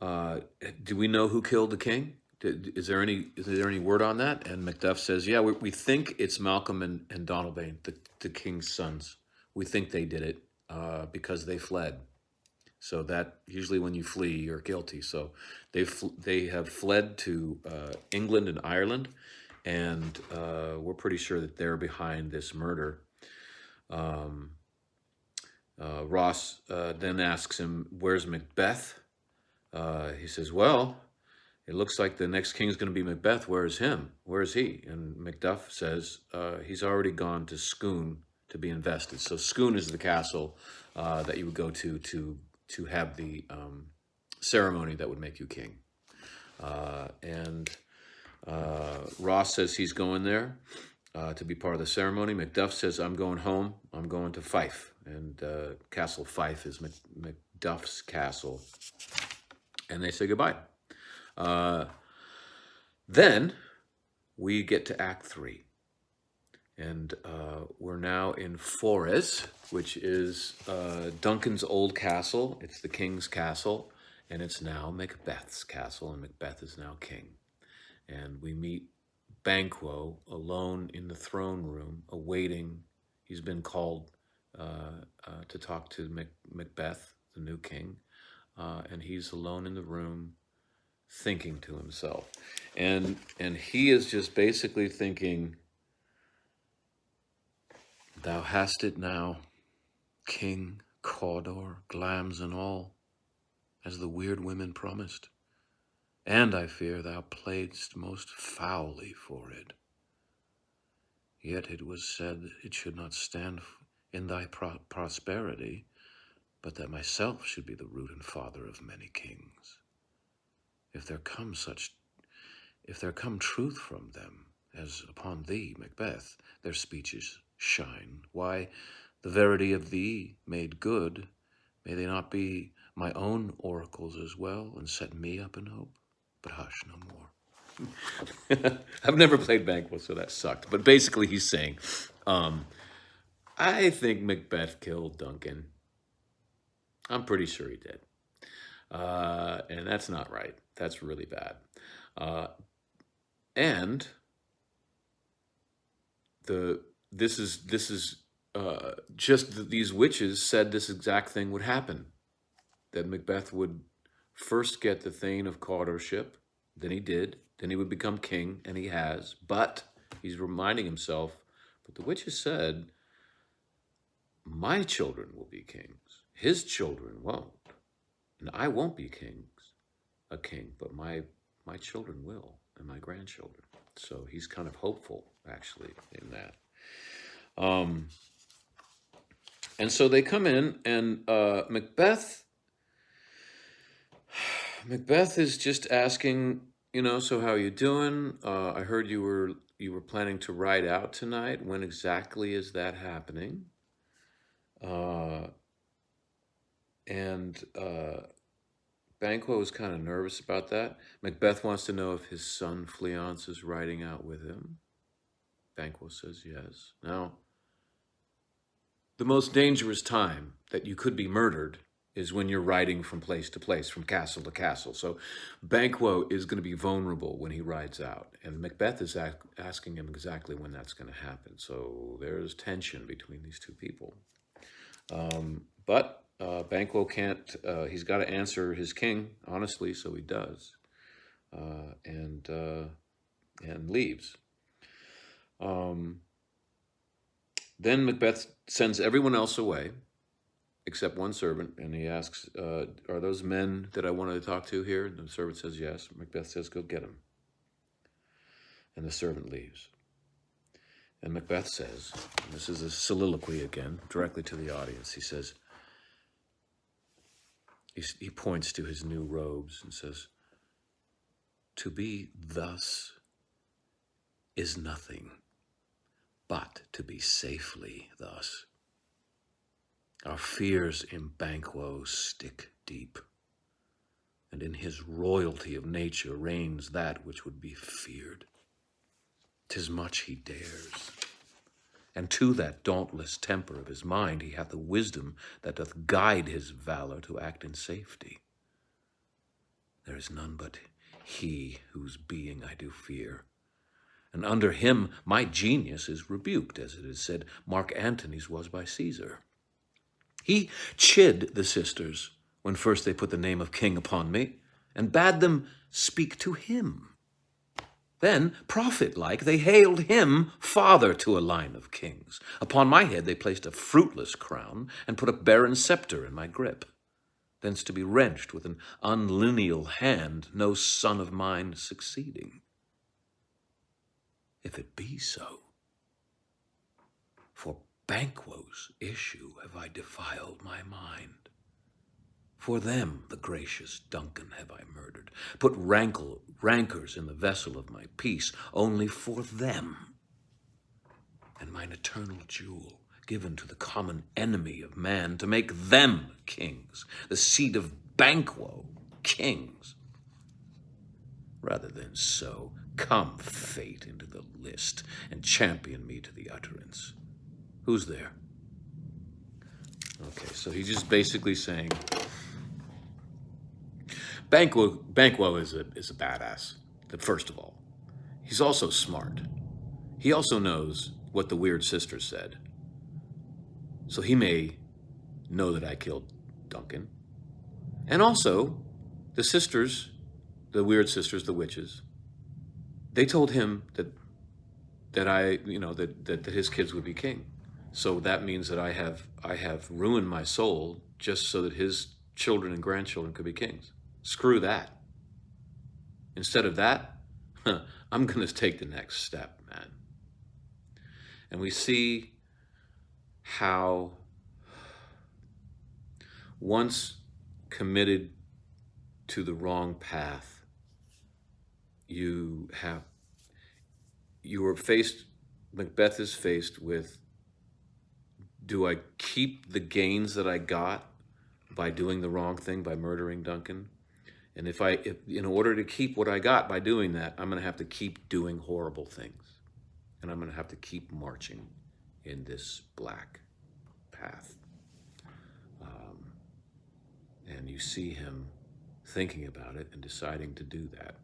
"Do we know who killed the king? Is there any word on that?" And Macduff says, "Yeah, we think it's Malcolm and Donalbain, the king's sons. We think they did it because they fled. So that usually when you flee, you're guilty. So they have fled to England and Ireland." And we're pretty sure that they're behind this murder. Ross then asks him, "Where's Macbeth?" He says, "Well, it looks like the next king is going to be Macbeth. Where is him? Where is he?" And Macduff says, "He's already gone to Scone to be invested." So Scone is the castle that you would go to have the ceremony that would make you king. Ross says he's going there to be part of the ceremony. Macduff says, "I'm going home. I'm going to Fife." And Castle Fife is Macduff's castle. And they say goodbye. Then we get to Act 3. And we're now in Forres, which is Duncan's old castle. It's the king's castle. And it's now Macbeth's castle. And Macbeth is now king. And we meet Banquo alone in the throne room, awaiting. He's been called to talk to Macbeth, the new king, and he's alone in the room, thinking to himself, and he is just basically thinking, "Thou hast it now, King Cawdor, glams and all, as the weird women promised. And I fear thou playedst most foully for it. Yet it was said it should not stand in thy prosperity, but that myself should be the root and father of many kings. If there come truth from them, as upon thee, Macbeth, their speeches shine, why, the verity of thee made good, may they not be my own oracles as well, and set me up in hope? But hush, no more." I've never played Banquo, so that sucked. But basically he's saying, I think Macbeth killed Duncan. I'm pretty sure he did. And that's not right. That's really bad. And this is just that these witches said this exact thing would happen. That Macbeth would first get the Thane of Cawdorship, then he did, then he would become king, and he has, but he's reminding himself, but the witches said, my children will be kings, his children won't, and I won't be a king, but my children will, and my grandchildren. So he's kind of hopeful, actually, in that. And so they come in, and Macbeth is just asking, you know, "So how are you doing? I heard you were planning to ride out tonight. When exactly is that happening?" Banquo is kind of nervous about that. Macbeth wants to know if his son Fleance is riding out with him. Banquo says yes. Now, the most dangerous time that you could be murdered is when you're riding from place to place, from castle to castle. So Banquo is going to be vulnerable when he rides out. And Macbeth is asking him exactly when that's going to happen. So there's tension between these two people. But Banquo can't, he's got to answer his king, honestly, so he does. And leaves. Then Macbeth sends everyone else away, except one servant, and he asks, are those men that I wanted to talk to here? And the servant says yes. Macbeth says, go get them. And the servant leaves. And Macbeth says, and this is a soliloquy again, directly to the audience, he says, he points to his new robes and says, to be thus is nothing, but to be safely thus. Our fears in Banquo stick deep, and in his royalty of nature reigns that which would be feared. 'Tis much he dares, and to that dauntless temper of his mind he hath a wisdom that doth guide his valor to act in safety. There is none but he whose being I do fear, and under him my genius is rebuked, as it is said Mark Antony's was by Caesar. He chid the sisters when first they put the name of king upon me, and bade them speak to him. Then, prophet-like, they hailed him father to a line of kings. Upon my head they placed a fruitless crown, and put a barren scepter in my grip. Thence to be wrenched with an unlineal hand, no son of mine succeeding. If it be so, for Banquo's issue have I defiled my mind. For them, the gracious Duncan, have I murdered, put rancors in the vessel of my peace, only for them, and mine eternal jewel given to the common enemy of man, to make them kings, the seed of Banquo kings. Rather than so, come fate into the list, and champion me to the utterance. Who's there? Okay, so he's just basically saying, Banquo is a badass, first of all. He's also smart. He also knows what the weird sister said. So he may know that I killed Duncan. And also, the sisters, the weird sisters, the witches, they told him that his kids would be king. So that means that I have ruined my soul just so that his children and grandchildren could be kings. Screw that. Instead of that, I'm going to take the next step, man. And we see how once committed to the wrong path, Macbeth is faced with, do I keep the gains that I got by doing the wrong thing, by murdering Duncan? And if in order to keep what I got by doing that, I'm going to have to keep doing horrible things. And I'm going to have to keep marching in this black path. And you see him thinking about it and deciding to do that.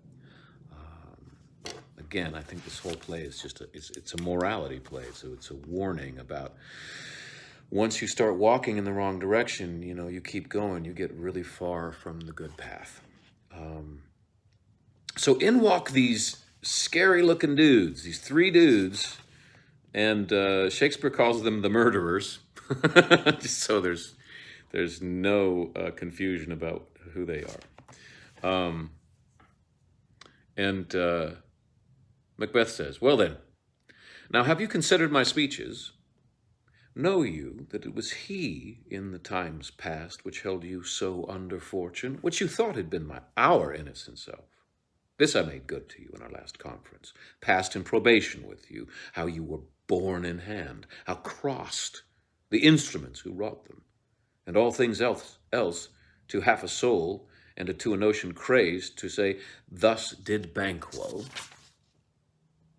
Again, I think this whole play is just it's a morality play. So it's a warning about once you start walking in the wrong direction, you keep going, you get really far from the good path. So in walk these scary-looking dudes, these three dudes, and Shakespeare calls them the murderers, just so there's no confusion about who they are. And Macbeth says, well then, now have you considered my speeches? Know you that it was he in the times past which held you so under fortune, which you thought had been our innocent self? This I made good to you in our last conference, passed in probation with you, how you were borne in hand, how crossed the instruments who wrought them, and all things else to half a soul and to a notion crazed to say, thus did Banquo.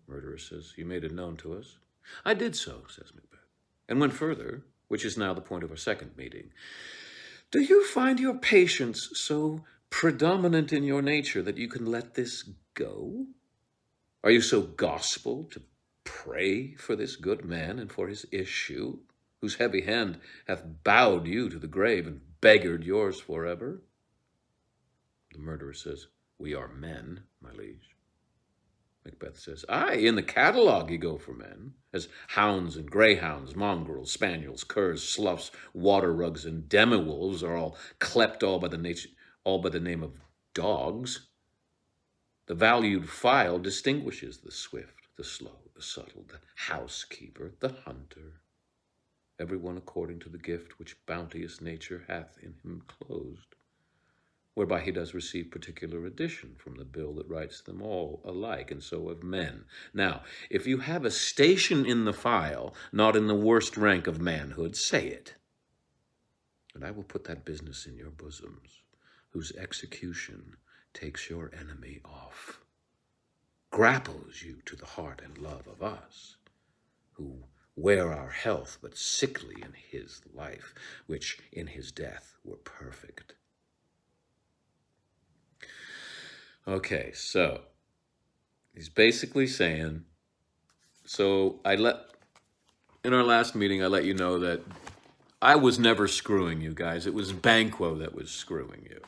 Murderer says, you made it known to us. I did so, says Macbeth, and went further, which is now the point of our second meeting. Do you find your patience so predominant in your nature that you can let this go? Are you so gospel to pray for this good man and for his issue, whose heavy hand hath bowed you to the grave and beggared yours forever? The murderer says, we are men, my liege. Macbeth says. Aye, in the catalogue you go for men, as hounds and greyhounds, mongrels, spaniels, curs, sloughs, water rugs, and demi-wolves are all clept all by the name of dogs. The valued file distinguishes the swift, the slow, the subtle, the housekeeper, the hunter, every one according to the gift which bounteous nature hath in him closed, whereby he does receive particular addition from the bill that writes them all alike, and so of men. Now, if you have a station in the file, not in the worst rank of manhood, say it, and I will put that business in your bosoms, whose execution takes your enemy off, grapples you to the heart and love of us, who wear our health but sickly in his life, which in his death were perfect. Okay, so he's basically saying, in our last meeting, I let you know that I was never screwing you guys. It was Banquo that was screwing you.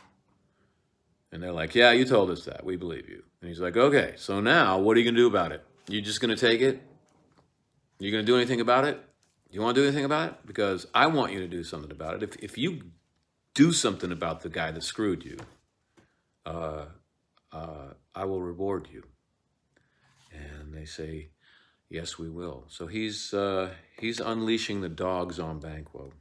And they're like, yeah, you told us that. We believe you. And he's like, okay, so now what are you going to do about it? You just going to take it? You going to do anything about it? You want to do anything about it? Because I want you to do something about it. If you do something about the guy that screwed you, I will reward you. And they say, yes, we will. So he's unleashing the dogs on Banquo.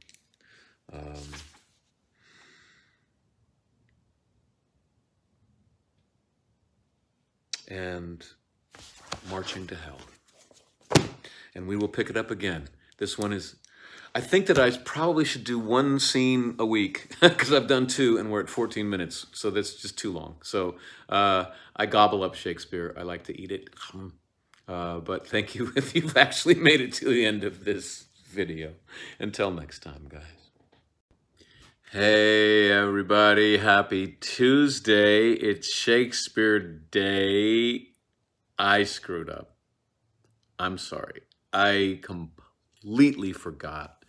And marching to hell. And we will pick it up again. This one is, I think that I probably should do one scene a week because I've done 2 and we're at 14 minutes. So that's just too long. So I gobble up Shakespeare. I like to eat it. But thank you if you've actually made it to the end of this video. Until next time, guys. Hey, everybody. Happy Tuesday. It's Shakespeare Day. I screwed up. I'm sorry. I completely forgot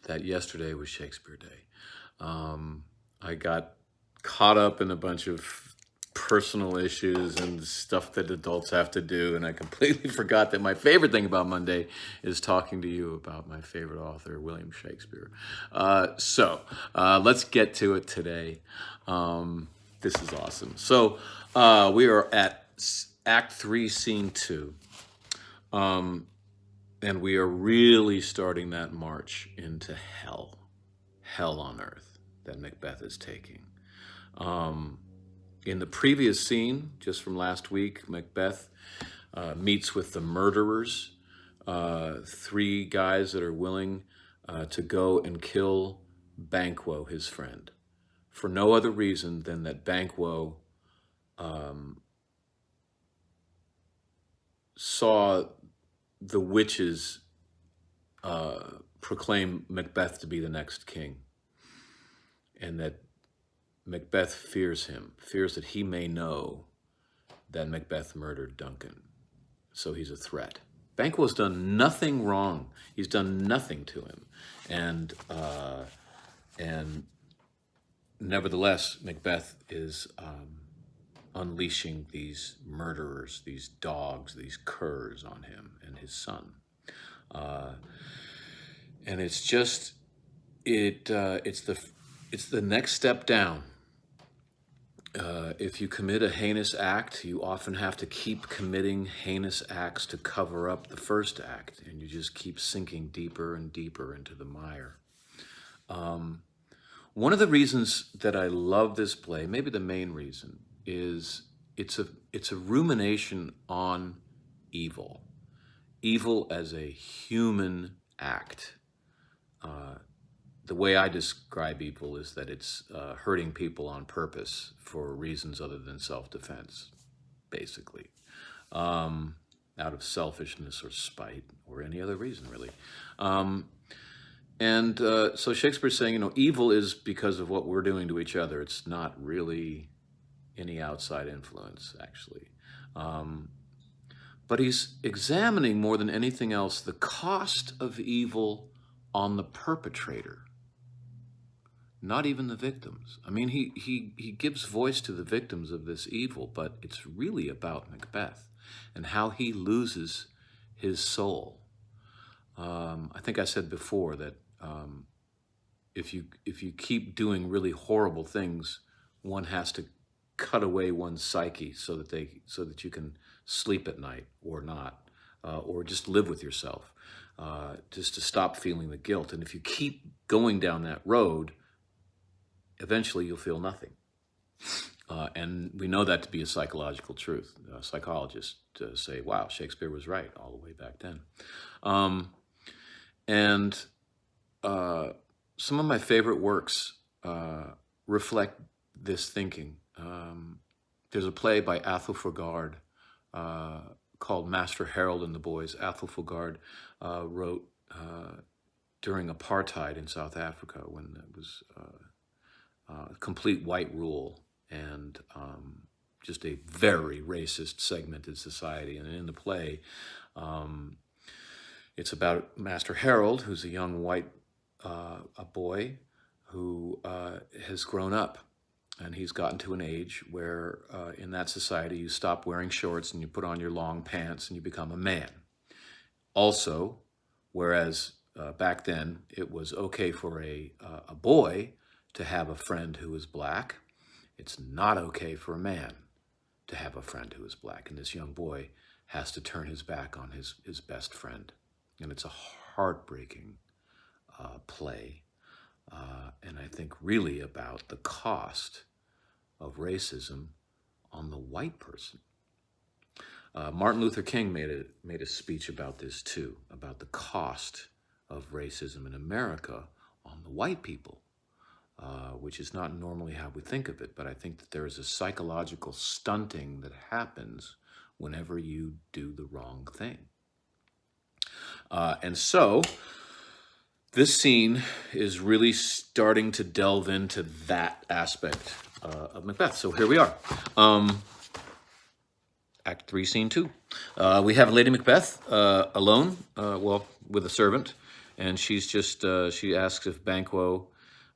that yesterday was Shakespeare Day. I got caught up in a bunch of personal issues and stuff that adults have to do, and I completely forgot that my favorite thing about Monday is talking to you about my favorite author, William Shakespeare. So let's get to it today. This is awesome. So we are at Act 3, Scene 2. And we are really starting that march into hell on earth that Macbeth is taking. In the previous scene, just from last week, Macbeth meets with the murderers, 3 guys that are willing to go and kill Banquo, his friend, for no other reason than that Banquo saw the witches proclaim Macbeth to be the next king, and that Macbeth fears him, fears that he may know that Macbeth murdered Duncan. So he's a threat. Banquo's done nothing wrong. He's done nothing to him. And nevertheless, Macbeth is unleashing these murderers, these dogs, these curs on him and his son. And it's just, it's the next step down. If you commit a heinous act, you often have to keep committing heinous acts to cover up the first act, and you just keep sinking deeper and deeper into the mire. One of the reasons that I love this play, maybe the main reason, is it's a rumination on evil. Evil as a human act. The way I describe evil is that it's hurting people on purpose for reasons other than self-defense, basically. Out of selfishness or spite or any other reason, really. So Shakespeare's saying, evil is because of what we're doing to each other. It's not really any outside influence, actually. But he's examining more than anything else the cost of evil on the perpetrator. Not even the victims. I mean, he gives voice to the victims of this evil, but it's really about Macbeth. and how he loses his soul. I think I said before that if you keep doing really horrible things, one has to cut away one's psyche so that you can sleep at night or not, or just live with yourself, just to stop feeling the guilt. And if you keep going down that road, eventually you'll feel nothing. And we know that to be a psychological truth. Psychologists say, wow, Shakespeare was right all the way back then. And some of my favorite works reflect this thinking. There's a play by Athelflaed Gard called Master Harold and the Boys. Athelflaed wrote during apartheid in South Africa, when it was complete white rule and just a very racist, segmented society. And in the play, it's about Master Harold, who's a young white a boy who has grown up. And he's gotten to an age where in that society you stop wearing shorts and you put on your long pants and you become a man. Also, whereas back then it was okay for a boy to have a friend who is black, it's not okay for a man to have a friend who is black. And this young boy has to turn his back on his best friend. And it's a heartbreaking play. And I think really about the cost of racism on the white person. Martin Luther King made a speech about this too, about the cost of racism in America on the white people, which is not normally how we think of it, but I think that there is a psychological stunting that happens whenever you do the wrong thing. And so this scene is really starting to delve into that aspect of Macbeth. So here we are. Act 3, Scene 2. We have Lady Macbeth alone, well, with a servant, and she's just, she asks if Banquo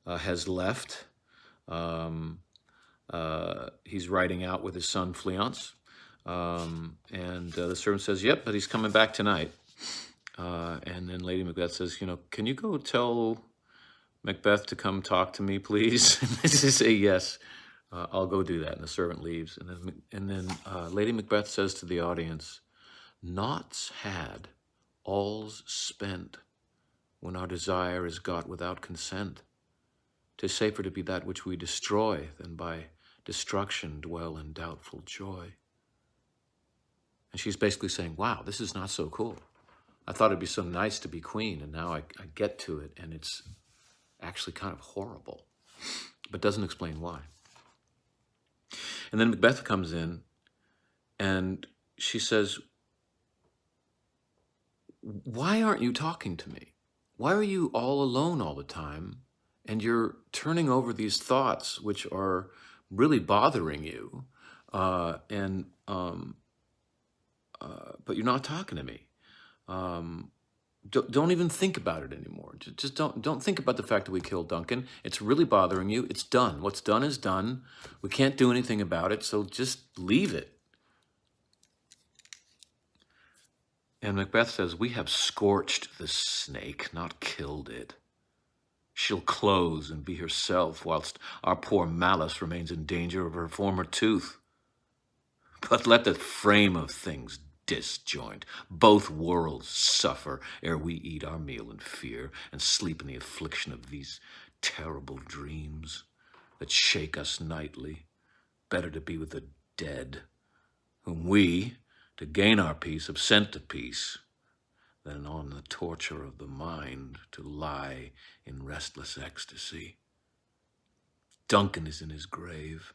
has left. He's riding out with his son Fleance, and the servant says, yep, but he's coming back tonight. And then Lady Macbeth says, can you go tell Macbeth to come talk to me, please? And they say, yes, I'll go do that. And the servant leaves. And then Lady Macbeth says to the audience, naught's had, all's spent, when our desire is got without consent. 'Tis safer to be that which we destroy than by destruction dwell in doubtful joy. And she's basically saying, wow, this is not so cool. I thought it'd be so nice to be queen, and now I get to it, and it's actually kind of horrible, but doesn't explain why. And then Macbeth comes in, and she says, why aren't you talking to me? Why are you all alone all the time, and you're turning over these thoughts which are really bothering you, but you're not talking to me. Don't even think about it anymore. Just don't think about the fact that we killed Duncan. It's really bothering you. It's done. What's done is done. We can't do anything about it, so just leave it. And Macbeth says, we have scorched the snake, not killed it. She'll close and be herself, whilst our poor Malice remains in danger of her former tooth. But let the frame of things disjoint, both worlds suffer, ere we eat our meal in fear, and sleep in the affliction of these terrible dreams that shake us nightly. Better to be with the dead, whom we, to gain our peace, have sent to peace, than on the torture of the mind to lie in restless ecstasy. Duncan is in his grave.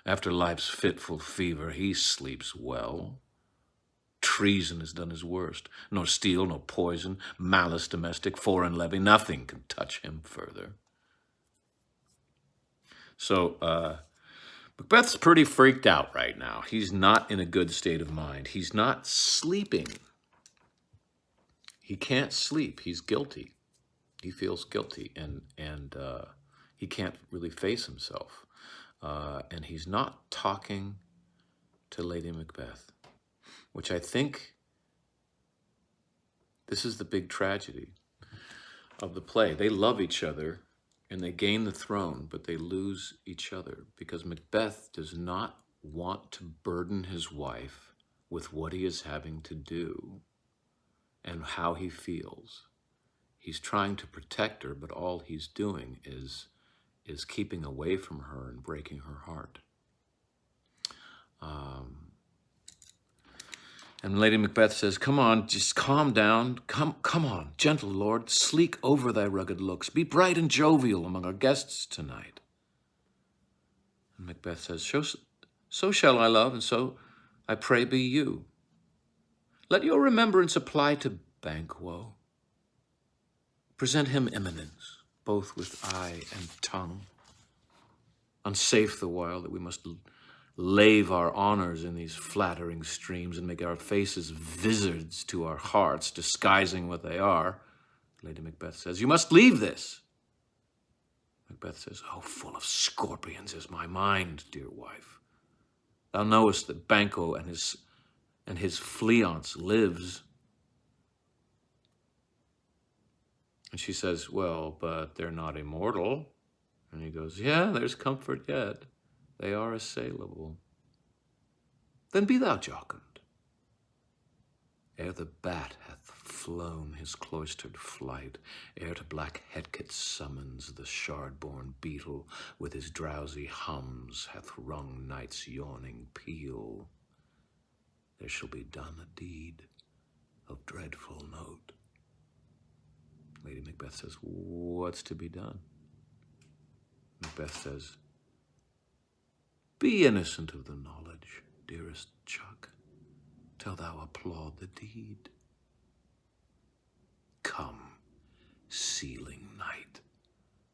After life's fitful fever, he sleeps well. Treason has done his worst. Nor steel, nor poison, malice domestic, foreign levy, nothing can touch him further. So, Macbeth's pretty freaked out right now. He's not in a good state of mind. He's not sleeping. He can't sleep. He's guilty. He feels guilty, and he can't really face himself. And he's not talking to Lady Macbeth. which I think this is the big tragedy of the play. They love each other and they gain the throne, but they lose each other because Macbeth does not want to burden his wife with what he is having to do and how he feels. He's trying to protect her, but all he's doing is keeping away from her and breaking her heart. And Lady Macbeth says, come on, just calm down. Come on, gentle lord, sleek over thy rugged looks. Be bright and jovial among our guests tonight. And Macbeth says, so shall I love, and so I pray be you. Let your remembrance apply to Banquo. Present him eminence, both with eye and tongue. Unsafe the while that we must lave our honors in these flattering streams and make our faces vizards to our hearts, disguising what they are. Lady Macbeth says, you must leave this. Macbeth says, oh, full of scorpions is my mind, dear wife. Thou knowest that Banquo and his fleance lives. And she says, well, but they're not immortal. And he goes, yeah, there's comfort yet. They are assailable. Then be thou jocund. Ere the bat hath flown his cloistered flight, ere to black Hetket summons the shard-born beetle, with his drowsy hums hath rung night's yawning peal, there shall be done a deed of dreadful note. Lady Macbeth says, what's to be done? Macbeth says, be innocent of the knowledge, dearest Chuck, till thou applaud the deed. Come, sealing night,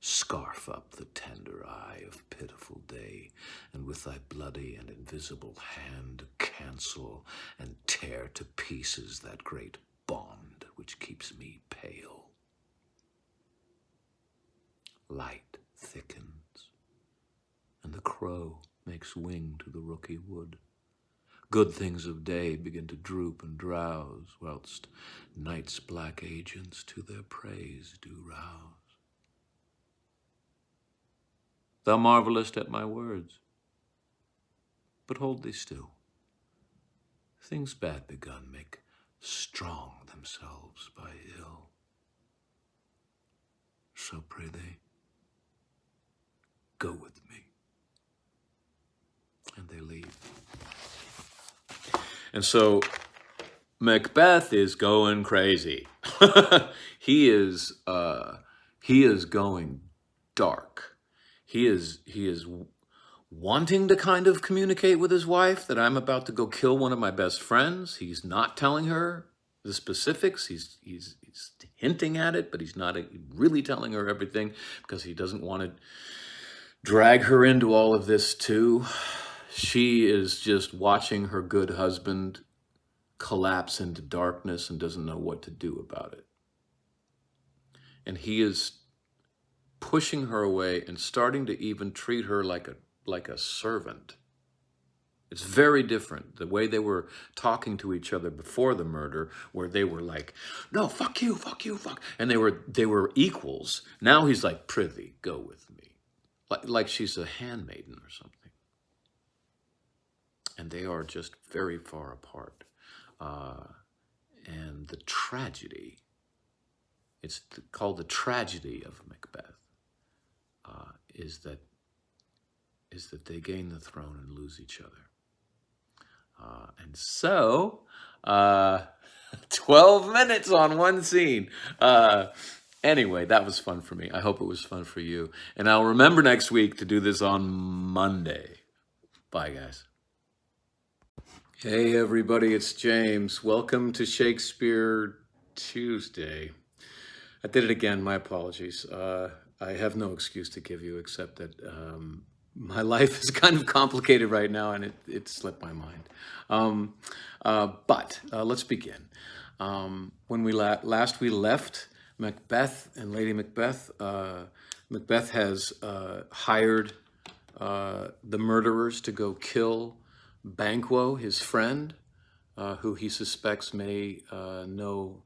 scarf up the tender eye of pitiful day, and with thy bloody and invisible hand cancel and tear to pieces that great bond which keeps me pale. Light thickens, and the crow makes wing to the rooky wood. Good things of day begin to droop and drowse, whilst night's black agents to their praise do rouse. Thou marvelest at my words, but hold thee still. Things bad begun make strong themselves by ill. So pray thee, go with me. And they leave. And so Macbeth is going crazy. he is going dark. He is wanting to kind of communicate with his wife that I'm about to go kill one of my best friends. He's not telling her the specifics. He's hinting at it, but he's not really telling her everything because he doesn't want to drag her into all of this too. She is just watching her good husband collapse into darkness and doesn't know what to do about it. And he is pushing her away and starting to even treat her like a servant. It's very different. The way they were talking to each other before the murder, where they were like, no, fuck you, fuck you, fuck. And they were equals. Now he's like, prithee, go with me. Like she's a handmaiden or something. And they are just very far apart. And the tragedy, it's called the tragedy of Macbeth, is that they gain the throne and lose each other. And so, 12 minutes on one scene. Anyway, that was fun for me. I hope it was fun for you. And I'll remember next week to do this on Monday. Bye, guys. Hey, everybody, it's James. Welcome to Shakespeare Tuesday. I did it again. My apologies. I have no excuse to give you except that my life is kind of complicated right now, and it slipped my mind. But let's begin. When we last we left Macbeth and Lady Macbeth, Macbeth has hired the murderers to go kill Banquo, his friend, who he suspects may know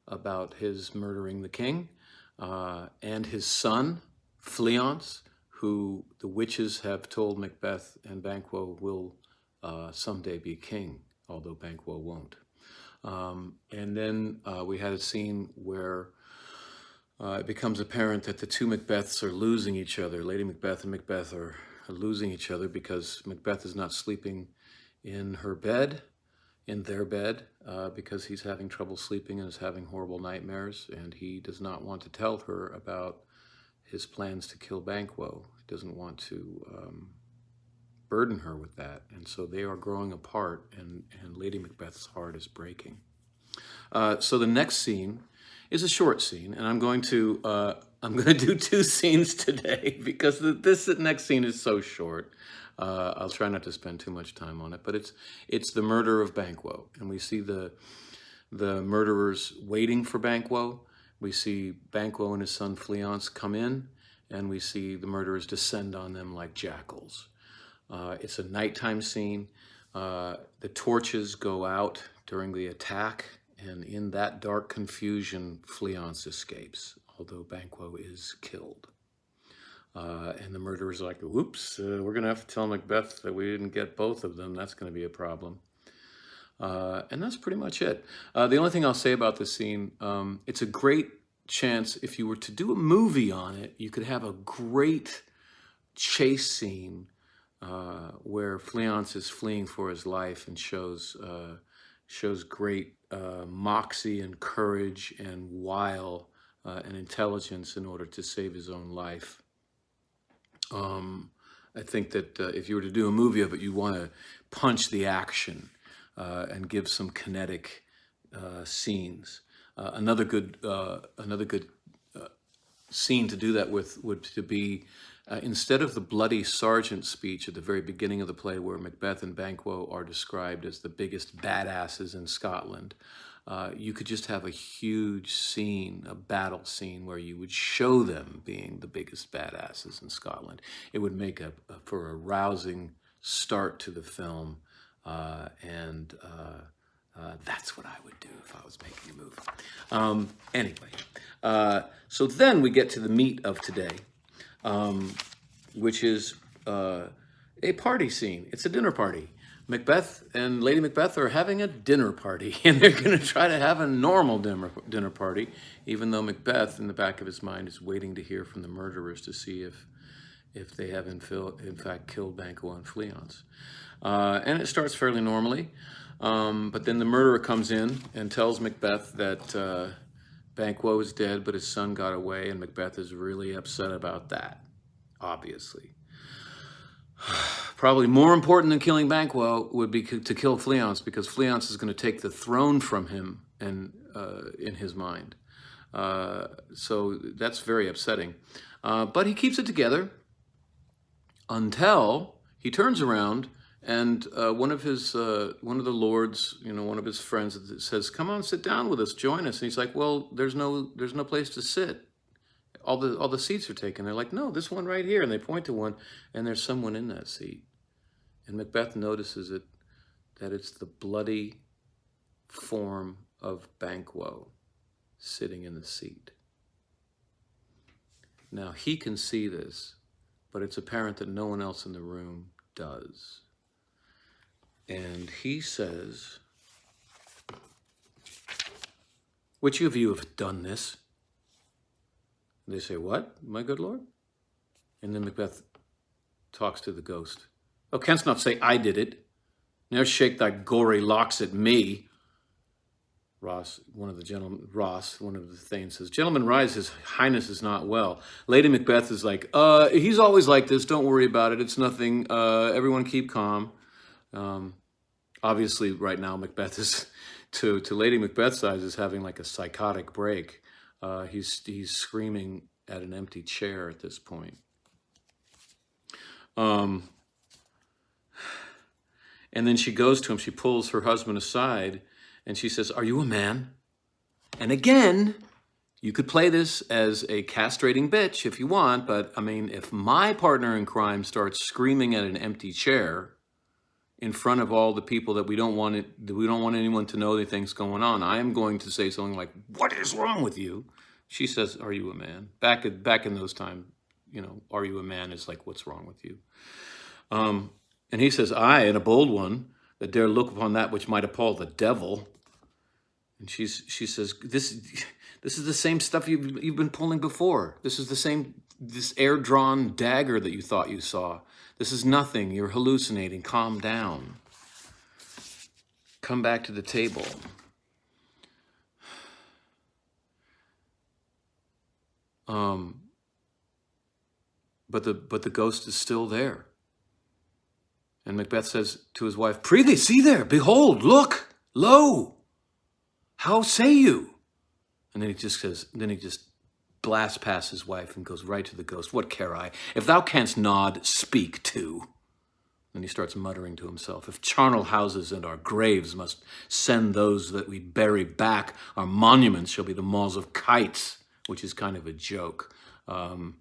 about his murdering the king, and his son, Fleance, who the witches have told Macbeth and Banquo will someday be king, although Banquo won't. And then we had a scene where it becomes apparent that the two Macbeths are losing each other. Lady Macbeth and Macbeth are losing each other because Macbeth is not sleeping in her bed, in their bed, because he's having trouble sleeping and is having horrible nightmares, and he does not want to tell her about his plans to kill Banquo. He doesn't want to burden her with that, and so they are growing apart, and Lady Macbeth's heart is breaking. So the next scene is a short scene, and I'm going to do two scenes today because this next scene is so short. I'll try not to spend too much time on it, but it's the murder of Banquo, and we see the murderers waiting for Banquo. We see Banquo and his son Fleance come in, and we see the murderers descend on them like jackals. It's a nighttime scene. The torches go out during the attack, and in that dark confusion, Fleance escapes, although Banquo is killed. And the murderer's like, whoops, we're going to have to tell Macbeth that we didn't get both of them. That's going to be a problem. And that's pretty much it. The only thing I'll say about this scene, it's a great chance, if you were to do a movie on it, you could have a great chase scene where Fleance is fleeing for his life and shows great moxie and courage and wile and intelligence in order to save his own life. I think that if you were to do a movie of it, you want to punch the action and give some kinetic scenes. Another good scene to do that with would to be instead of the bloody sergeant speech at the very beginning of the play, where Macbeth and Banquo are described as the biggest badasses in Scotland. You could just have a huge scene, a battle scene, where you would show them being the biggest badasses in Scotland. It would make for a rousing start to the film, and that's what I would do if I was making a movie. Anyway, so then we get to the meat of today, which is a party scene. It's a dinner party. Macbeth and Lady Macbeth are having a dinner party, and they're going to try to have a normal dinner party, even though Macbeth, in the back of his mind, is waiting to hear from the murderers to see if they have in fact killed Banquo and Fleance. And it starts fairly normally, but then the murderer comes in and tells Macbeth that Banquo is dead, but his son got away, and Macbeth is really upset about that, obviously. Probably more important than killing Banquo would be to kill Fleance, because Fleance is going to take the throne from him and in his mind. So that's very upsetting. But he keeps it together until he turns around and one of the lords, one of his friends says, "Come on, sit down with us, join us." And he's like, "Well, there's no place to sit. All the seats are taken." They're like, "No, this one right here." And they point to one, and there's someone in that seat. And Macbeth notices that it's the bloody form of Banquo sitting in the seat. Now, he can see this, but it's apparent that no one else in the room does. And he says, "Which of you have done this?" And they say, "What, my good lord?" And then Macbeth talks to the ghost. "Oh, canst not say I did it. Ne'er shake thy gory locks at me." Ross, one of the thanes says, "Gentlemen, rise, his highness is not well." Lady Macbeth is like, "He's always like this, don't worry about it, it's nothing, everyone keep calm." Obviously, right now, Macbeth is, to Lady Macbeth's eyes, is having like a psychotic break. He's screaming at an empty chair at this point. And then she goes to him, she pulls her husband aside, and she says, "Are you a man?" And again, you could play this as a castrating bitch if you want, but I mean, if my partner in crime starts screaming at an empty chair in front of all the people that we don't want anyone to know anything's going on, I am going to say something like, "What is wrong with you?" She says, "Are you a man?" Back in those times, you know, "Are you a man?" is like, "What's wrong with you?" And he says, "I, and a bold one, that dare look upon that which might appall the devil." And she says, this is the same stuff you've been pulling before. This is the same, this air-drawn dagger that you thought you saw. This is nothing. You're hallucinating. Calm down. Come back to the table. But the ghost is still there. And Macbeth says to his wife, "Prithee, see there, behold, look, lo, how say you?" And then he just blasts past his wife and goes right to the ghost. "What care I? If thou canst nod, speak too." Then he starts muttering to himself, "If charnel houses and our graves must send those that we bury back, our monuments shall be the maws of kites," which is kind of a joke. Can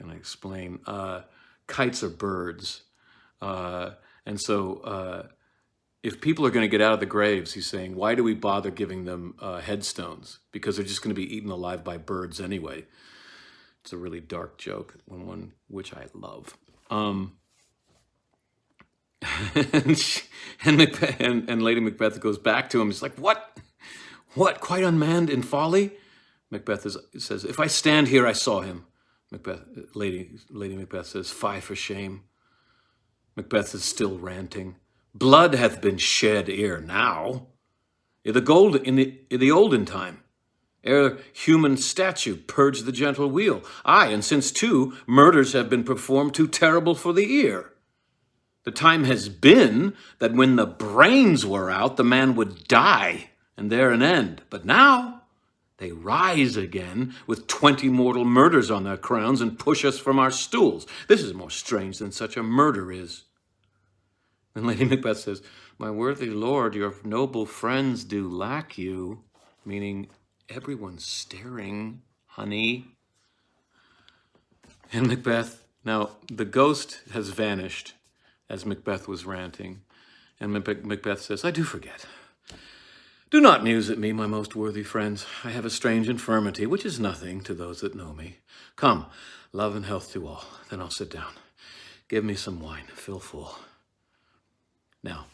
I explain? Kites are birds. And so if people are going to get out of the graves, he's saying, why do we bother giving them headstones? Because they're just going to be eaten alive by birds anyway. It's a really dark joke, one which I love. And Lady Macbeth goes back to him. He's like, what? Quite unmanned in folly? Macbeth says, "If I stand here, I saw him." Lady Macbeth says, "Fie for shame." Macbeth is still ranting. "Blood hath been shed ere now. In the olden time, ere human statue purged the gentle wheel. Aye, and since too, murders have been performed too terrible for the ear. The time has been that when the brains were out, the man would die, and there an end. But now they rise again with 20 mortal murders on their crowns and push us from our stools. This is more strange than such a murder is." And Lady Macbeth says, "My worthy lord, your noble friends do lack you," meaning everyone's staring, honey. And now the ghost has vanished as Macbeth was ranting. And Macbeth says, "I do forget. Do not muse at me, my most worthy friends. I have a strange infirmity, which is nothing to those that know me. Come, love and health to all. Then I'll sit down. Give me some wine, fill full." Now,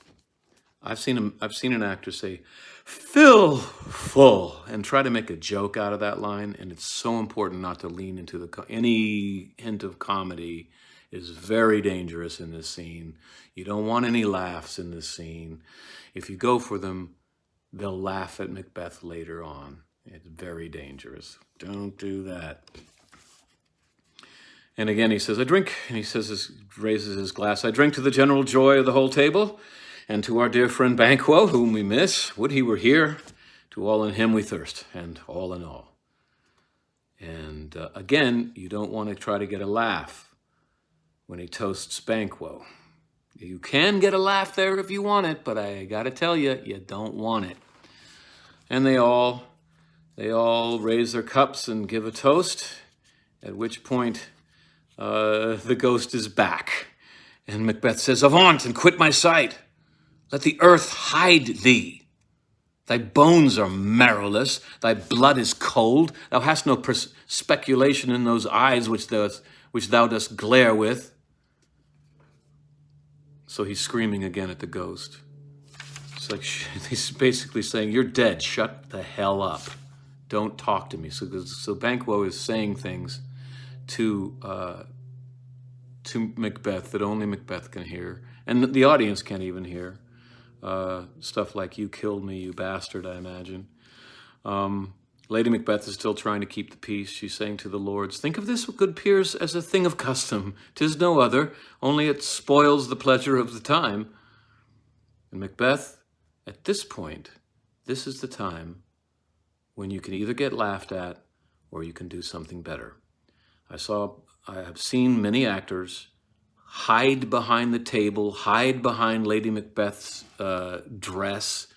I've seen an actor say, "Fill full," and try to make a joke out of that line, and it's so important not to lean into any hint of comedy is very dangerous in this scene. You don't want any laughs in this scene. If you go for them, they'll laugh at Macbeth later on. It's very dangerous. Don't do that. And again, he says, "I drink," and he says, raises his glass, "I drink to the general joy of the whole table, and to our dear friend Banquo, whom we miss. Would he were here. To all in him we thirst, and all in all." And again, you don't want to try to get a laugh when he toasts Banquo. You can get a laugh there if you want it, but I gotta tell you, you don't want it. And they all raise their cups and give a toast, at which point the ghost is back. And Macbeth says, "Avaunt and quit my sight. Let the earth hide thee. Thy bones are marrowless, thy blood is cold. Thou hast no speculation in those eyes which thou dost glare with." So he's screaming again at the ghost. It's like he's basically saying, "You're dead. Shut the hell up. Don't talk to me." So Banquo is saying things to Macbeth that only Macbeth can hear, and the audience can't even hear. Stuff like, "You killed me, you bastard," I imagine. Lady Macbeth is still trying to keep the peace. She's saying to the lords, "Think of this, good peers, as a thing of custom. 'Tis no other, only it spoils the pleasure of the time." And Macbeth, at this point, this is the time when you can either get laughed at or you can do something better. I have seen many actors hide behind the table, hide behind Lady Macbeth's dress,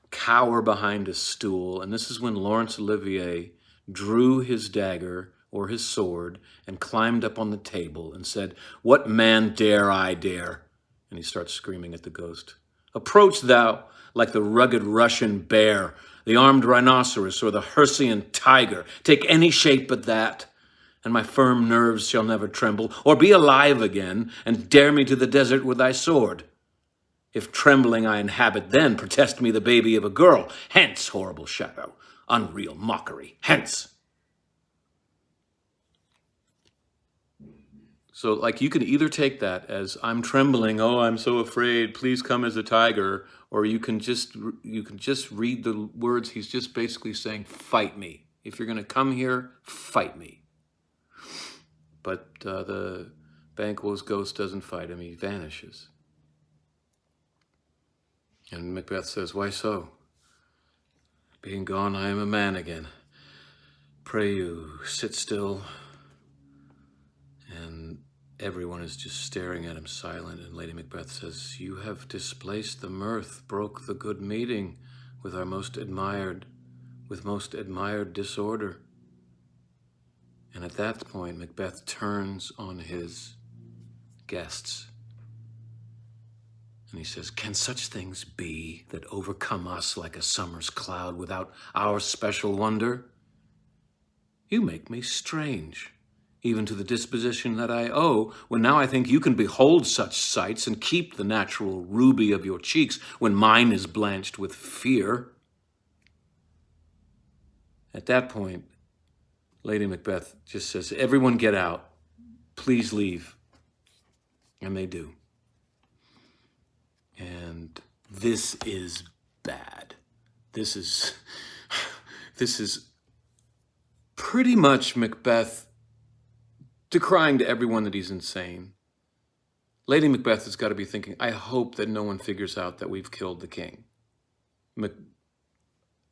cower behind a stool. And this is when Laurence Olivier drew his dagger or his sword and climbed up on the table and said, "What man dare I dare And he starts screaming at the ghost. Approach thou like the rugged Russian bear, the armed rhinoceros, or the Hercyan tiger. Take any shape but that, and my firm nerves shall never tremble, or be alive again, and dare me to the desert with thy sword. If trembling I inhabit, then protest me the baby of a girl. Hence, horrible shadow, unreal mockery, hence. So, like, you can either take that as I'm trembling, oh, I'm so afraid, please come as a tiger, or you can just read the words. He's just basically saying, fight me. If you're going to come here, fight me. But the Banquo's ghost doesn't fight him. He vanishes. And Macbeth says, why so? Being gone, I am a man again. Pray you, sit still. And everyone is just staring at him silent, and Lady Macbeth says, you have displaced the mirth, broke the good meeting with most admired disorder. And at that point, Macbeth turns on his guests. And he says, can such things be that overcome us like a summer's cloud without our special wonder? You make me strange, even to the disposition that I owe, when now I think you can behold such sights and keep the natural ruby of your cheeks when mine is blanched with fear. At that point, Lady Macbeth just says, everyone get out, please leave. And they do. And this is bad. This is pretty much Macbeth decrying to everyone that he's insane. Lady Macbeth has got to be thinking, I hope that no one figures out that we've killed the king.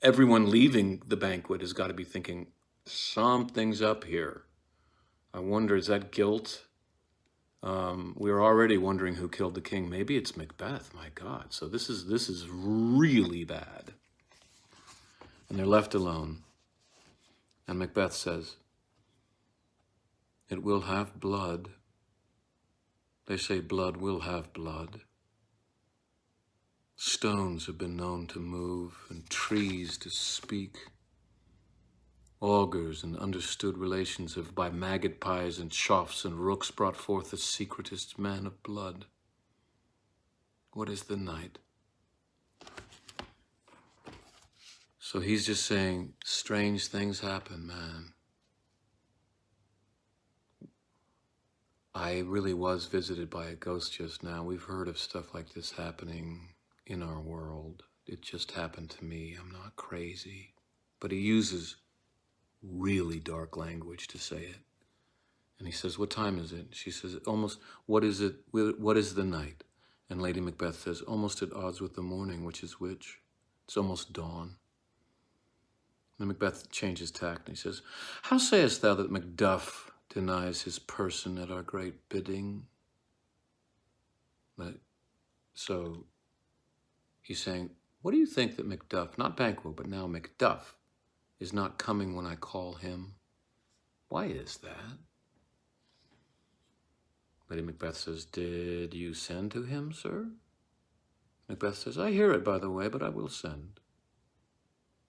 Everyone leaving the banquet has got to be thinking, something's up here. I wonder, is that guilt? We're already wondering who killed the king. Maybe it's Macbeth, my God. So this is really bad. And they're left alone. And Macbeth says, it will have blood. They say blood will have blood. Stones have been known to move and trees to speak. Augurs and understood relations have by magpies and choughs and rooks brought forth the secretest man of blood. What is the night? So he's just saying, strange things happen, man. I really was visited by a ghost just now. We've heard of stuff like this happening in our world. It just happened to me. I'm not crazy. But he uses really dark language to say it. And he says, what time is it? She says, almost, what is it? What is the night? And Lady Macbeth says, almost at odds with the morning, which is which? It's almost dawn. And Macbeth changes tact and he says, how sayest thou that Macduff denies his person at our great bidding? So he's saying, what do you think that Macduff, not Banquo, but now Macduff, is not coming when I call him? Why is that? Lady Macbeth says, did you send to him, sir? Macbeth says, I hear it, by the way, but I will send.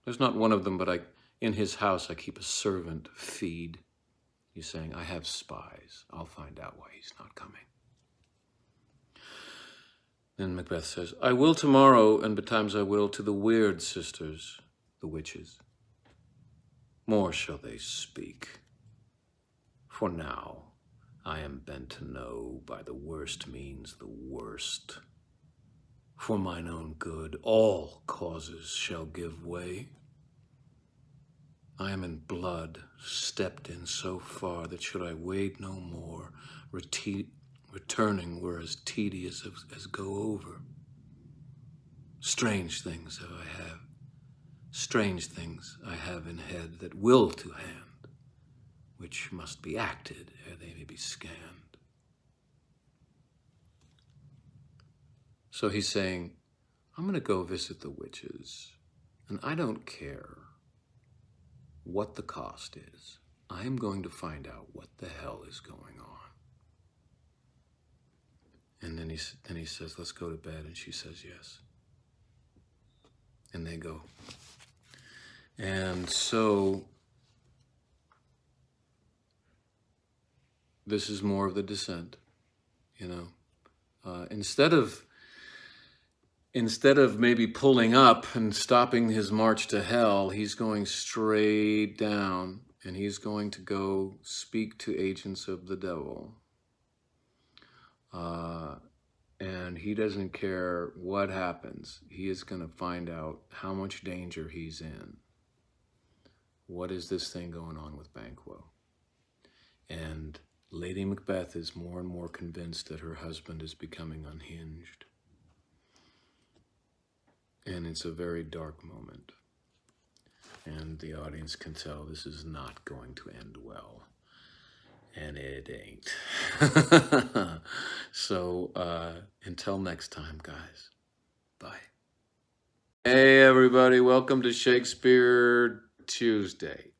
There's not one of them, but in his house I keep a servant feed. He's saying, I have spies. I'll find out why he's not coming. Then Macbeth says, I will tomorrow, and betimes I will, to the Weird sisters, the witches. More shall they speak. For now, I am bent to know by the worst means the worst. For mine own good, all causes shall give way. I am in blood, stepped in so far that should I wade no more, returning were as tedious as go over. Strange things strange things I have in head that will to hand, which must be acted ere they may be scanned. So he's saying, I'm going to go visit the witches, and I don't care what the cost is. I'm going to find out what the hell is going on. And then he says, let's go to bed. And she says, yes. And they go. And so this is more of the descent, you know. Instead of maybe pulling up and stopping his march to hell, he's going straight down, and he's going to go speak to agents of the devil. And he doesn't care what happens. He is going to find out how much danger he's in. What is this thing going on with Banquo? And Lady Macbeth is more and more convinced that her husband is becoming unhinged. And it's a very dark moment. And the audience can tell this is not going to end well. And it ain't. So until next time, guys. Bye. Hey, everybody. Welcome to Shakespeare Tuesday.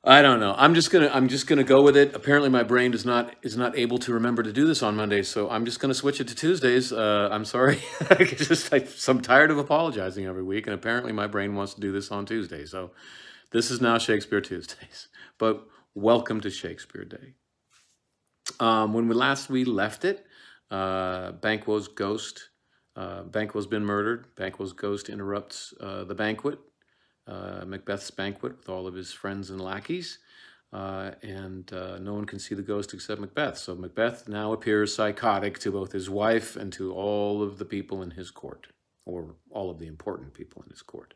I don't know. I'm just gonna go with it. Apparently, my brain is not able to remember to do this on Mondays, so I'm just gonna switch it to Tuesdays. I'm sorry. I'm tired of apologizing every week, and apparently, my brain wants to do this on Tuesdays. So, this is now Shakespeare Tuesdays. But welcome to Shakespeare Day. When we left it, Banquo's ghost. Banquo's been murdered. Banquo's ghost interrupts the banquet. Macbeth's banquet with all of his friends and lackeys, and no one can see the ghost except Macbeth. So Macbeth now appears psychotic to both his wife and to all of the people in his court, or all of the important people in his court.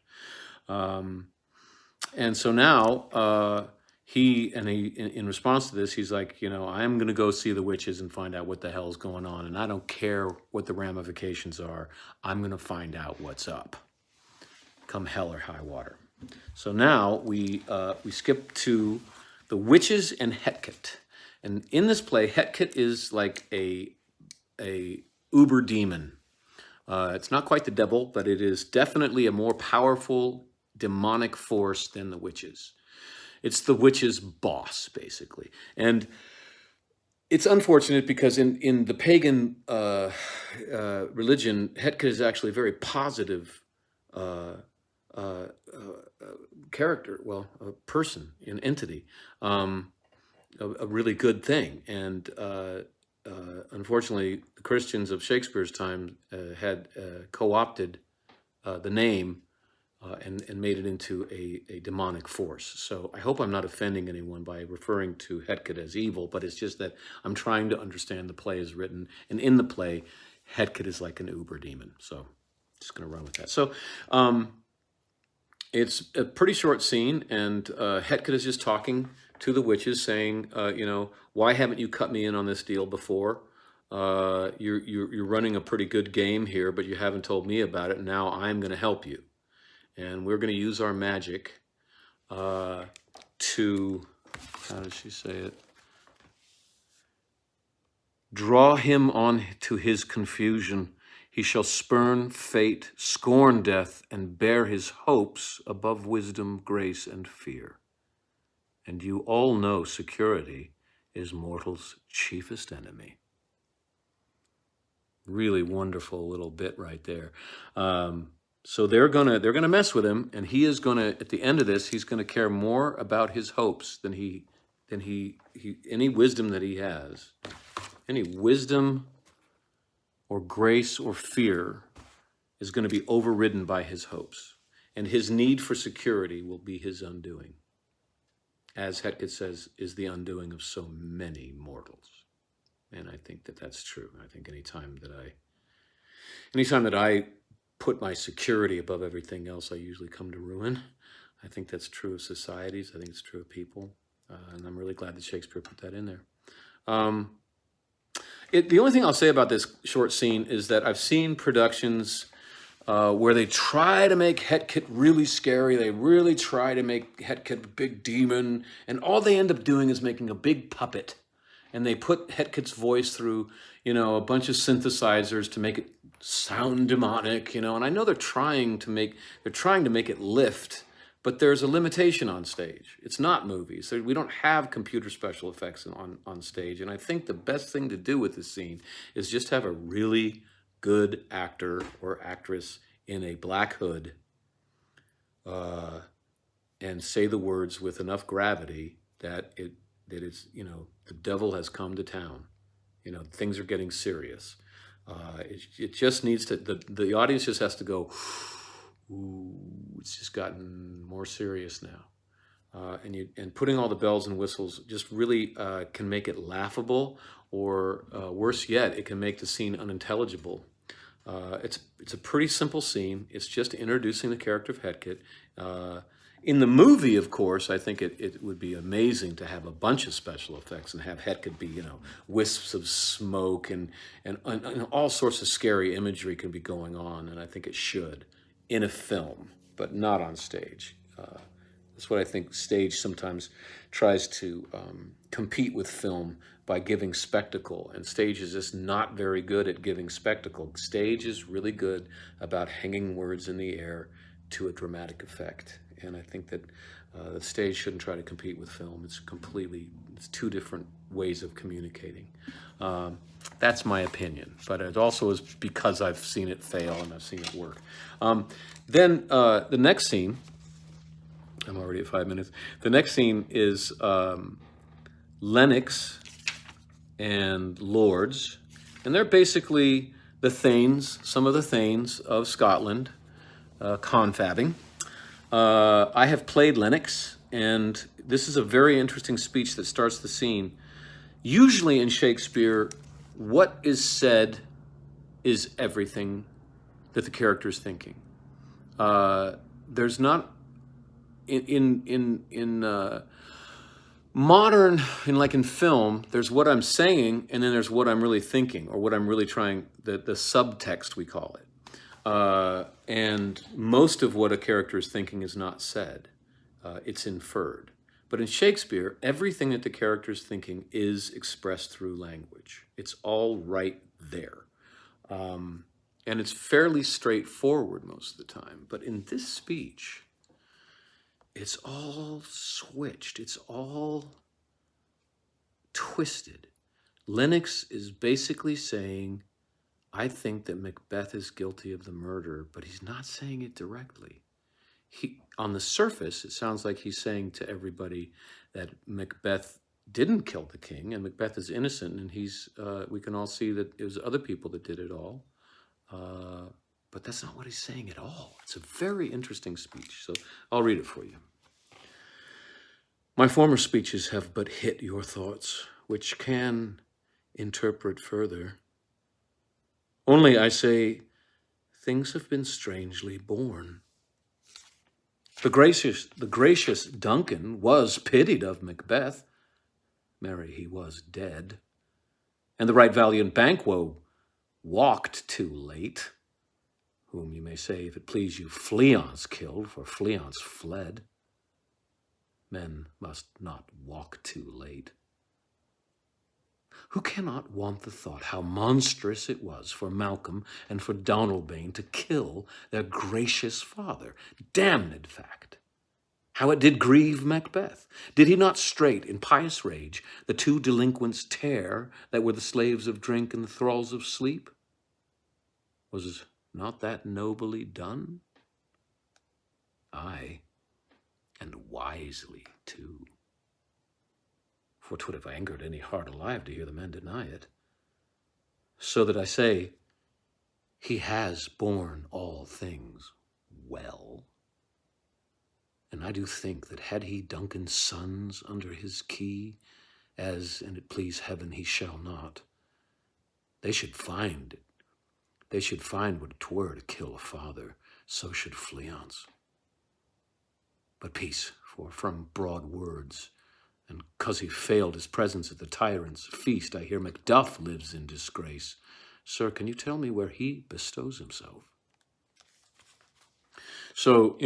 And so now in response to this, he's like, you know, I'm going to go see the witches and find out what the hell's going on, and I don't care what the ramifications are. I'm going to find out what's up, come hell or high water. So now we skip to the witches and Hecat. And in this play, Hecat is like a uber demon. It's not quite the devil, but it is definitely a more powerful demonic force than the witches. It's the witches' boss, basically. And it's unfortunate because in the pagan religion, Hecat is actually a very positive character, well, a person, an entity, a really good thing. And unfortunately, the Christians of Shakespeare's time had co-opted the name and made it into a demonic force. So I hope I'm not offending anyone by referring to Hecat as evil, but it's just that I'm trying to understand the play as written. And in the play, Hecat is like an uber demon. So just going to run with that. So it's a pretty short scene, and Hecat is just talking to the witches, saying, you know, why haven't you cut me in on this deal before? You're running a pretty good game here, but you haven't told me about it. Now I'm going to help you. And we're going to use our magic to, how does she say it? Draw him on to his confusion. He shall spurn fate, scorn death, and bear his hopes above wisdom, grace, and fear. And you all know security is mortal's chiefest enemy. Really wonderful little bit right there. So they're gonna mess with him, and he is gonna, at the end of this, he's gonna care more about his hopes than any wisdom that he has, any wisdom or grace or fear is going to be overridden by his hopes, and his need for security will be his undoing, as Hecat says, is the undoing of so many mortals. And I think that that's true. I think anytime that I put my security above everything else, I usually come to ruin. I think that's true of societies. I think it's true of people. And I'm really glad that Shakespeare put that in there. The only thing I'll say about this short scene is that I've seen productions where they try to make Hecat really scary. They really try to make Hecat a big demon. And all they end up doing is making a big puppet. And they put Hecat's voice through, you know, a bunch of synthesizers to make it sound demonic, you know. And I know they're trying to make it lift, But there's a limitation on stage. It's not movies. So we don't have computer special effects on stage. And I think the best thing to do with this scene is just have a really good actor or actress in a black hood and say the words with enough gravity that it's, you know, the devil has come to town. You know, things are getting serious. It just needs to, the audience just has to go, ooh, it's just gotten more serious now. And putting all the bells and whistles just really can make it laughable, or worse yet, it can make the scene unintelligible. It's a pretty simple scene. It's just introducing the character of Hecate. In the movie, of course, I think it would be amazing to have a bunch of special effects and have Hecate be, you know, wisps of smoke and all sorts of scary imagery can be going on, and I think it should in a film, but not on stage. That's what I think stage sometimes tries to compete with film by giving spectacle, and stage is just not very good at giving spectacle. Stage is really good about hanging words in the air to a dramatic effect. And I think that the stage shouldn't try to compete with film. It's two different ways of communicating. That's my opinion, but it also is because I've seen it fail and I've seen it work. Then the next scene, I'm already at 5 minutes. The next scene is Lennox and Lords, and they're basically the Thanes, some of the Thanes of Scotland, confabbing. I have played Lennox, and this is a very interesting speech that starts the scene. Usually in Shakespeare, what is said is everything that the character is thinking. There's not in modern, like in film, there's what I'm saying, and then there's what I'm really thinking, or what I'm really trying, the subtext, we call it. And most of what a character is thinking is not said. It's inferred. But in Shakespeare, everything that the character is thinking is expressed through language. It's all right there. And it's fairly straightforward most of the time. But in this speech, it's all switched. It's all twisted. Lennox is basically saying, I think that Macbeth is guilty of the murder, but he's not saying it directly. On the surface, it sounds like he's saying to everybody that Macbeth didn't kill the king, and Macbeth is innocent, and we can all see that it was other people that did it all. But that's not what he's saying at all. It's a very interesting speech, so I'll read it for you. My former speeches have but hit your thoughts, which can interpret further. Only, I say, things have been strangely born. The gracious Duncan was pitied of Macbeth. Marry, he was dead. And the right valiant Banquo walked too late, whom you may say, if it please you, Fleance killed, for Fleance fled. Men must not walk too late. Who cannot want the thought how monstrous it was for Malcolm and for Donalbain to kill their gracious father? Damned fact! How it did grieve Macbeth! Did he not straight, in pious rage, the two delinquents tear that were the slaves of drink and the thralls of sleep? Was not that nobly done? Aye, and wisely too. For 'twould have angered any heart alive to hear the men deny it. So that I say, he has borne all things well. And I do think that had he Duncan's sons under his key, as, and it please heaven, he shall not, they should find it. They should find what 'twere to kill a father, so should Fleance. But peace, for from broad words, and 'cause he failed his presence at the tyrant's feast, I hear Macduff lives in disgrace. Sir, can you tell me where he bestows himself? So,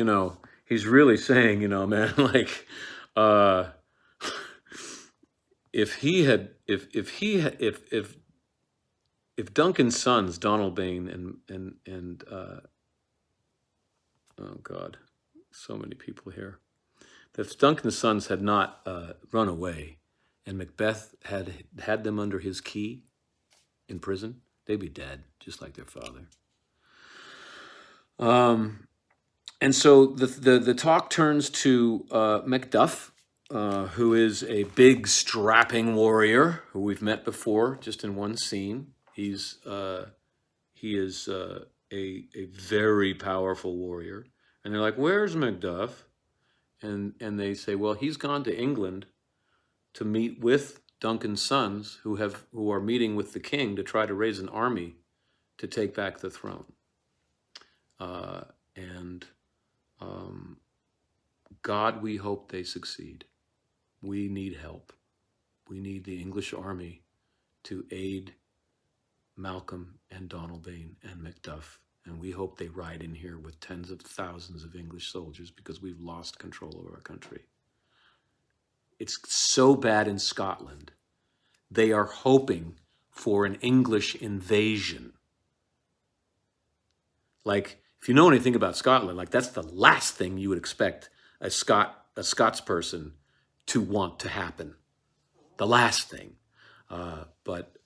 he's really saying, man, like, if Duncan's sons, Donalbain and So many people here. If Duncan's sons had not run away and Macbeth had them under his key in prison, they'd be dead, just like their father. And so the talk turns to Macduff, who is a big, strapping warrior who we've met before, just in one scene. He is a very powerful warrior. And they're like, "Where's Macduff?" And they say, "Well, he's gone to England to meet with Duncan's sons, who are meeting with the king to try to raise an army to take back the throne." God, we hope they succeed. We need help. We need the English army to aid Malcolm and Donalbain and Macduff. And we hope they ride in here with tens of thousands of English soldiers, because we've lost control of our country. It's so bad in Scotland. They are hoping for an English invasion. Like, if you know anything about Scotland, like, that's the last thing you would expect a Scots person to want to happen. The last thing. But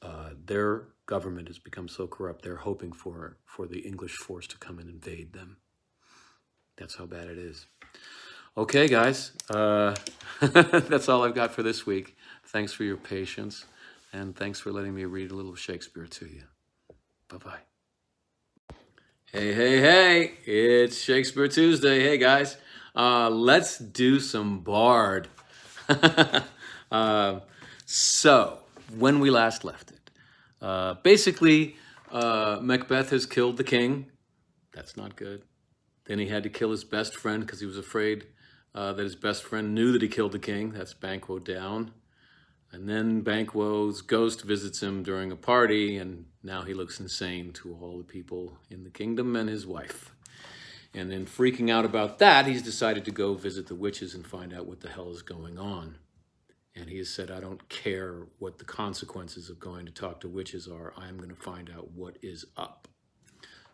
their government has become so corrupt, they're hoping for the English force to come and invade them. That's how bad it is. Okay, guys. That's all I've got for this week. Thanks for your patience, and thanks for letting me read a little Shakespeare to you. Bye-bye. Hey, hey, hey, it's Shakespeare Tuesday. Hey, guys, let's do some Bard. So, when we last left it, basically, Macbeth has killed the king. That's not good. Then he had to kill his best friend because he was afraid that his best friend knew that he killed the king. That's Banquo down. And then Banquo's ghost visits him during a party, and now he looks insane to all the people in the kingdom and his wife. And then, freaking out about that, he's decided to go visit the witches and find out what the hell is going on. And he has said, "I don't care what the consequences of going to talk to witches are. I'm going to find out what is up."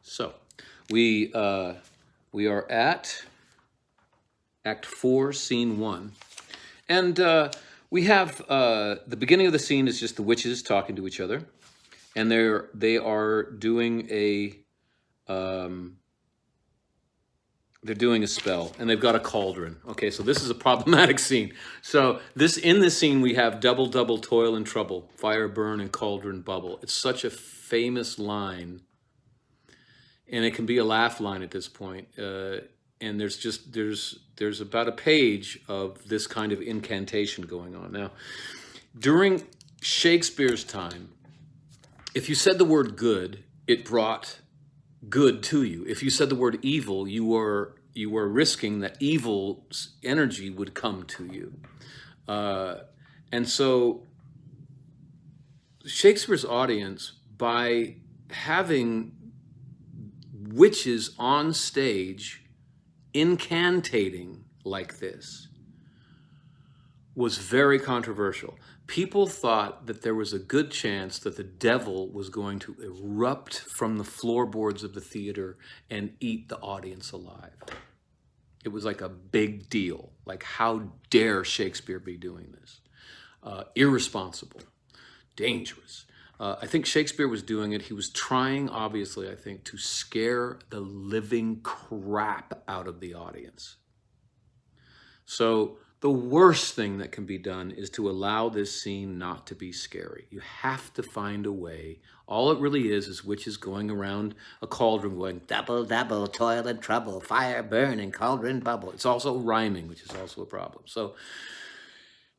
So, we are at Act 4, Scene 1. And we have the beginning of the scene is just the witches talking to each other, and they are doing they're doing a spell, and they've got a cauldron. Okay, so this is a problematic scene. So in this scene we have double toil and trouble, fire burn and cauldron bubble. It's such a famous line, and it can be a laugh line at this point. And there's about a page of this kind of incantation going on. Now, during Shakespeare's time, if you said the word good, it brought good to you. If you said the word evil, you were risking that evil's energy would come to you. And so Shakespeare's audience, by having witches on stage incantating like this, was very controversial. People thought that there was a good chance that the devil was going to erupt from the floorboards of the theater and eat the audience alive. It was like a big deal. Like, how dare Shakespeare be doing this? Irresponsible, dangerous. I think Shakespeare was doing it. He was trying, obviously, I think, to scare the living crap out of the audience. So the worst thing that can be done is to allow this scene not to be scary. You have to find a way. All it really is witches going around a cauldron going, double, toil and trouble, fire burn and cauldron bubble. It's also rhyming, which is also a problem. So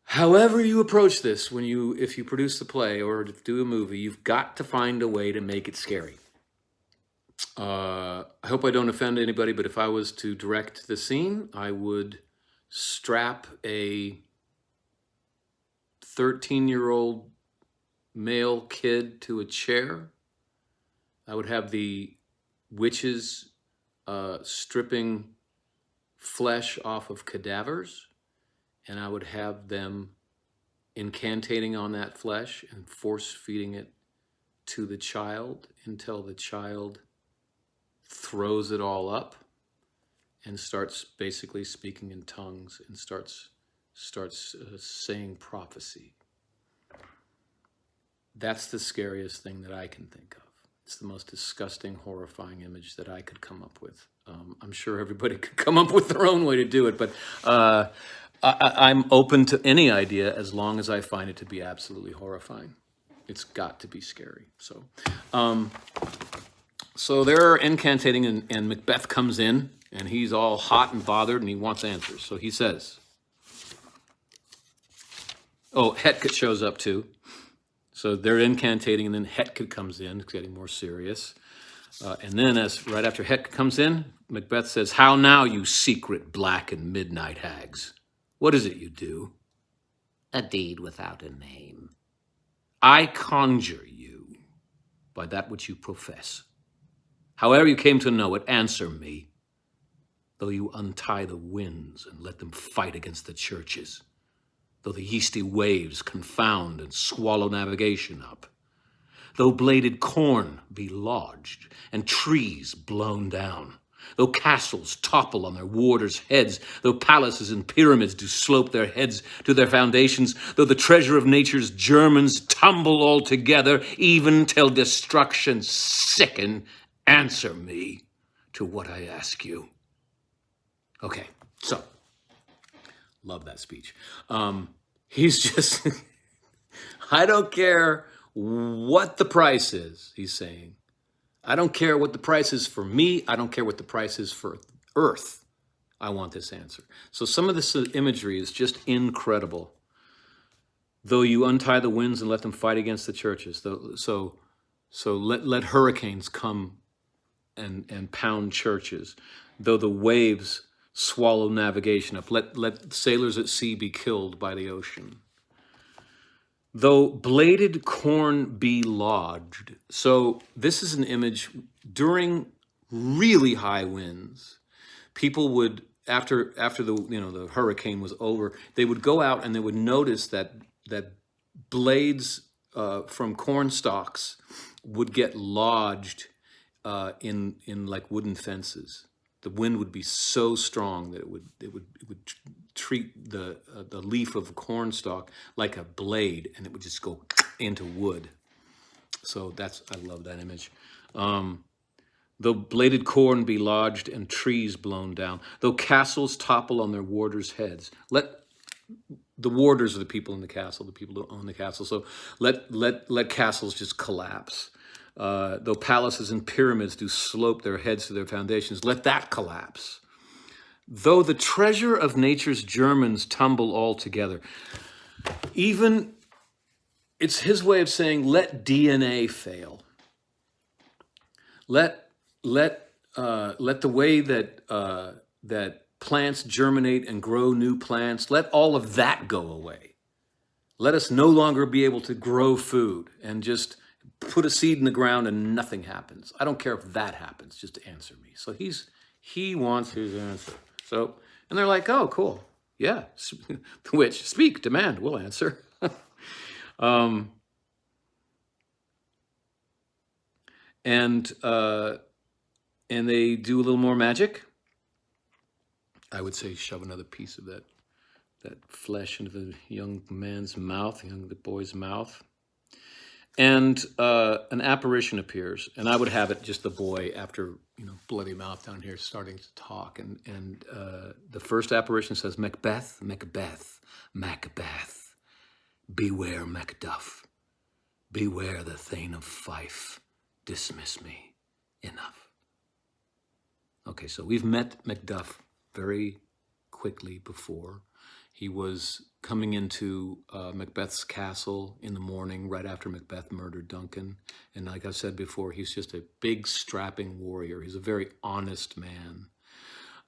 however you approach this, if you produce the play or do a movie, you've got to find a way to make it scary. I hope I don't offend anybody, but if I was to direct the scene, I would strap a 13-year-old male kid to a chair. I would have the witches stripping flesh off of cadavers, and I would have them incantating on that flesh and force-feeding it to the child until the child throws it all up and starts basically speaking in tongues and starts saying prophecy. That's the scariest thing that I can think of. It's the most disgusting, horrifying image that I could come up with. I'm sure everybody could come up with their own way to do it, but I'm open to any idea as long as I find it to be absolutely horrifying. It's got to be scary. So they're incantating, and Macbeth comes in, and he's all hot and bothered, and he wants answers. So he says, oh, Hetka shows up too. So they're incantating, and then Hetka comes in. It's getting more serious. And then right after Hetka comes in, Macbeth says, how now, you secret black and midnight hags? What is it you do? A deed without a name. I conjure you by that which you profess. However you came to know it, answer me. Though you untie the winds and let them fight against the churches, though the yeasty waves confound and swallow navigation up, though bladed corn be lodged and trees blown down, though castles topple on their warders' heads, though palaces and pyramids do slope their heads to their foundations, though the treasure of nature's germans tumble all together, even till destruction sicken, answer me to what I ask you. Okay, so, love that speech. He's just, I don't care what the price is, he's saying. I don't care what the price is for me. I don't care what the price is for Earth. I want this answer. So some of this imagery is just incredible. Though you untie the winds and let them fight against the churches. So let hurricanes come and pound churches. Though the waves swallow navigation up. Let sailors at sea be killed by the ocean. Though bladed corn be lodged. So this is an image during really high winds. People would, after the hurricane was over, they would go out and they would notice that blades from corn stalks would get lodged in like wooden fences. The wind would be so strong that it would treat the leaf of a corn stalk like a blade, and it would just go into wood. So I love that image. Though bladed corn be lodged and trees blown down, though castles topple on their warders' heads. The warders are the people in the castle, the people who own the castle. So let castles just collapse. Though palaces and pyramids do slope their heads to their foundations, let that collapse. Though the treasure of nature's germans tumble all together. Even, it's his way of saying, let DNA fail. Let the way that plants germinate and grow new plants, let all of that go away. Let us no longer be able to grow food and just put a seed in the ground and nothing happens. I don't care if that happens, just answer me. So he wants his answer. So, and they're like, oh, cool. Yeah. Which, speak, demand, we'll answer. And they do a little more magic. I would say shove another piece of that flesh into the young man's mouth, the boy's mouth. And an apparition appears, and I would have it just the boy after, bloody mouth down here starting to talk. And the first apparition says, Macbeth, Macbeth, Macbeth, beware Macduff, beware the Thane of Fife, dismiss me, enough. Okay, so we've met Macduff very quickly before. He was coming into Macbeth's castle in the morning, right after Macbeth murdered Duncan. And like I've said before, he's just a big, strapping warrior. He's a very honest man.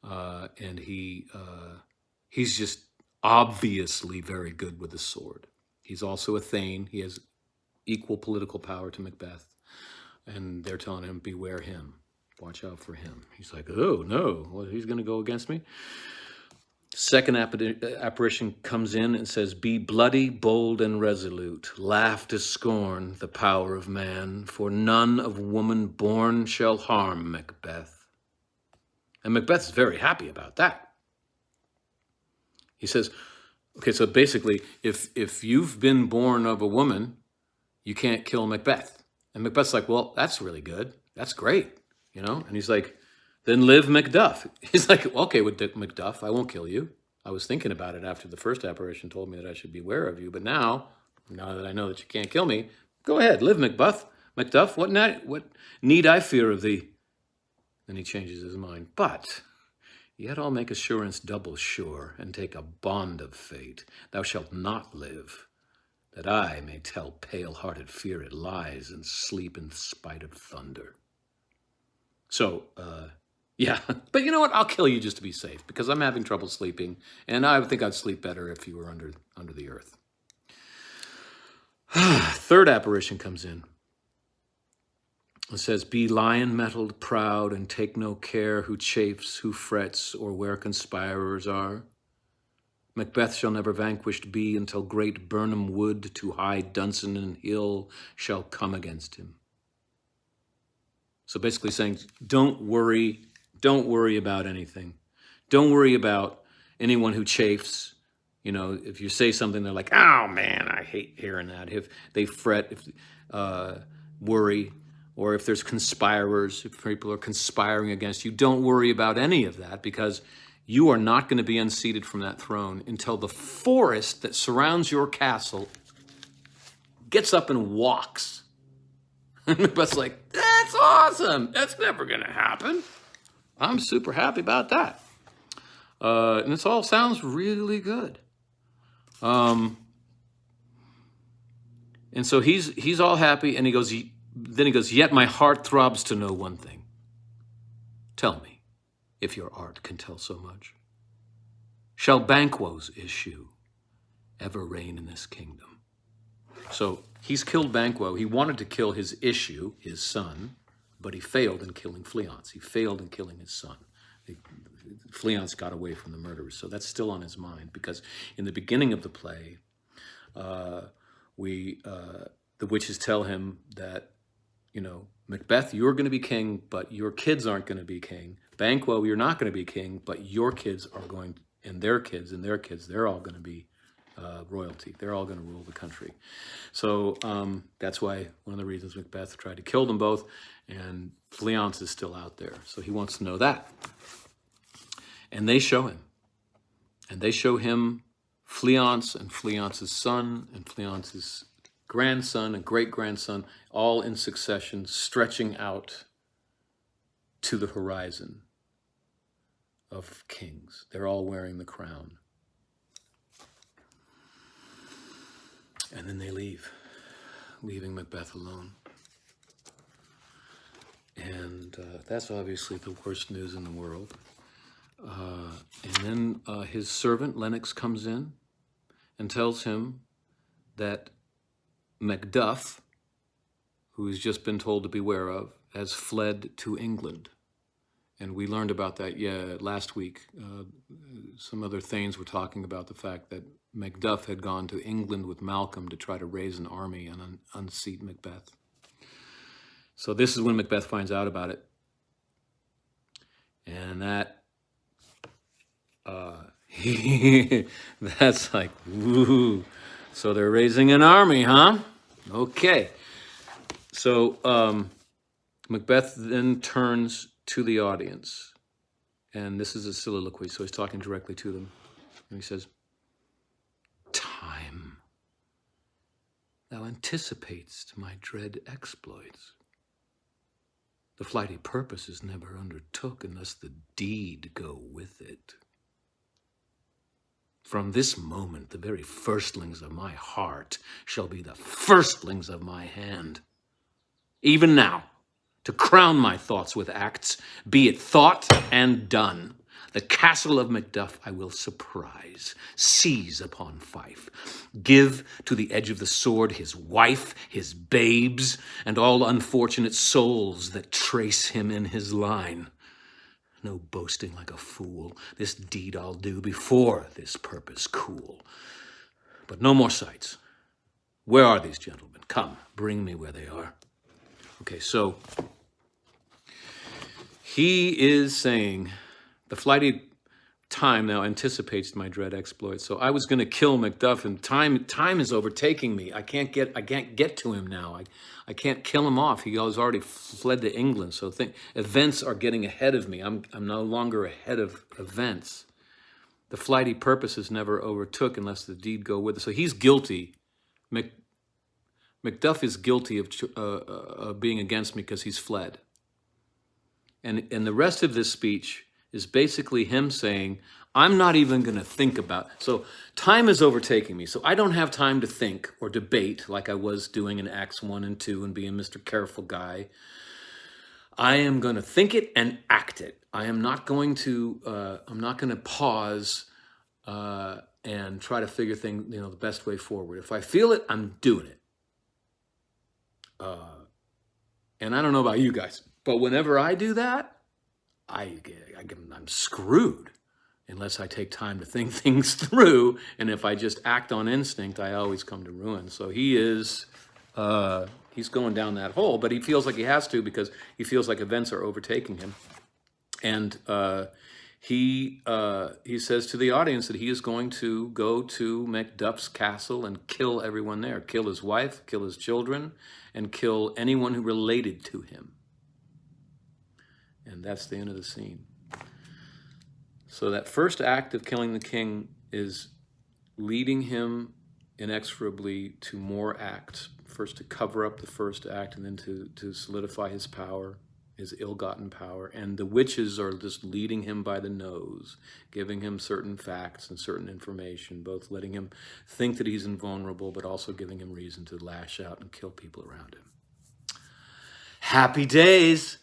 And he's just obviously very good with the sword. He's also a Thane. He has equal political power to Macbeth. And they're telling him, beware him. Watch out for him. He's like, oh, no, well, he's going to go against me? Second apparition comes in and says, be bloody, bold, and resolute. Laugh to scorn the power of man, for none of woman born shall harm Macbeth. And Macbeth's very happy about that. He says, okay, so basically, if you've been born of a woman, you can't kill Macbeth. And Macbeth's like, well, that's really good. That's great, you know? And he's like, then live Macduff. He's like, okay, with Macduff, I won't kill you. I was thinking about it after the first apparition told me that I should beware of you. But now that I know that you can't kill me, go ahead, live Macduff. What need I fear of thee? Then he changes his mind. But yet I'll make assurance double sure, and take a bond of fate. Thou shalt not live, that I may tell pale-hearted fear it lies, and sleep in spite of thunder. So, yeah, but you know what? I'll kill you just to be safe, because I'm having trouble sleeping, and I think I'd sleep better if you were under the earth. Third apparition comes in. It says, be lion-mettled, proud, and take no care who chafes, who frets, or where conspirers are. Macbeth shall never vanquished be, until great Burnham wood to high Dunsinane hill shall come against him. So basically saying, don't worry about anything. Don't worry about anyone who chafes. You know, if you say something, they're like, oh man, I hate hearing that. If they fret, worry, or if there's conspirers, if people are conspiring against you, don't worry about any of that, because you are not going to be unseated from that throne until the forest that surrounds your castle gets up and walks. And Macbeth's like, that's awesome. That's never going to happen. I'm super happy about that. And this all sounds really good. And so he's all happy, and then he goes, yet my heart throbs to know one thing. Tell me, if your art can tell so much. Shall Banquo's issue ever reign in this kingdom? So he's killed Banquo. He wanted to kill his issue, his son, but he failed in killing Fleance. He failed in killing his son. Fleance got away from the murderers, so that's still on his mind, because in the beginning of the play, the witches tell him that, you know, Macbeth, you're going to be king, but your kids aren't going to be king. Banquo, you're not going to be king, but your kids are going, and their kids, they're all going to be royalty. They're all going to rule the country. So that's why one of the reasons Macbeth tried to kill them both, and Fleance is still out there. So he wants to know that. And they show him. And they show him Fleance and Fleance's son and Fleance's grandson and great-grandson, all in succession, stretching out to the horizon of kings. They're all wearing the crown. And then they leave, leaving Macbeth alone. And that's obviously the worst news in the world. And then his servant, Lennox, comes in and tells him that Macduff, who he's just been told to beware of, has fled to England. And we learned about that, last week. Some other Thanes were talking about the fact that Macduff had gone to England with Malcolm to try to raise an army and unseat Macbeth. So this is when Macbeth finds out about it. And that's like, woo. So they're raising an army, huh? Okay. So Macbeth then turns to the audience. And this is a soliloquy, so he's talking directly to them. And he says, time, thou anticipatest my dread exploits. The flighty purpose is never undertook unless the deed go with it. From this moment, the very firstlings of my heart shall be the firstlings of my hand. Even now, to crown my thoughts with acts, be it thought and done. The castle of Macduff I will surprise, seize upon Fife, give to the edge of the sword his wife, his babes, and all unfortunate souls that trace him in his line. No boasting like a fool, this deed I'll do before this purpose cool. But no more sights. Where are these gentlemen? Come, bring me where they are. Okay, so he is saying the flighty time now anticipates my dread exploit. So I was going to kill Macduff, and time is overtaking me. I can't get to him now. I can't kill him off. He has already fled to England. So events are getting ahead of me. I'm no longer ahead of events. The flighty purposes never overtook unless the deed go with it. So he's guilty. Macduff is guilty of being against me because he's fled. And the rest of this speech is basically him saying, I'm not even going to think about. So time is overtaking me. So I don't have time to think or debate like I was doing in Acts 1 and 2 and being Mr. Careful Guy. I am going to think it and act it. I am not going to, I'm not going to pause and try to figure things, the best way forward. If I feel it, I'm doing it. And I don't know about you guys, but whenever I do that, I'm screwed unless I take time to think things through. And if I just act on instinct, I always come to ruin. So he's going down that hole, but he feels like he has to because he feels like events are overtaking him. And he says to the audience that he is going to go to Macduff's castle and kill everyone there, kill his wife, kill his children, and kill anyone who related to him. And that's the end of the scene. So that first act of killing the king is leading him inexorably to more acts. First to cover up the first act, and then to solidify his power, his ill-gotten power. And the witches are just leading him by the nose, giving him certain facts and certain information, both letting him think that he's invulnerable, but also giving him reason to lash out and kill people around him. Happy days!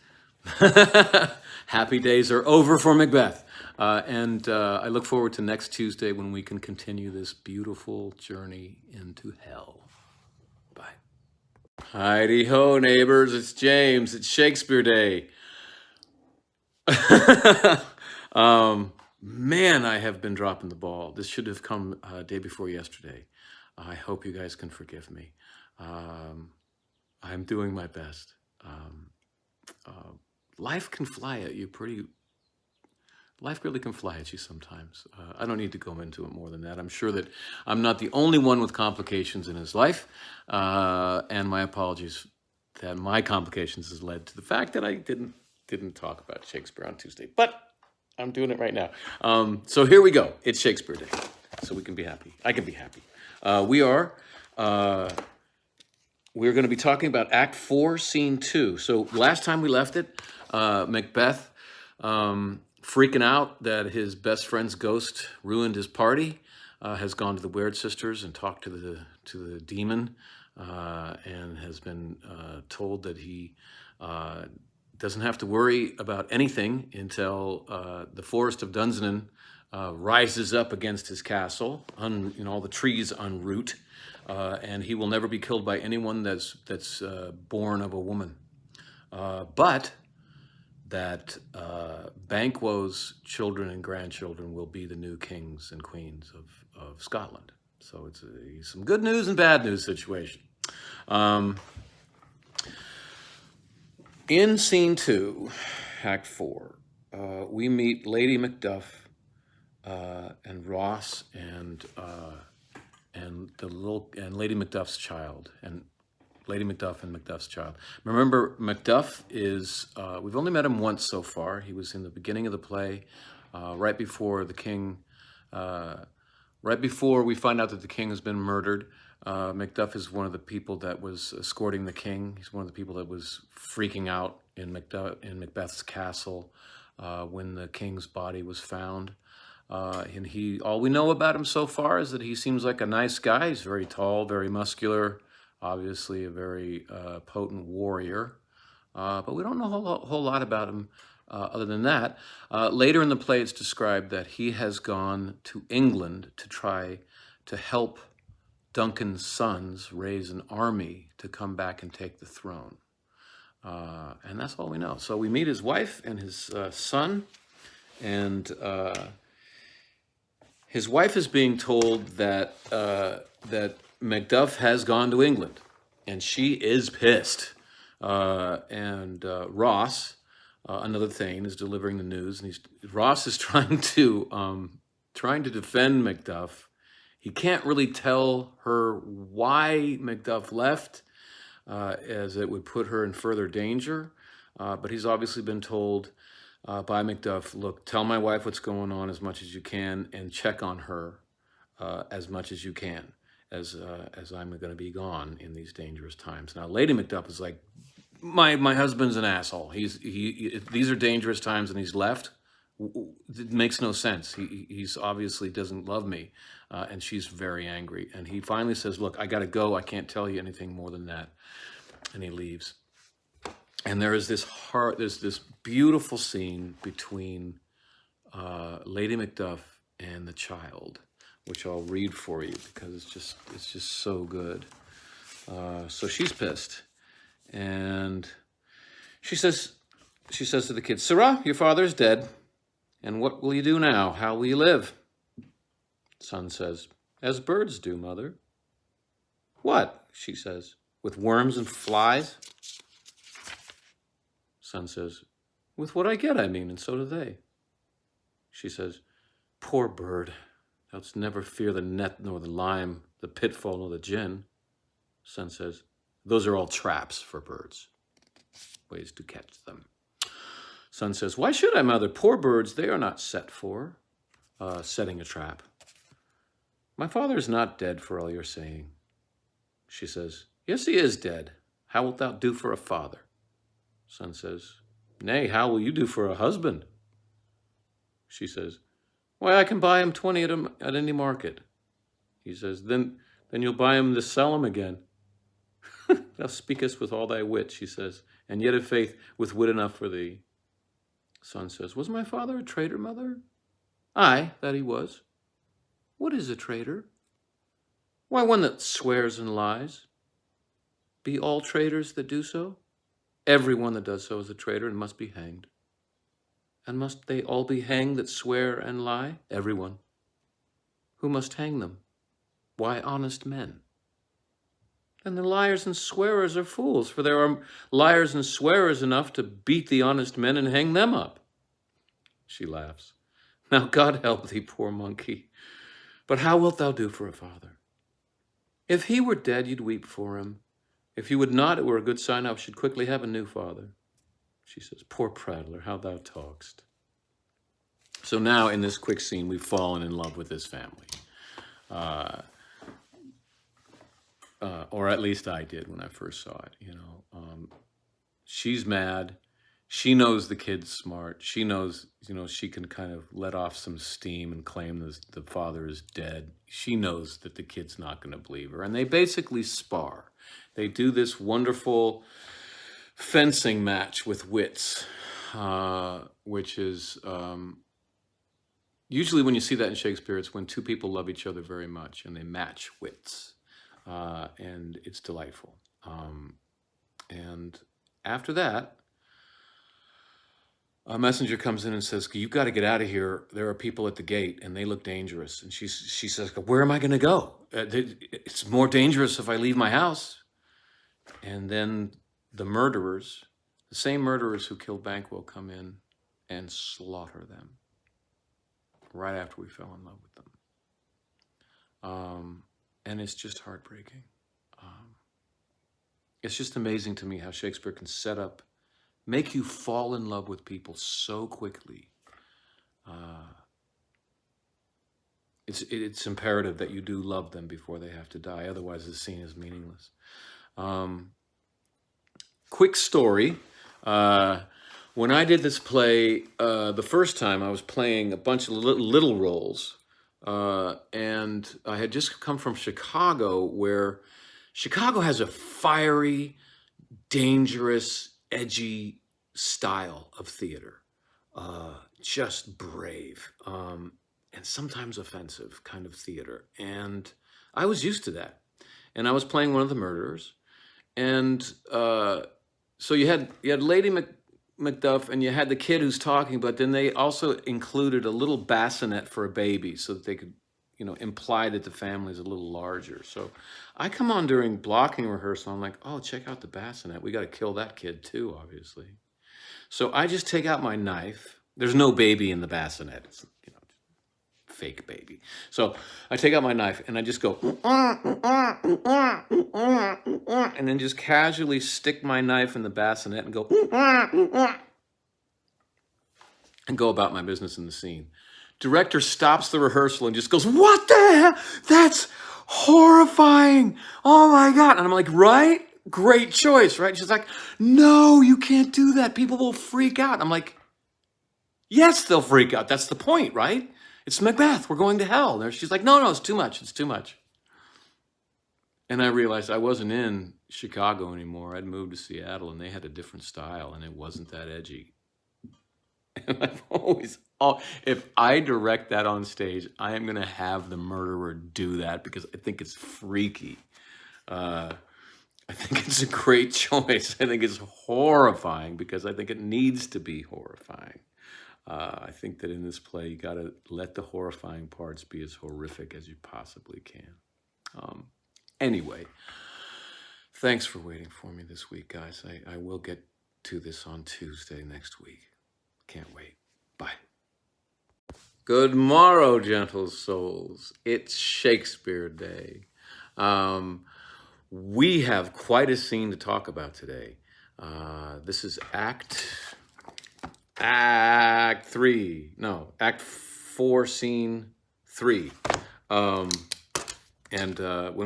Happy days are over for Macbeth. And I look forward to next Tuesday when we can continue this beautiful journey into hell. Bye. Heidi-ho, neighbors. It's James. It's Shakespeare Day. Man, I have been dropping the ball. This should have come day before yesterday. I hope you guys can forgive me. I'm doing my best. Life can fly at you life really can fly at you sometimes. I don't need to go into it more than that. I'm sure that I'm not the only one with complications in his life. And my apologies that my complications has led to the fact that I didn't talk about Shakespeare on Tuesday. But I'm doing it right now. So here we go. It's Shakespeare Day. So we can be happy. I can be happy. We're going to be talking about Act 4, Scene 2. So last time we left it, Macbeth, freaking out that his best friend's ghost ruined his party, has gone to the Weird Sisters and talked to the demon, and has been told that he doesn't have to worry about anything until the forest of Dunstan rises up against his castle, all the trees unroot, and he will never be killed by anyone that's born of a woman. But that Banquo's children and grandchildren will be the new kings and queens of Scotland. So it's some good news and bad news situation. In Scene 2, Act 4, we meet Lady Macduff and Ross and Lady Macduff's child, and Lady Macduff and Macduff's child. Remember, Macduff is, we've only met him once so far. He was in the beginning of the play, right before the king, right before we find out that the king has been murdered. Macduff is one of the people that was escorting the king. He's one of the people that was freaking out in Macbeth's castle when the king's body was found. And all we know about him so far is that he seems like a nice guy. He's very tall, very muscular, obviously a very potent warrior, but we don't know a whole lot about him other than that. Later in the play, it's described that he has gone to England to try to help Duncan's sons raise an army to come back and take the throne. And that's all we know. So we meet his wife and his son, and his wife is being told that Macduff has gone to England, and she is pissed. And Ross, another Thane is delivering the news, and Ross is trying to defend Macduff. He can't really tell her why Macduff left, as it would put her in further danger. But he's obviously been told by Macduff, look, tell my wife what's going on as much as you can, and check on her as much as you can, as I'm going to be gone in these dangerous times. Now, Lady Macduff is like, my husband's an asshole. These are dangerous times, and he's left. It makes no sense. He's obviously doesn't love me, and she's very angry. And he finally says, look, I got to go. I can't tell you anything more than that. And he leaves. And there's this beautiful scene between Lady Macduff and the child, which I'll read for you because it's just so good. So she's pissed, and she says to the kid, Sirrah, your father's dead, and what will you do now? How will you live? Son says, as birds do, mother. What? She says, with worms and flies? Son says, with what I get, I mean, and so do they. She says, poor bird, thou'dst never fear the net nor the lime, the pitfall nor the gin. Son says, those are all traps for birds, ways to catch them. Son says, why should I, mother? Poor birds, they are not set for setting a trap. My father is not dead for all you're saying. She says, yes, he is dead. How wilt thou do for a father? Son says, nay, how will you do for a husband? She says, why, I can buy him 20 at any market. He says, then you'll buy him to sell him again. Thou speakest with all thy wit, she says, and yet, if faith, with wit enough for thee. Son says, was my father a traitor, mother? Aye, that he was. What is a traitor? Why, one that swears and lies. Be all traitors that do so? Every one that does so is a traitor and must be hanged. And must they all be hanged that swear and lie? Everyone. Who must hang them? Why, honest men. And the liars and swearers are fools, for there are liars and swearers enough to beat the honest men and hang them up. She laughs. Now God help thee, poor monkey. But how wilt thou do for a father? If he were dead, you'd weep for him. If you would not, it were a good sign I should quickly have a new father. She says, poor prattler, how thou talkst. So now in this quick scene, we've fallen in love with this family. Or at least I did when I first saw it, you know. She's mad. She knows the kid's smart. She knows, you know, she can kind of let off some steam and claim the father is dead. She knows that the kid's not going to believe her. And they basically spar. They do this wonderful fencing match with wits, which is usually when you see that in Shakespeare, it's when two people love each other very much and they match wits. And it's delightful. And after that, a messenger comes in and says, you've got to get out of here. There are people at the gate and they look dangerous. And she says, where am I going to go? It's more dangerous if I leave my house. And then the murderers, the same murderers who killed Banquo, come in and slaughter them right after we fell in love with them. And it's just heartbreaking. It's just amazing to me how Shakespeare can make you fall in love with people so quickly. It's imperative that you do love them before they have to die. Otherwise, the scene is meaningless. Quick story. When I did this play the first time, I was playing a bunch of little roles. And I had just come from Chicago, where Chicago has a fiery, dangerous, edgy style of theater. Just brave, and sometimes offensive kind of theater. And I was used to that. And I was playing one of the murderers. And so you had Lady Macduff, and you had the kid who's talking, but then they also included a little bassinet for a baby so that they could, you know, imply that the family's a little larger. So I come on during blocking rehearsal. I'm like, oh, check out the bassinet. We got to kill that kid too, obviously. So I just take out my knife. There's no baby in the bassinet. It's, you know, fake baby. So I take out my knife and I just go, and then just casually stick my knife in the bassinet and go, and go about my business in the scene. Director stops the rehearsal and just goes, "What the hell? That's horrifying. Oh my God." And I'm like, "Right? Great choice, right?" She's like, "No, you can't do that. People will freak out." I'm like, "Yes, they'll freak out. That's the point, right? It's Macbeth. We're going to hell." And she's like, "No, no, it's too much. It's too much." And I realized I wasn't in Chicago anymore. I'd moved to Seattle and they had a different style and it wasn't that edgy. And I've always, if I direct that on stage, I am going to have the murderer do that because I think it's freaky. I think it's a great choice. I think it's horrifying because I think it needs to be horrifying. I think that in this play, you got to let the horrifying parts be as horrific as you possibly can. Anyway, thanks for waiting for me this week, guys. I will get to this on Tuesday next week. Can't wait. Bye. Good morrow, gentle souls. It's Shakespeare Day. We have quite a scene to talk about today. This is Act 4, Scene 3. When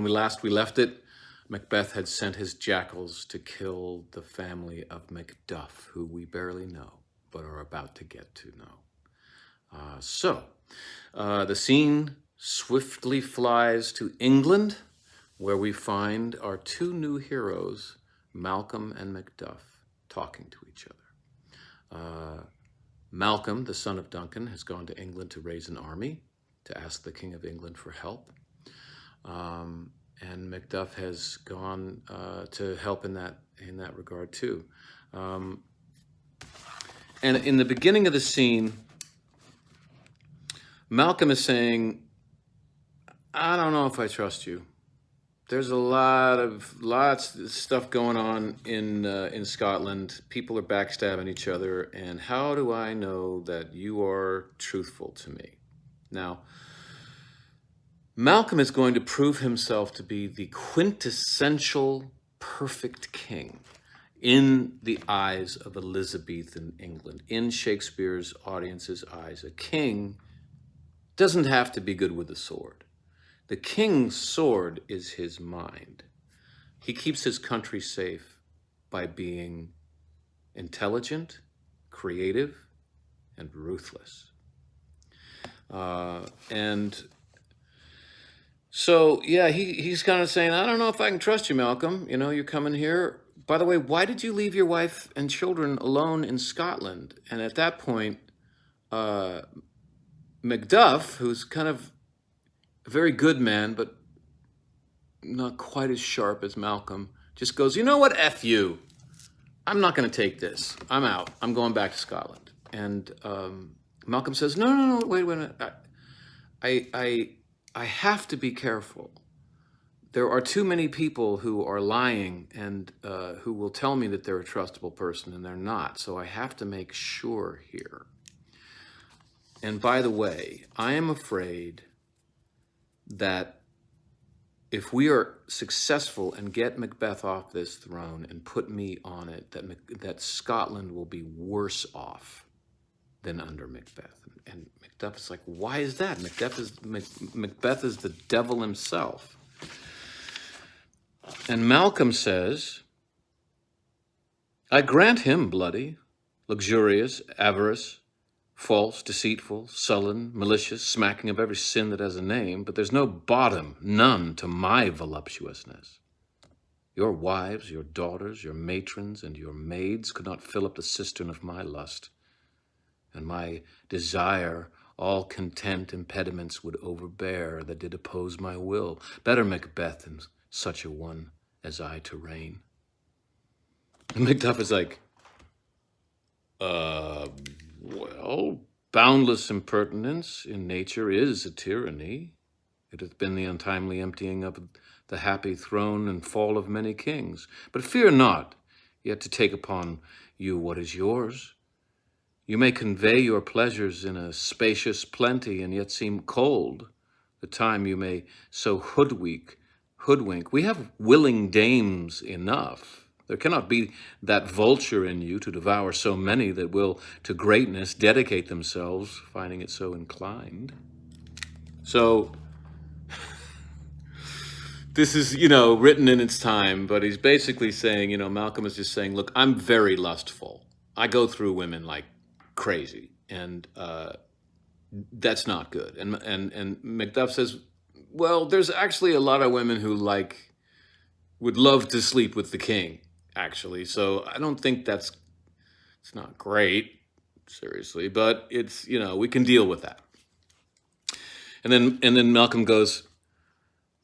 we left it, Macbeth had sent his jackals to kill the family of Macduff, who we barely know, but are about to get to know. The scene swiftly flies to England, where we find our two new heroes, Malcolm and Macduff, talking to each other. Malcolm, the son of Duncan, has gone to England to raise an army, to ask the King of England for help. And Macduff has gone to help in that regard too. And in the beginning of the scene, Malcolm is saying, "I don't know if I trust you. There's lots of stuff going on in Scotland. People are backstabbing each other, and how do I know that you are truthful to me?" Now, Malcolm is going to prove himself to be the quintessential perfect king in the eyes of Elizabethan England, in Shakespeare's audience's eyes. A king doesn't have to be good with a sword. The king's sword is his mind. He keeps his country safe by being intelligent, creative, and ruthless. So, yeah, he's kind of saying, "I don't know if I can trust you, Malcolm. You know, you're coming here. By the way, why did you leave your wife and children alone in Scotland?" And at that point, Macduff, who's kind of a very good man, but not quite as sharp as Malcolm, just goes, "You know what? F you. I'm not going to take this. I'm out. I'm going back to Scotland." And Malcolm says, No, wait a minute. I have to be careful. There are too many people who are lying and who will tell me that they're a trustable person and they're not. So I have to make sure here. And by the way, I am afraid that if we are successful and get Macbeth off this throne and put me on it, that Scotland will be worse off than under Macbeth. And Macduff is like, "Why is that? Macbeth is the devil himself." And Malcolm says, "I grant him bloody, luxurious, avarice, false, deceitful, sullen, malicious, smacking of every sin that has a name, but there's no bottom, none, to my voluptuousness. Your wives, your daughters, your matrons, and your maids could not fill up the cistern of my lust. And my desire, all content impediments would overbear that did oppose my will. Better Macbeth than such a one as I to reign." And Macduff is like, well, boundless impertinence in nature is a tyranny. It hath been the untimely emptying of the happy throne and fall of many kings. But fear not, yet to take upon you what is yours. You may convey your pleasures in a spacious plenty and yet seem cold. The time you may so hoodwink. We have willing dames enough. There cannot be that vulture in you to devour so many that will to greatness dedicate themselves, finding it so inclined. So this is, written in its time, but he's basically saying, Malcolm is just saying, look, I'm very lustful. I go through women like crazy, and that's not good. And Macduff says, well, there's actually a lot of women who would love to sleep with the king, actually. So I don't think it's not great, seriously, but it's, we can deal with that. And then Malcolm goes,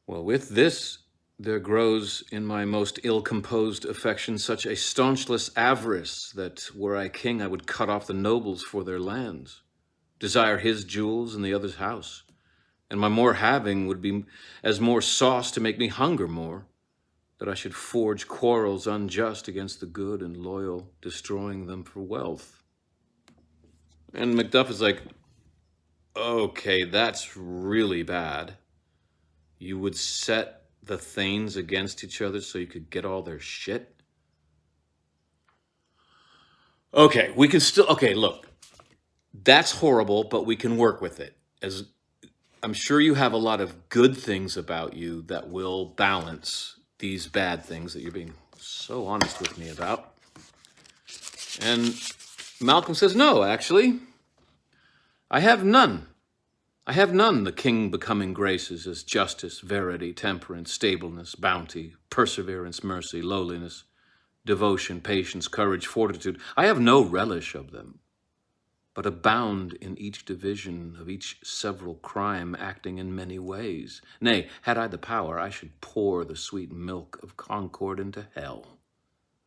well, with this, there grows in my most ill-composed affection such a staunchless avarice that were I king, I would cut off the nobles for their lands, desire his jewels in the other's house, and my more having would be as more sauce to make me hunger more, that I should forge quarrels unjust against the good and loyal, destroying them for wealth. And Macduff is like, okay, that's really bad. You would set the thanes against each other so you could get all their shit? Okay, we can still, okay, look, that's horrible, but we can work with it. As I'm sure you have a lot of good things about you that will balance these bad things that you're being so honest with me about. And Malcolm says, no, actually, I have none. I have none the king becoming graces as justice, verity, temperance, stableness, bounty, perseverance, mercy, lowliness, devotion, patience, courage, fortitude. I have no relish of them, but abound in each division of each several crime, acting in many ways. Nay, had I the power, I should pour the sweet milk of concord into hell,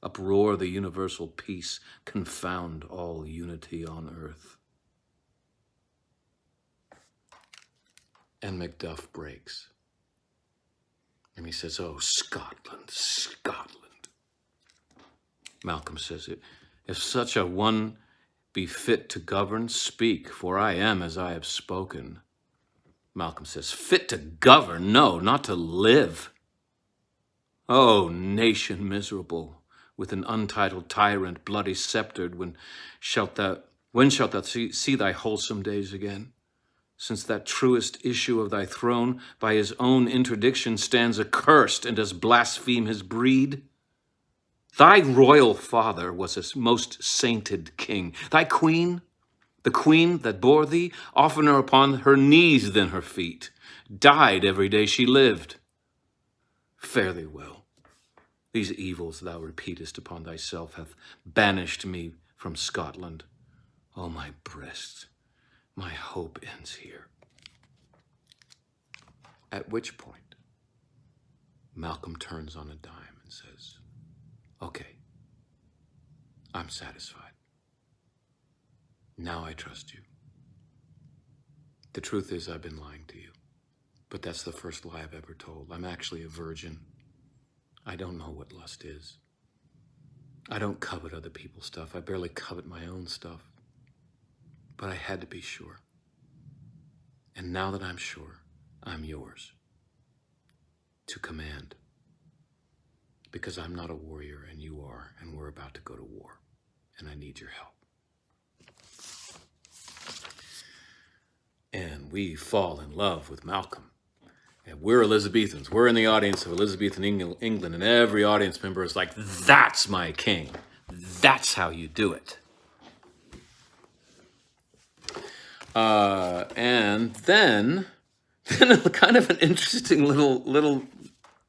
uproar the universal peace, confound all unity on earth. And Macduff breaks. And he says, oh, Scotland, Scotland. Malcolm says, if such a one be fit to govern, speak, for I am as I have spoken. Malcolm says, fit to govern? No, not to live. Oh, nation miserable, with an untitled tyrant, bloody sceptered, when shalt thou see thy wholesome days again? Since that truest issue of thy throne by his own interdiction stands accursed and does blaspheme his breed? Thy royal father was a most sainted king. Thy queen, the queen that bore thee, oftener upon her knees than her feet, died every day she lived. Fare thee well. These evils thou repeatest upon thyself hath banished me from Scotland. O my breast, my hope ends here. At which point, Malcolm turns on a dime and says, okay, I'm satisfied. Now I trust you. The truth is I've been lying to you, but that's the first lie I've ever told. I'm actually a virgin. I don't know what lust is. I don't covet other people's stuff. I barely covet my own stuff. But I had to be sure. And now that I'm sure, I'm yours to command. Because I'm not a warrior and you are, and we're about to go to war, and I need your help. And we fall in love with Malcolm. And we're Elizabethans. We're in the audience of Elizabethan England, and every audience member is like, that's my king. That's how you do it. And then kind of an interesting little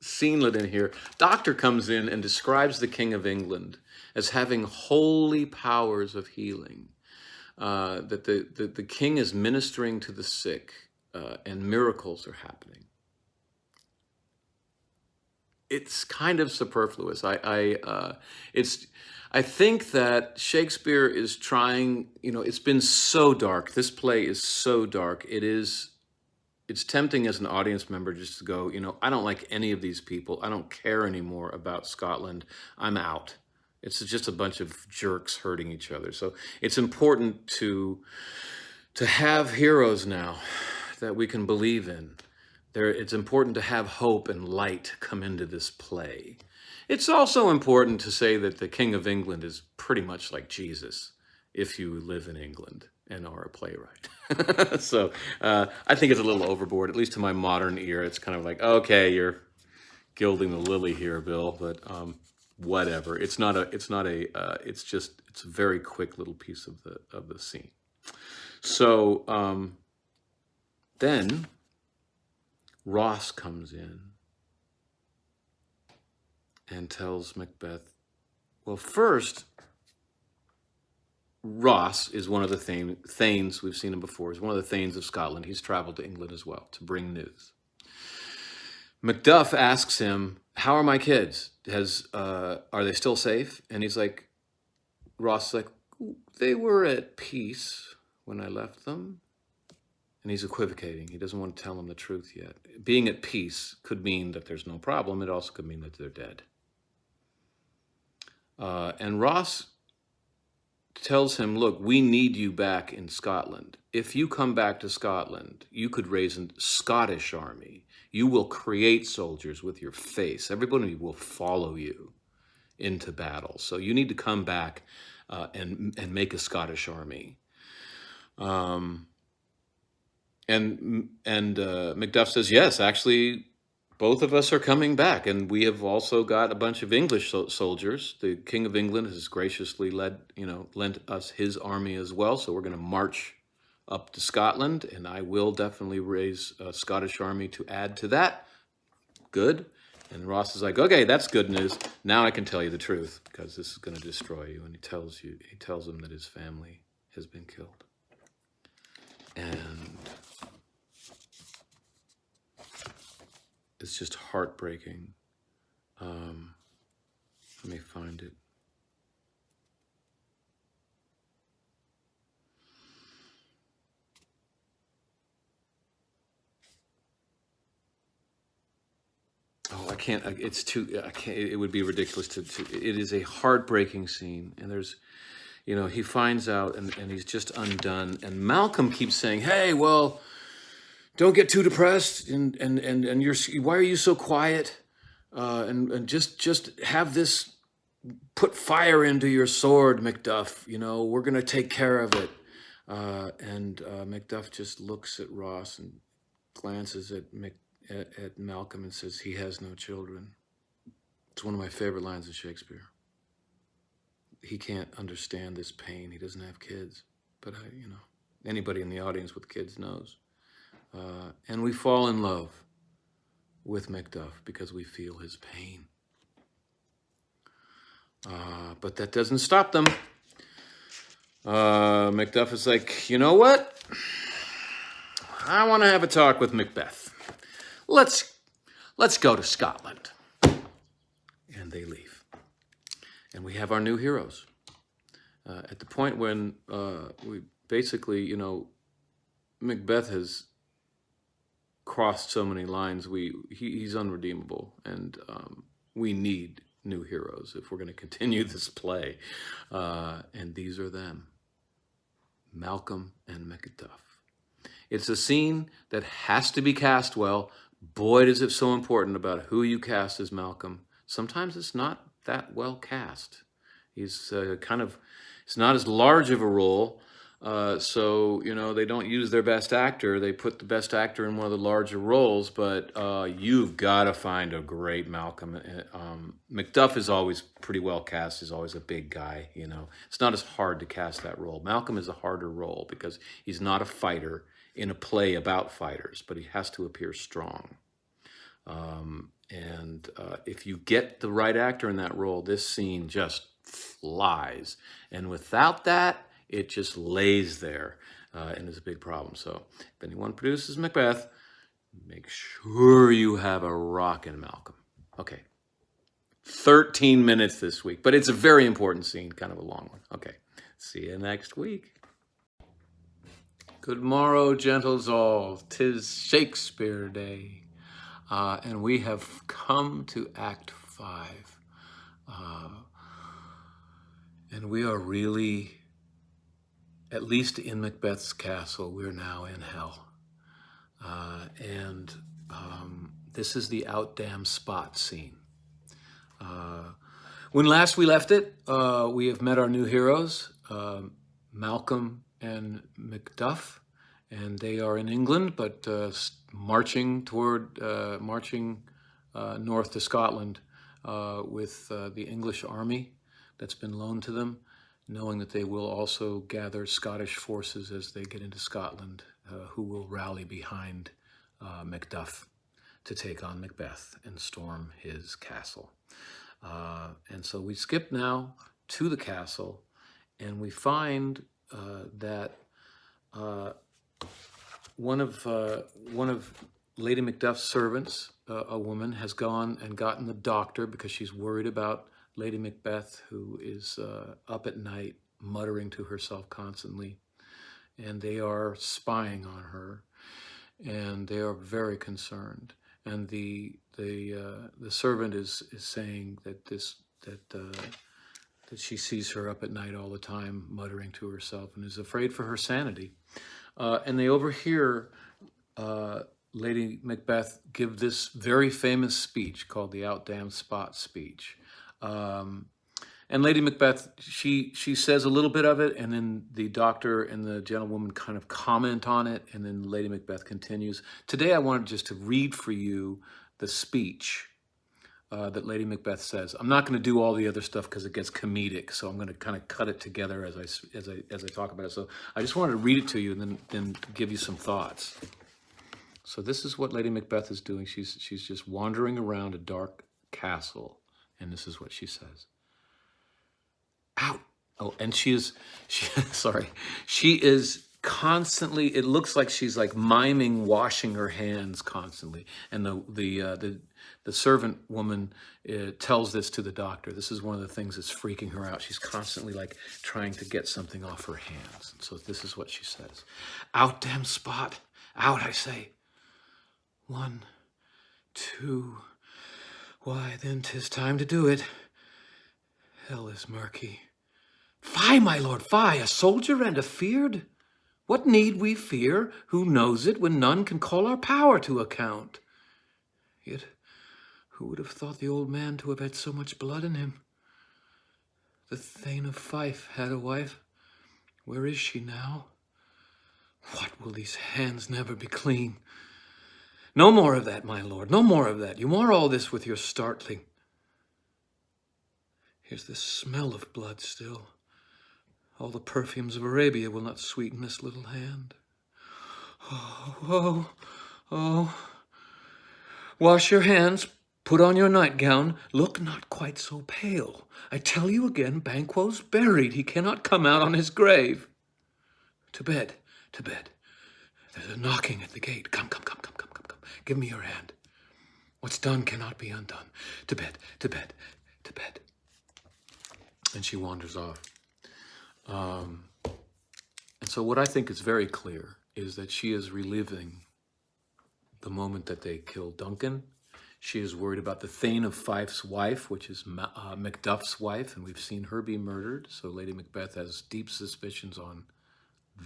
scenelet in here. Doctor comes in and describes the King of England as having holy powers of healing. That the king is ministering to the sick, and miracles are happening. It's kind of superfluous. I think that Shakespeare is trying, it's been so dark. This play is so dark. It's tempting as an audience member just to go, I don't like any of these people. I don't care anymore about Scotland. I'm out. It's just a bunch of jerks hurting each other. So it's important to have heroes now that we can believe in. It's important to have hope and light come into this play. It's also important to say that the King of England is pretty much like Jesus if you live in England and are a playwright. So I think it's a little overboard, at least to my modern ear. It's kind of like, okay, you're gilding the lily here, Bill, but whatever. It's a very quick little piece of the scene. So then Ross comes in and tells Macbeth, well, first, Ross is one of the Thanes, we've seen him before, is one of the Thanes of Scotland. He's traveled to England as well to bring news. Macduff asks him, how are my kids? Are they still safe? And he's like, Ross is like, they were at peace when I left them. And he's equivocating. He doesn't want to tell him the truth yet. Being at peace could mean that there's no problem. It also could mean that they're dead. And Ross tells him, look, we need you back in Scotland. If you come back to Scotland, you could raise a Scottish army. You will create soldiers with your face. Everybody will follow you into battle. So you need to come back and make a Scottish army. And Macduff says, yes, actually, both of us are coming back. And we have also got a bunch of English soldiers. The King of England has graciously lent us his army as well. So we're going to march up to Scotland, and I will definitely raise a Scottish army to add to that. Good. And Ross is like, okay, that's good news. Now I can tell you the truth, because this is going to destroy you. And he tells him that his family has been killed. And it's just heartbreaking. Let me find it. Oh, I can't, it's too, I can't, it would be ridiculous it is a heartbreaking scene. And there's, he finds out and he's just undone. And Malcolm keeps saying, hey, well, don't get too depressed and why are you so quiet? And just have this, put fire into your sword, Macduff. We're going to take care of it. And Macduff just looks at Ross and glances at Malcolm and says, he has no children. It's one of my favorite lines of Shakespeare. He can't understand this pain. He doesn't have kids. But, anybody in the audience with kids knows. And we fall in love with Macduff because we feel his pain. But that doesn't stop them. Macduff is like, you know what? I want to have a talk with Macbeth. Let's go to Scotland. And they leave. And we have our new heroes. At the point when we basically, Macbeth has crossed so many lines, he's unredeemable. And we need new heroes if we're going to continue this play. And these are them. Malcolm and Macduff. It's a scene that has to be cast well. Boy, is it so important about who you cast as Malcolm. Sometimes it's not that well cast. He's it's not as large of a role. So, they don't use their best actor. They put the best actor in one of the larger roles, but you've got to find a great Malcolm. Macduff is always pretty well cast. He's always a big guy, It's not as hard to cast that role. Malcolm is a harder role because he's not a fighter in a play about fighters, but he has to appear strong. If you get the right actor in that role, this scene just flies. And without that, it just lays there and is a big problem. So if anyone produces Macbeth, make sure you have a rockin' Malcolm. Okay, 13 minutes this week, but it's a very important scene, kind of a long one. Okay, see you next week. Good morrow, gentles all. 'Tis Shakespeare Day. And we have come to Act 5. And we are really, at least in Macbeth's castle, we're now in hell. And this is the outdam spot scene. When last we left it, we have met our new heroes, Malcolm and Macduff, and they are in England, but marching north to Scotland with the English army that's been loaned to them, knowing that they will also gather Scottish forces as they get into Scotland, who will rally behind Macduff to take on Macbeth and storm his castle. And so we skip now to the castle, and we find that one of Lady Macduff's servants, a woman, has gone and gotten the doctor because she's worried about Lady Macbeth, who is up at night muttering to herself constantly, and they are spying on her, and they are very concerned. And the servant is saying that she sees her up at night all the time, muttering to herself, and is afraid for her sanity. And they overhear Lady Macbeth give this very famous speech called the Outdam Spot speech. And Lady Macbeth, she says a little bit of it, and then the doctor and the gentlewoman kind of comment on it, and then Lady Macbeth continues. Today I wanted just to read for you the speech that Lady Macbeth says. I'm not going to do all the other stuff because it gets comedic, so I'm going to kind of cut it together as I talk about it. So I just wanted to read it to you and then give you some thoughts. So this is what Lady Macbeth is doing. She's just wandering around a dark castle, and this is what she says. Out. Oh, and she is constantly, it looks like she's like miming washing her hands constantly. And the servant woman tells this to the doctor. This is one of the things that's freaking her out. She's constantly like trying to get something off her hands. So this is what she says. Out, damn spot. Out, I say. 1, 2. Why, then 'tis time to do it. Hell is murky. Fie, my lord, fie, a soldier and afeard? What need we fear? Who knows it when none can call our power to account? Yet who would have thought the old man to have had so much blood in him? The Thane of Fife had a wife. Where is she now? What, will these hands never be clean? No more of that, my lord, no more of that. You mar all this with your startling. Here's the smell of blood still. All the perfumes of Arabia will not sweeten this little hand. Oh, oh, oh. Wash your hands, put on your nightgown, look not quite so pale. I tell you again, Banquo's buried. He cannot come out on his grave. To bed, to bed. There's a knocking at the gate. Come. Give me your hand. What's done cannot be undone. To bed, to bed, to bed. And she wanders off. And so what I think is very clear is that she is reliving the moment that they killed Duncan. She is worried about the Thane of Fife's wife, which is Macduff's wife, and we've seen her be murdered. So Lady Macbeth has deep suspicions on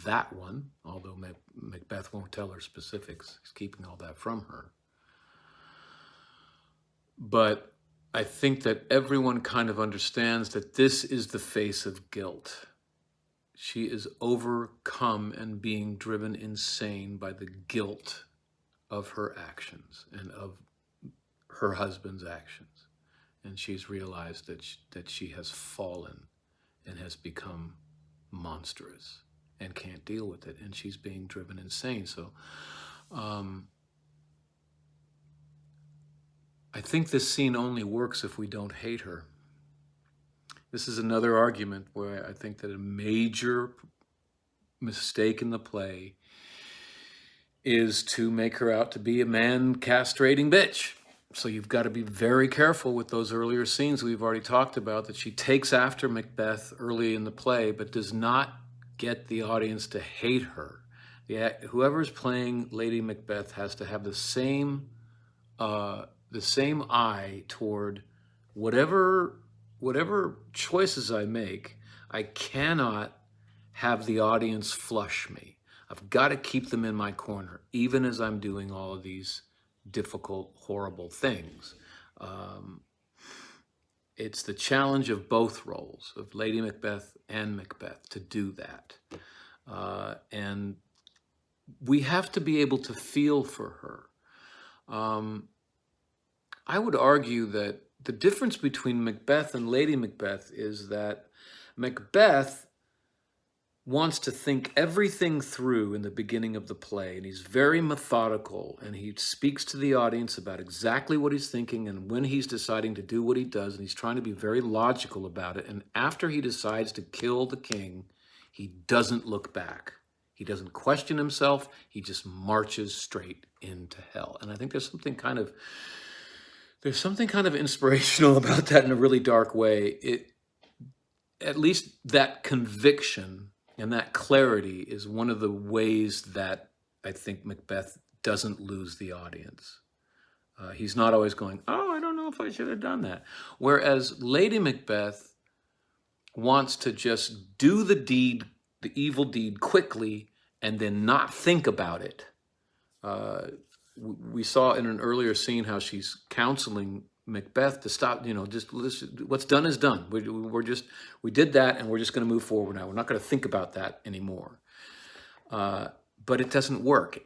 that one, although Macbeth won't tell her specifics. He's keeping all that from her. But I think that everyone kind of understands that this is the face of guilt. She is overcome and being driven insane by the guilt of her actions and of her husband's actions. And she's realized that she has fallen and has become monstrous and can't deal with it. And she's being driven insane. So I think this scene only works if we don't hate her. This is another argument where I think that a major mistake in the play is to make her out to be a man-castrating bitch. So you've got to be very careful with those earlier scenes we've already talked about, that she takes after Macbeth early in the play, but does not get the audience to hate her. Whoever's playing Lady Macbeth has to have the same eye toward whatever choices I make. I cannot have the audience flush me. I've got to keep them in my corner, even as I'm doing all of these difficult, horrible things. It's the challenge of both roles, of Lady Macbeth and Macbeth, to do that. And we have to be able to feel for her. I would argue that the difference between Macbeth and Lady Macbeth is that Macbeth wants to think everything through in the beginning of the play, and he's very methodical, and he speaks to the audience about exactly what he's thinking and when he's deciding to do what he does, and he's trying to be very logical about it. And after he decides to kill the king, he doesn't look back. He doesn't question himself. He just marches straight into hell. And I think there's something kind of inspirational about that in a really dark way. At least that conviction and that clarity is one of the ways that I think Macbeth doesn't lose the audience. He's not always going, oh, I don't know if I should have done that. Whereas Lady Macbeth wants to just do the deed, the evil deed, quickly and then not think about it. We saw in an earlier scene how she's counseling Macbeth to stop, just listen, what's done is done. We did that, and we're just going to move forward now. We're not going to think about that anymore. But it doesn't work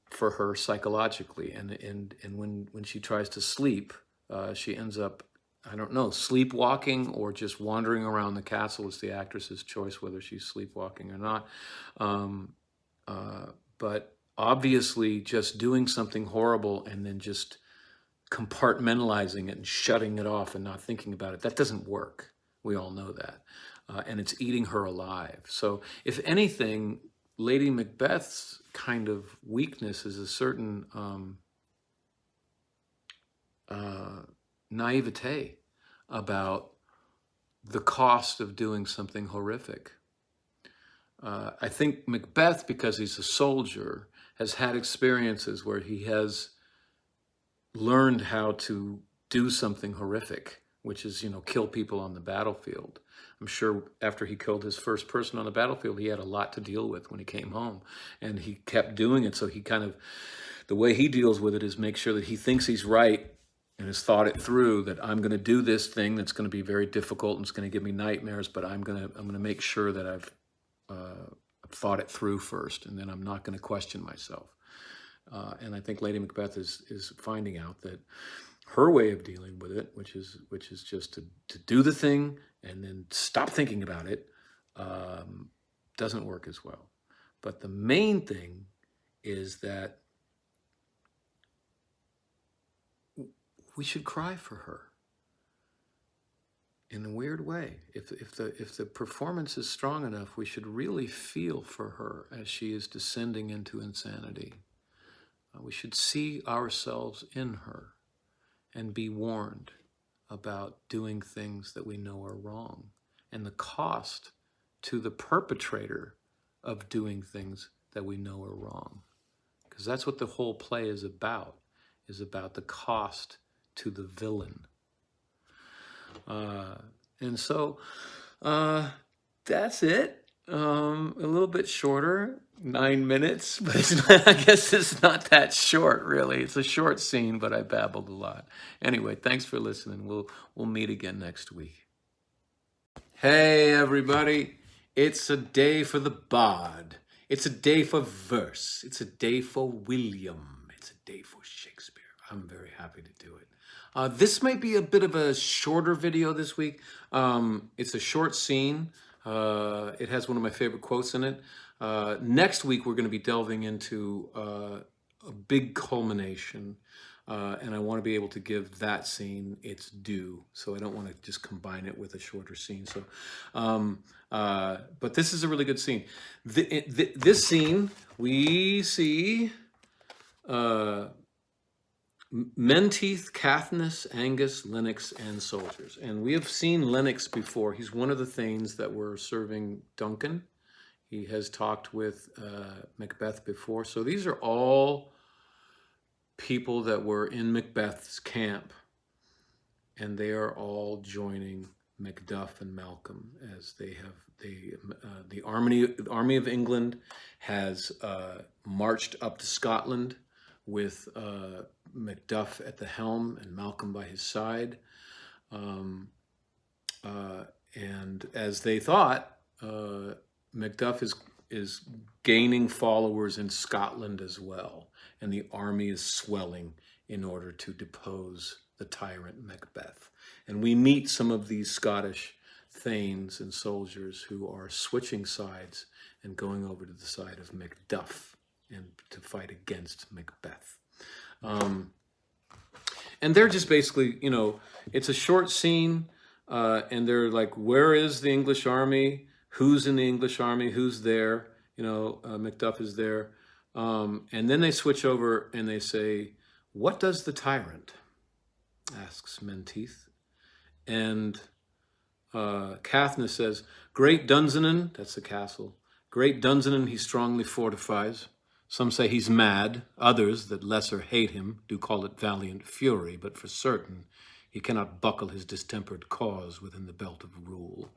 for her psychologically. And when she tries to sleep, she ends up, I don't know, sleepwalking or just wandering around the castle. It's the actress's choice whether she's sleepwalking or not. But obviously just doing something horrible and then just compartmentalizing it and shutting it off and not thinking about it, that doesn't work. We all know that. And it's eating her alive. So if anything, Lady Macbeth's kind of weakness is a certain naivete about the cost of doing something horrific. I think Macbeth, because he's a soldier, has had experiences where he has learned how to do something horrific, which is, kill people on the battlefield. I'm sure after he killed his first person on the battlefield, he had a lot to deal with when he came home, and he kept doing it. So he the way he deals with it is make sure that he thinks he's right and has thought it through, that I'm going to do this thing that's going to be very difficult and it's going to give me nightmares, but I'm going to make sure that I've thought it through first, and then I'm not going to question myself. And I think Lady Macbeth is finding out that her way of dealing with it, which is just to do the thing and then stop thinking about it, doesn't work as well. But the main thing is that we should cry for her in a weird way. If the performance is strong enough, we should really feel for her as she is descending into insanity. We should see ourselves in her and be warned about doing things that we know are wrong and the cost to the perpetrator of doing things that we know are wrong. Because that's what the whole play is about the cost to the villain. And so that's it. A little bit shorter, 9 minutes, but I guess it's not that short, really. It's a short scene, but I babbled a lot. Anyway, thanks for listening. We'll meet again next week. Hey, everybody. It's a day for the bard. It's a day for verse. It's a day for William. It's a day for Shakespeare. I'm very happy to do it. This might be a bit of a shorter video this week. It's a short scene. It has one of my favorite quotes in it. Next week, we're going to be delving into a big culmination, and I want to be able to give that scene its due. So I don't want to just combine it with a shorter scene. So, but this is a really good scene. This scene, we see Menteith, Caithness, Angus, Lennox, and soldiers. And we have seen Lennox before. He's one of the Thanes that were serving Duncan. He has talked with Macbeth before. So these are all people that were in Macbeth's camp. And they are all joining Macduff and Malcolm, as the army of England has marched up to Scotland with Macduff at the helm and Malcolm by his side. And as they thought, Macduff is gaining followers in Scotland as well, and the army is swelling in order to depose the tyrant Macbeth. And we meet some of these Scottish thanes and soldiers who are switching sides and going over to the side of Macduff and to fight against Macbeth. And they're just basically, you know, it's a short scene, and they're like, where is the English army? Who's in the English army? Who's there? You know, Macduff is there. And then they switch over and they say, what does the tyrant? Asks Menteith. And Caithness says, great Dunsinane, that's the castle, great Dunsinane he strongly fortifies. Some say he's mad, others that lesser hate him do call it valiant fury, but for certain he cannot buckle his distempered cause within the belt of rule.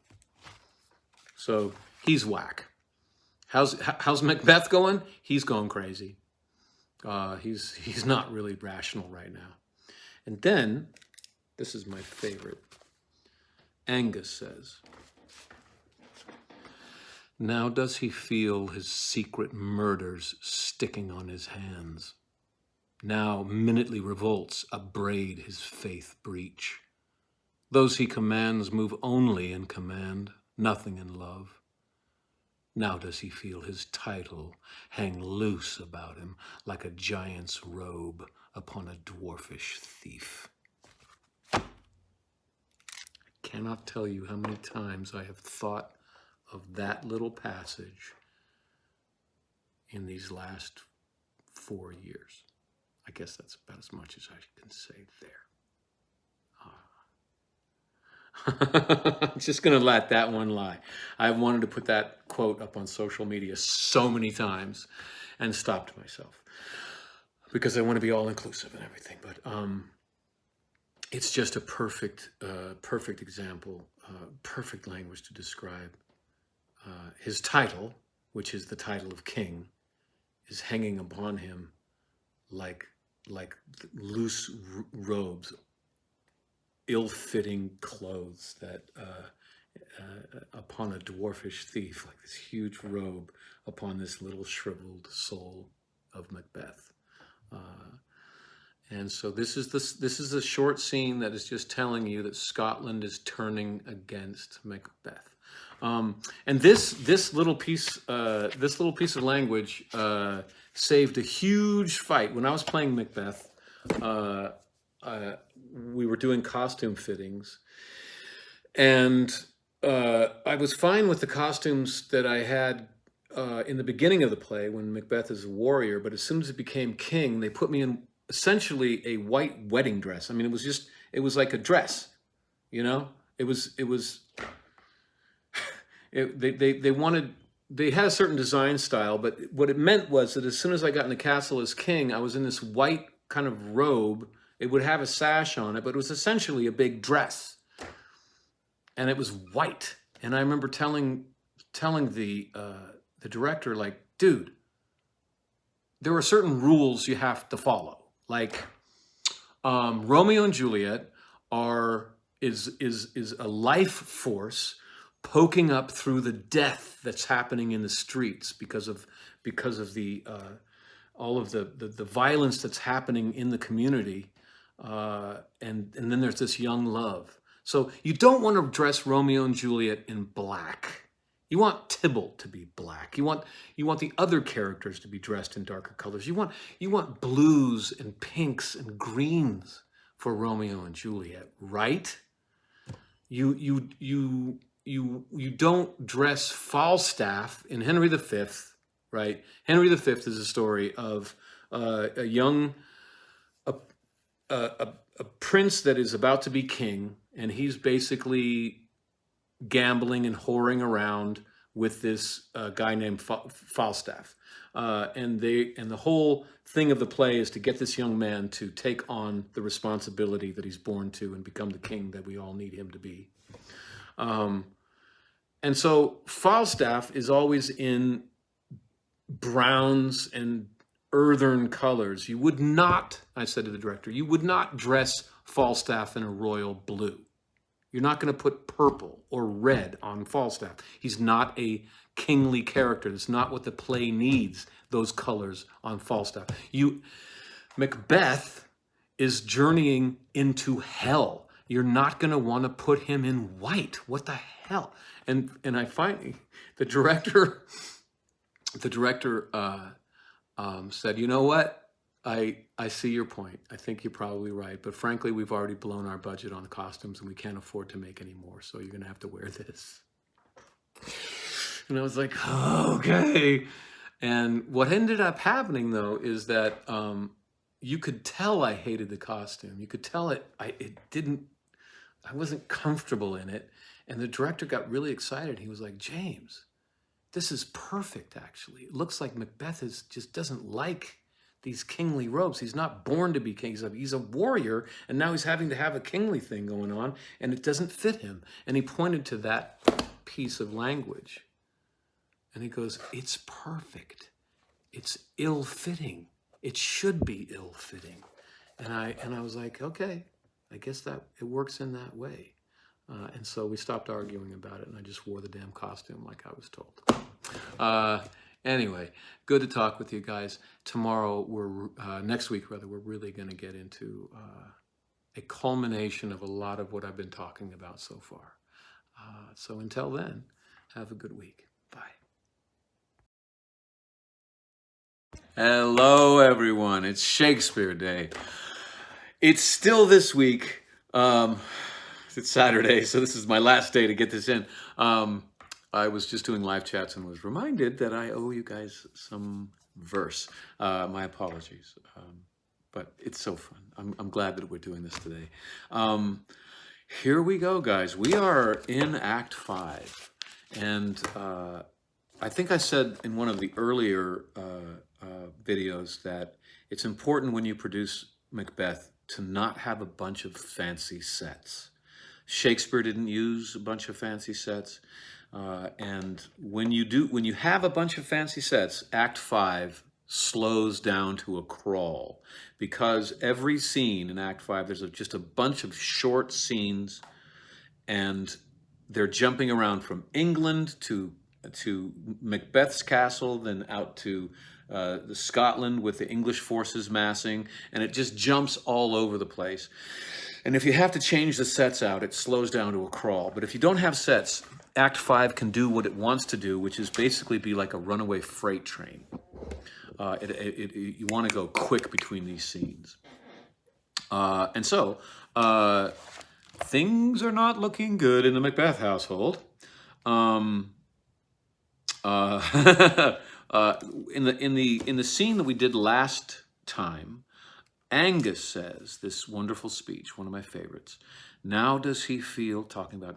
So he's whack. How's Macbeth going? He's going crazy. He's not really rational right now. And then, this is my favorite. Angus says, now does he feel his secret murders sticking on his hands? Now minutely revolts upbraid his faith breach. Those he commands move only in command, nothing in love. Now does he feel his title hang loose about him like a giant's robe upon a dwarfish thief. I cannot tell you how many times I have thought of that little passage in these last 4 years. I guess that's about as much as I can say there. I'm just going to let that one lie. I wanted to put that quote up on social media so many times and stopped myself because I want to be all inclusive and everything. But it's just a perfect example, perfect language to describe his title, which is the title of king, is hanging upon him like loose robes, ill-fitting clothes that upon a dwarfish thief, like this huge robe upon this little shriveled soul of Macbeth. And so this is a short scene that is just telling you that Scotland is turning against Macbeth. And this little piece of language saved a huge fight. When I was playing Macbeth, we were doing costume fittings, and I was fine with the costumes that I had in the beginning of the play when Macbeth is a warrior, but as soon as it became king, they put me in essentially a white wedding dress. I mean, it was like a dress, you know? They had a certain design style, but what it meant was that as soon as I got in the castle as king, I was in this white kind of robe. It would have a sash on it, but it was essentially a big dress. And it was white. And I remember telling the director, like, dude, there are certain rules you have to follow. Like, Romeo and Juliet is a life force poking up through the death that's happening in the streets because of the all of the violence that's happening in the community, and then there's this young love. So you don't want to dress Romeo and Juliet in black. You want Tybalt to be black. You want the other characters to be dressed in darker colors. You want blues and pinks and greens for Romeo and Juliet, right? You don't dress Falstaff in Henry V, right? Henry V is a story of a prince that is about to be king, and he's basically gambling and whoring around with this guy named Falstaff. And the whole thing of the play is to get this young man to take on the responsibility that he's born to and become the king that we all need him to be. And so Falstaff is always in browns and earthen colors. You would not, I said to the director, you would not dress Falstaff in a royal blue. You're not going to put purple or red on Falstaff. He's not a kingly character. That's not what the play needs, those colors on Falstaff. Macbeth is journeying into hell. You're not going to want to put him in white. What the hell? And I find the director said, you know what? I see your point. I think you're probably right. But frankly, we've already blown our budget on costumes and we can't afford to make any more. So you're going to have to wear this. And I was like, okay. And what ended up happening, though, is that you could tell I hated the costume. You could tell I wasn't comfortable in it. And the director got really excited. He was like, James, this is perfect, actually. It looks like Macbeth just doesn't like these kingly robes. He's not born to be king. He's a warrior, and now he's having to have a kingly thing going on, and it doesn't fit him. And he pointed to that piece of language. And he goes, it's perfect. It's ill-fitting. It should be ill-fitting. And I was like, okay, I guess that it works in that way. And so we stopped arguing about it, and I just wore the damn costume like I was told. Anyway, good to talk with you guys. Tomorrow, next week rather, we're really going to get into a culmination of a lot of what I've been talking about so far. So until then, have a good week. Bye. Hello, everyone. It's Shakespeare Day. It's still this week. It's Saturday, so this is my last day to get this in. I was just doing live chats and was reminded that I owe you guys some verse. My apologies, but it's so fun. I'm glad that we're doing this today. Here we go, guys. We are in Act 5, and I think I said in one of the earlier videos that it's important when you produce Macbeth to not have a bunch of fancy sets. Shakespeare didn't use a bunch of fancy sets. And when you have a bunch of fancy sets, Act 5 slows down to a crawl, because every scene in Act 5, there's just a bunch of short scenes, and they're jumping around from England to Macbeth's castle, then out to Scotland with the English forces massing, and it just jumps all over the place. And if you have to change the sets out, it slows down to a crawl. But if you don't have sets, Act 5 can do what it wants to do, which is basically be like a runaway freight train. You want to go quick between these scenes. And so, things are not looking good in the Macbeth household. In the scene that we did last time, Angus says this wonderful speech, one of my favorites. Now does he feel, talking about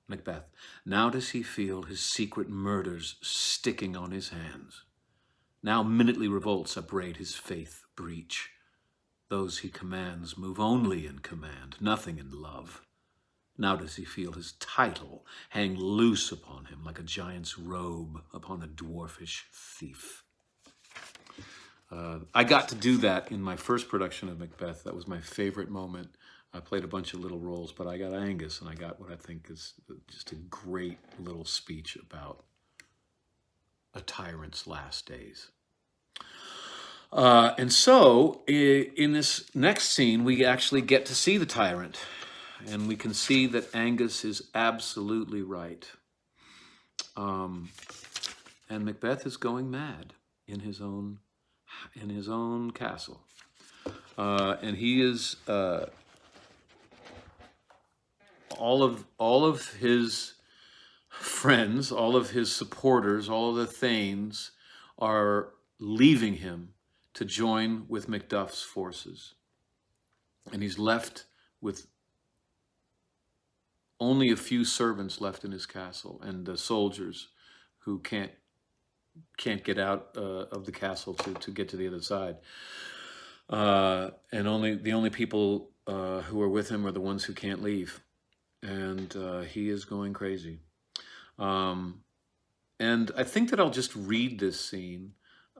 Macbeth, now does he feel his secret murders sticking on his hands. Now minutely revolts upbraid his faith breach. Those he commands move only in command, nothing in love. Now does he feel his title hang loose upon him like a giant's robe upon a dwarfish thief. I got to do that in my first production of Macbeth. That was my favorite moment. I played a bunch of little roles, but I got Angus, and I got what I think is just a great little speech about a tyrant's last days. And so, in this next scene, we actually get to see the tyrant, and we can see that Angus is absolutely right. And Macbeth is going mad in his own castle, and he is all of his friends, all of his supporters, all of the thanes are leaving him to join with Macduff's forces, and he's left with only a few servants left in his castle, and the soldiers who can't get out of the castle to get to the other side. And the only people who are with him are the ones who can't leave. and he is going crazy. And I think that I'll just read this scene.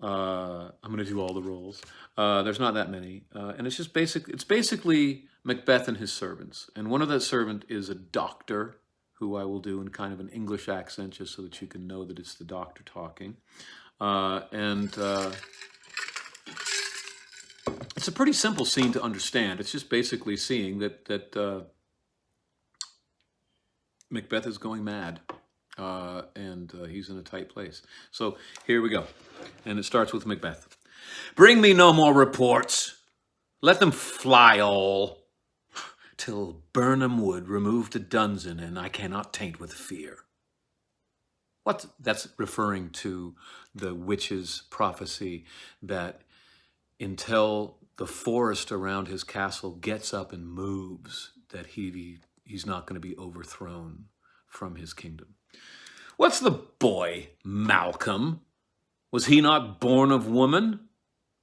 I'm going to do all the roles. There's not that many, and it's just basic. It's basically Macbeth and his servants, and one of that servant is a doctor, who I will do in kind of an English accent, just so that you can know that it's the doctor talking. And it's a pretty simple scene to understand. It's just basically seeing that Macbeth is going mad. And he's in a tight place. So here we go. And it starts with Macbeth. Bring me no more reports. Let them fly all. Till Burnham Wood remove to Dunsinane, I cannot taint with fear. What? That's referring to the witch's prophecy that until the forest around his castle gets up and moves, that he's not going to be overthrown from his kingdom. What's the boy, Malcolm? Was he not born of woman?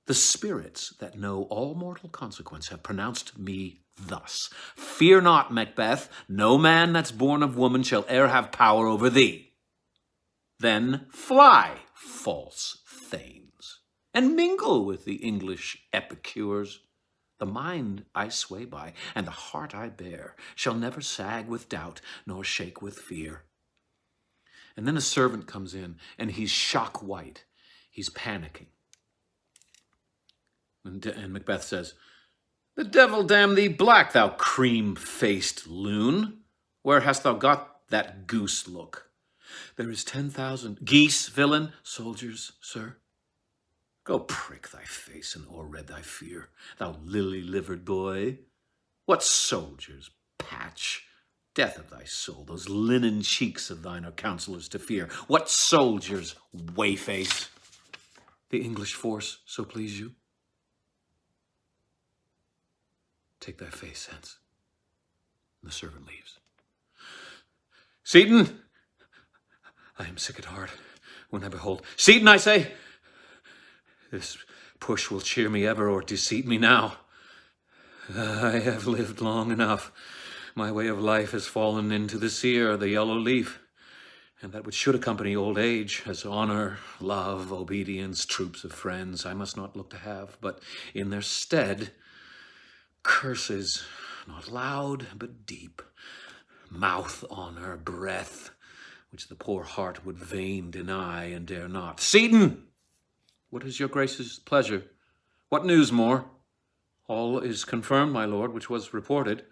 The spirits that know all mortal consequence have pronounced me thus. Fear not, Macbeth, no man that's born of woman shall e'er have power over thee. Then fly, false thanes, and mingle with the English epicures. The mind I sway by, and the heart I bear, shall never sag with doubt, nor shake with fear. And then a servant comes in, and he's shock white. He's panicking. And Macbeth says, The devil damn thee black, thou cream-faced loon. Where hast thou got that goose look? There is 10,000 geese, villain, soldiers, sir. Go prick thy face and o'erread thy fear, thou lily-livered boy. What soldiers, patch? Death of thy soul, those linen cheeks of thine are counselors to fear. What soldiers, wayface? The English force, so please you? Take thy face hence. And the servant leaves. Seaton! I am sick at heart when I behold. Seaton, I say! This push will cheer me ever or deceit me now. I have lived long enough. My way of life has fallen into the sear, the yellow leaf, and that which should accompany old age, as honor, love, obedience, troops of friends, I must not look to have, but in their stead, curses, not loud, but deep, mouth honor, breath, which the poor heart would vain deny and dare not. Seaton! What is your grace's pleasure? What news more? All is confirmed, my lord, which was reported.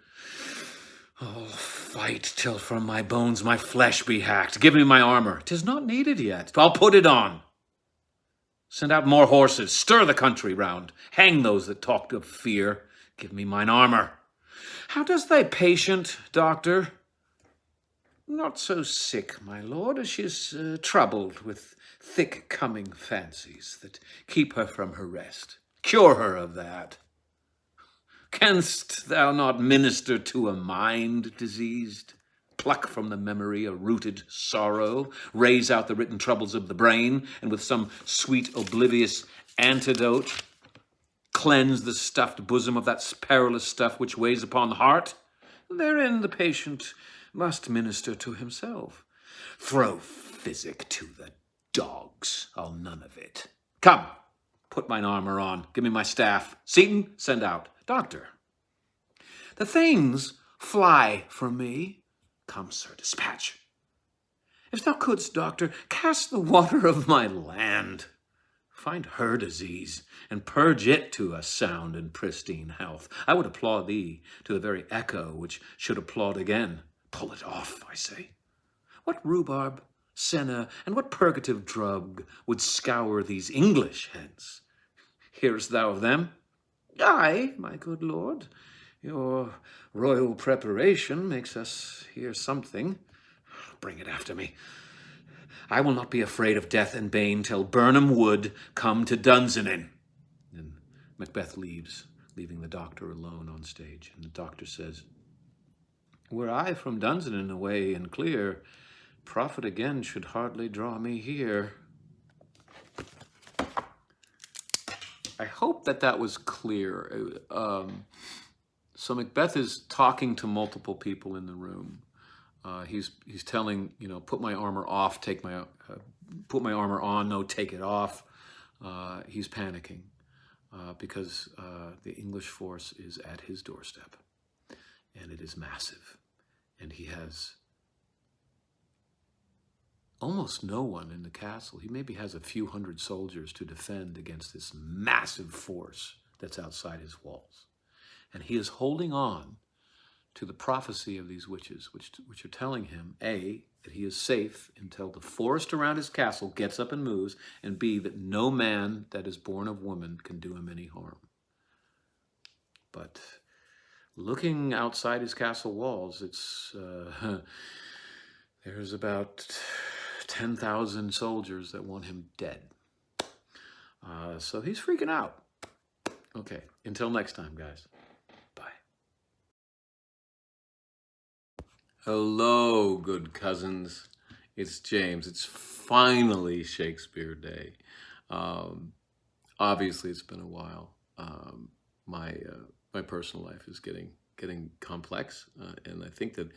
Oh, fight till from my bones my flesh be hacked. Give me my armor. 'Tis not needed yet. I'll put it on. Send out more horses. Stir the country round. Hang those that talked of fear. Give me mine armor. How does thy patient, doctor? Not so sick, my lord, as she is troubled with thick-coming fancies that keep her from her rest. Cure her of that. Canst thou not minister to a mind diseased? Pluck from the memory a rooted sorrow, raise out the written troubles of the brain, and with some sweet oblivious antidote, cleanse the stuffed bosom of that perilous stuff which weighs upon the heart? Therein the patient must minister to himself. Throw physic to the dogs. I'll none of it. Come, put mine armor on. Give me my staff. Seaton, send out. Doctor, the things fly from me. Come, sir, dispatch. If thou couldst, doctor, cast the water of my land. Find her disease, and purge it to a sound and pristine health. I would applaud thee to the very echo which should applaud again. Pull it off, I say. What rhubarb, senna, and what purgative drug would scour these English heads? Hearest thou of them? Aye, my good lord. Your royal preparation makes us hear something. Bring it after me. I will not be afraid of death and bane till Burnham Wood come to Dunsinane. And Macbeth leaves, leaving the doctor alone on stage. And the doctor says, Were I from Dunsinane away and clear, profit again should hardly draw me here. I hope that that was clear. So Macbeth is talking to multiple people in the room. He's telling, put my armor off, put my armor on, no, take it off. He's panicking because the English force is at his doorstep, and it is massive, and he has almost no one in the castle. He maybe has a few hundred soldiers to defend against this massive force that's outside his walls. And he is holding on to the prophecy of these witches, which are telling him, A, that he is safe until the forest around his castle gets up and moves, and B, that no man that is born of woman can do him any harm. But looking outside his castle walls, there's about 10,000 soldiers that want him dead. So he's freaking out. Okay, until next time, guys. Bye. Hello, good cousins. It's James. It's finally Shakespeare Day. Obviously, it's been a while. My personal life is getting complex, and I think that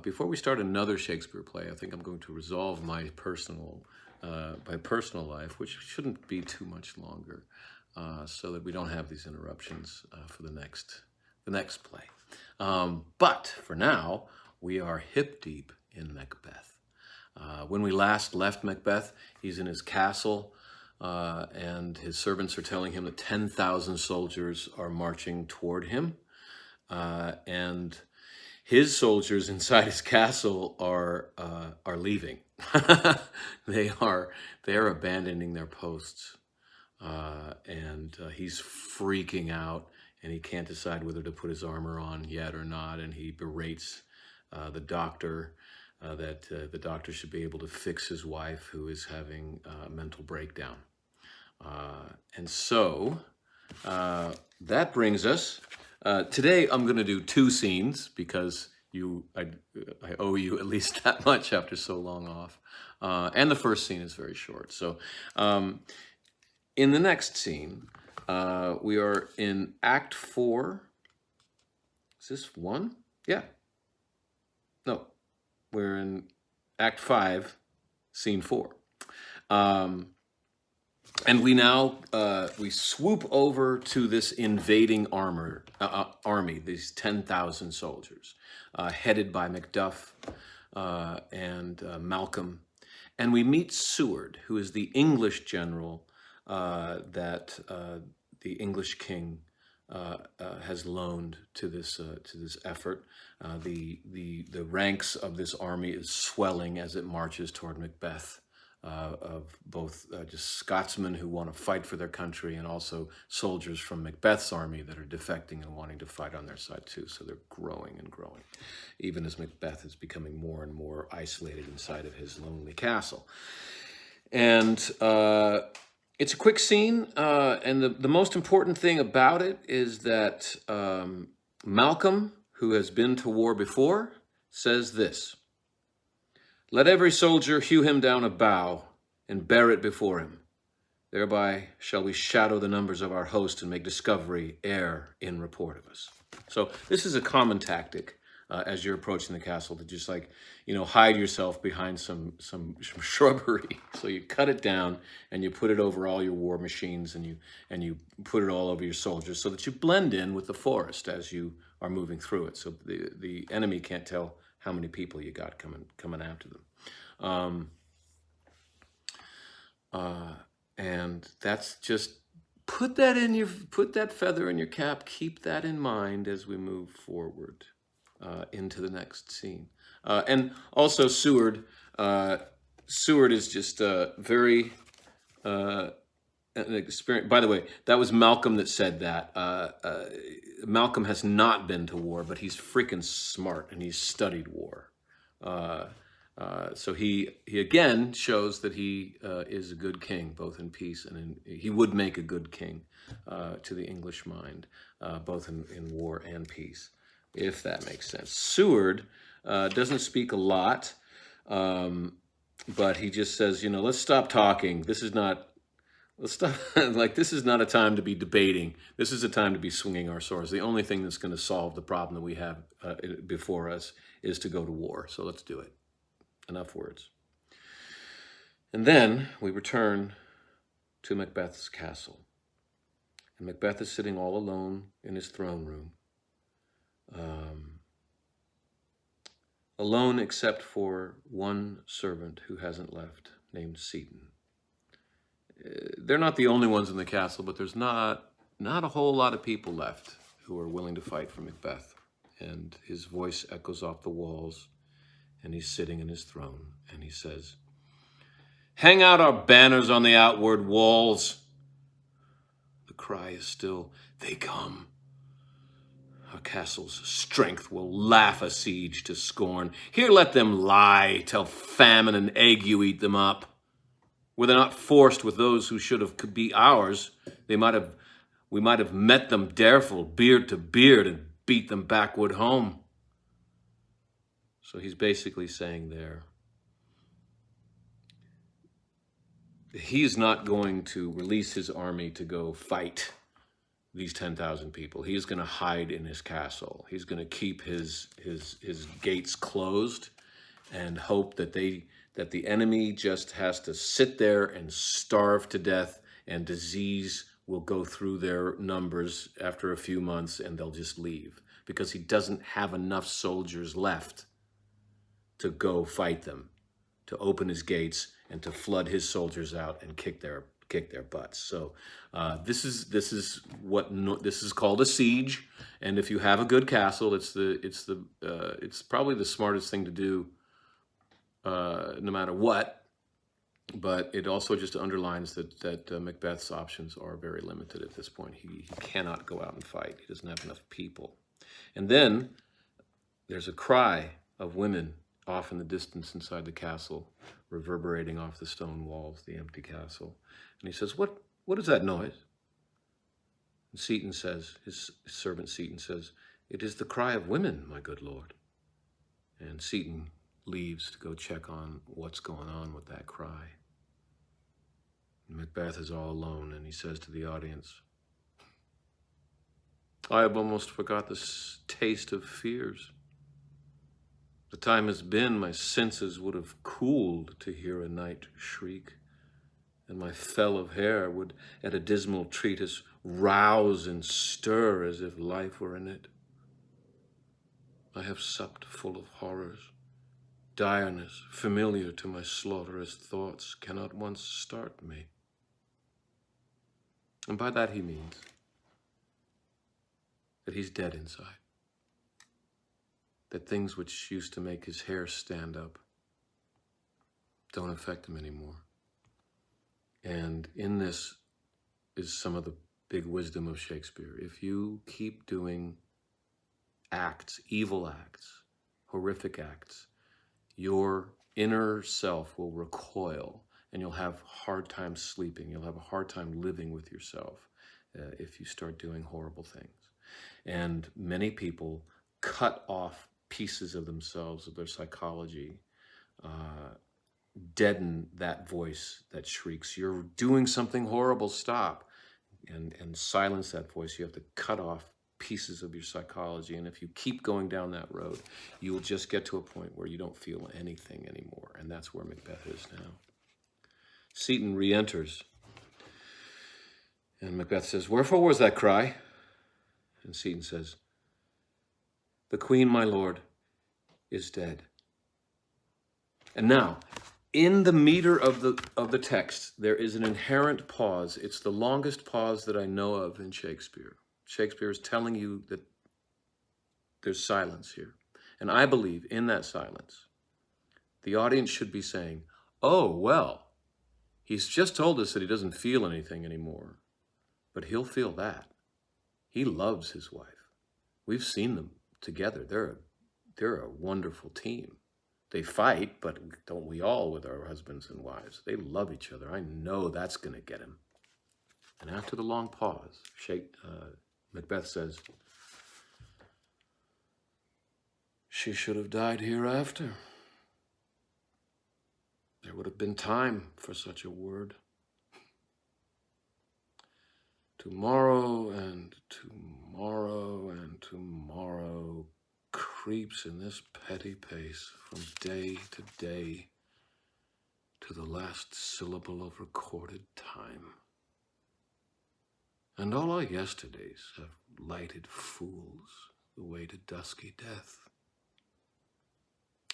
before we start another Shakespeare play, I think I'm going to resolve my personal life, which shouldn't be too much longer, so that we don't have these interruptions for the next play. But for now, we are hip deep in Macbeth. When we last left Macbeth, he's in his castle, and his servants are telling him that 10,000 soldiers are marching toward him, and his soldiers inside his castle are leaving. They are abandoning their posts, and he's freaking out, and he can't decide whether to put his armor on yet or not. And he berates the doctor that the doctor should be able to fix his wife, who is having a mental breakdown. And so that brings us. Today I'm going to do 2 scenes because I owe you at least that much after so long off. And the first scene is very short. So in the next scene, we are in Act 4. Is this 1? Yeah. No, we're in Act 5, Scene 4. And we now, we swoop over to this invading army, these 10,000 soldiers, headed by Macduff and Malcolm. And we meet Seward, who is the English general that the English king has loaned to this effort. The ranks of this army is swelling as it marches toward Macbeth. Of both just Scotsmen who want to fight for their country, and also soldiers from Macbeth's army that are defecting and wanting to fight on their side too. So they're growing and growing, even as Macbeth is becoming more and more isolated inside of his lonely castle. And it's a quick scene, and the most important thing about it is that Malcolm, who has been to war before, says this: "Let every soldier hew him down a bough and bear it before him. Thereby shall we shadow the numbers of our host and make discovery ere in report of us." So this is a common tactic as you're approaching the castle, to just hide yourself behind some shrubbery. So you cut it down and you put it over all your war machines, and you put it all over your soldiers so that you blend in with the forest as you are moving through it. So the enemy can't tell how many people you got coming after them. And that's just, put that feather in your cap, keep that in mind as we move forward into the next scene. And also Seward is just very an experience. By the way, that was Malcolm that said that. Malcolm has not been to war, but he's freaking smart and he's studied war. So he again shows that he is a good king, both in peace and he would make a good king to the English mind, both in war and peace, if that makes sense. Seward doesn't speak a lot, but he just says, let's stop talking. This is not Let's stop. Like, this is not a time to be debating. This is a time to be swinging our swords. The only thing that's going to solve the problem that we have before us is to go to war. So let's do it. Enough words. And then we return to Macbeth's castle. And Macbeth is sitting all alone in his throne room. Alone except for one servant who hasn't left, named Seaton. They're not the only ones in the castle, but there's not a whole lot of people left who are willing to fight for Macbeth. And his voice echoes off the walls, and he's sitting in his throne, and he says, "Hang out our banners on the outward walls." The cry is still, "They come." Our castle's strength will laugh a siege to scorn. Here let them lie, till famine and ague eat them up. Were they not forced with those who should have could be ours, we might have met them dareful, beard to beard, and beat them backward home. So he's basically saying there, he's not going to release his army to go fight these 10,000 people. He's going to hide in his castle. He's going to keep his gates closed and hope that the enemy just has to sit there and starve to death, and disease will go through their numbers after a few months and they'll just leave, because he doesn't have enough soldiers left to go fight them, to open his gates and to flood his soldiers out and kick their butts. So this is called a siege, and if you have a good castle, it's probably the smartest thing to do, no matter what. But it also just underlines that Macbeth's options are very limited at this point. He cannot go out and fight. He doesn't have enough people. And then there's a cry of women off in the distance inside the castle, reverberating off the stone walls, the empty castle. And he says, what is that noise? And Seaton says, his servant Seaton says, "It is the cry of women, my good lord." And Seaton leaves to go check on what's going on with that cry. And Macbeth is all alone, and he says to the audience, "I have almost forgot the taste of fears. The time has been my senses would have cooled to hear a night shriek, and my fell of hair would at a dismal treatise rouse and stir as if life were in it. I have supped full of horrors. Direness, familiar to my slaughterous thoughts, cannot once start me." And by that he means that he's dead inside. That things which used to make his hair stand up don't affect him anymore. And in this is some of the big wisdom of Shakespeare. If you keep doing acts, evil acts, horrific acts, your inner self will recoil, and you'll have a hard time sleeping. You'll have a hard time living with yourself if you start doing horrible things. And many people cut off pieces of themselves, of their psychology, deaden that voice that shrieks, "You're doing something horrible, stop," and silence that voice. You have to cut off pieces of your psychology, and if you keep going down that road, you will just get to a point where you don't feel anything anymore, and that's where Macbeth is now. Seaton re-enters, and Macbeth says, "Wherefore was that cry?" And Seaton says, "The queen, my lord, is dead." And now, in the meter of the text, there is an inherent pause. It's the longest pause that I know of in Shakespeare. Shakespeare is telling you that there's silence here. And I believe in that silence, the audience should be saying, "Oh, well, he's just told us that he doesn't feel anything anymore, but he'll feel that. He loves his wife. We've seen them together. They're a wonderful team. They fight, but don't we all with our husbands and wives? They love each other. I know that's going to get him." And after the long pause, Macbeth says, "She should have died hereafter. There would have been time for such a word." Tomorrow and tomorrow and tomorrow creeps in this petty pace from day to day to the last syllable of recorded time. And all our yesterdays have lighted fools the way to dusky death.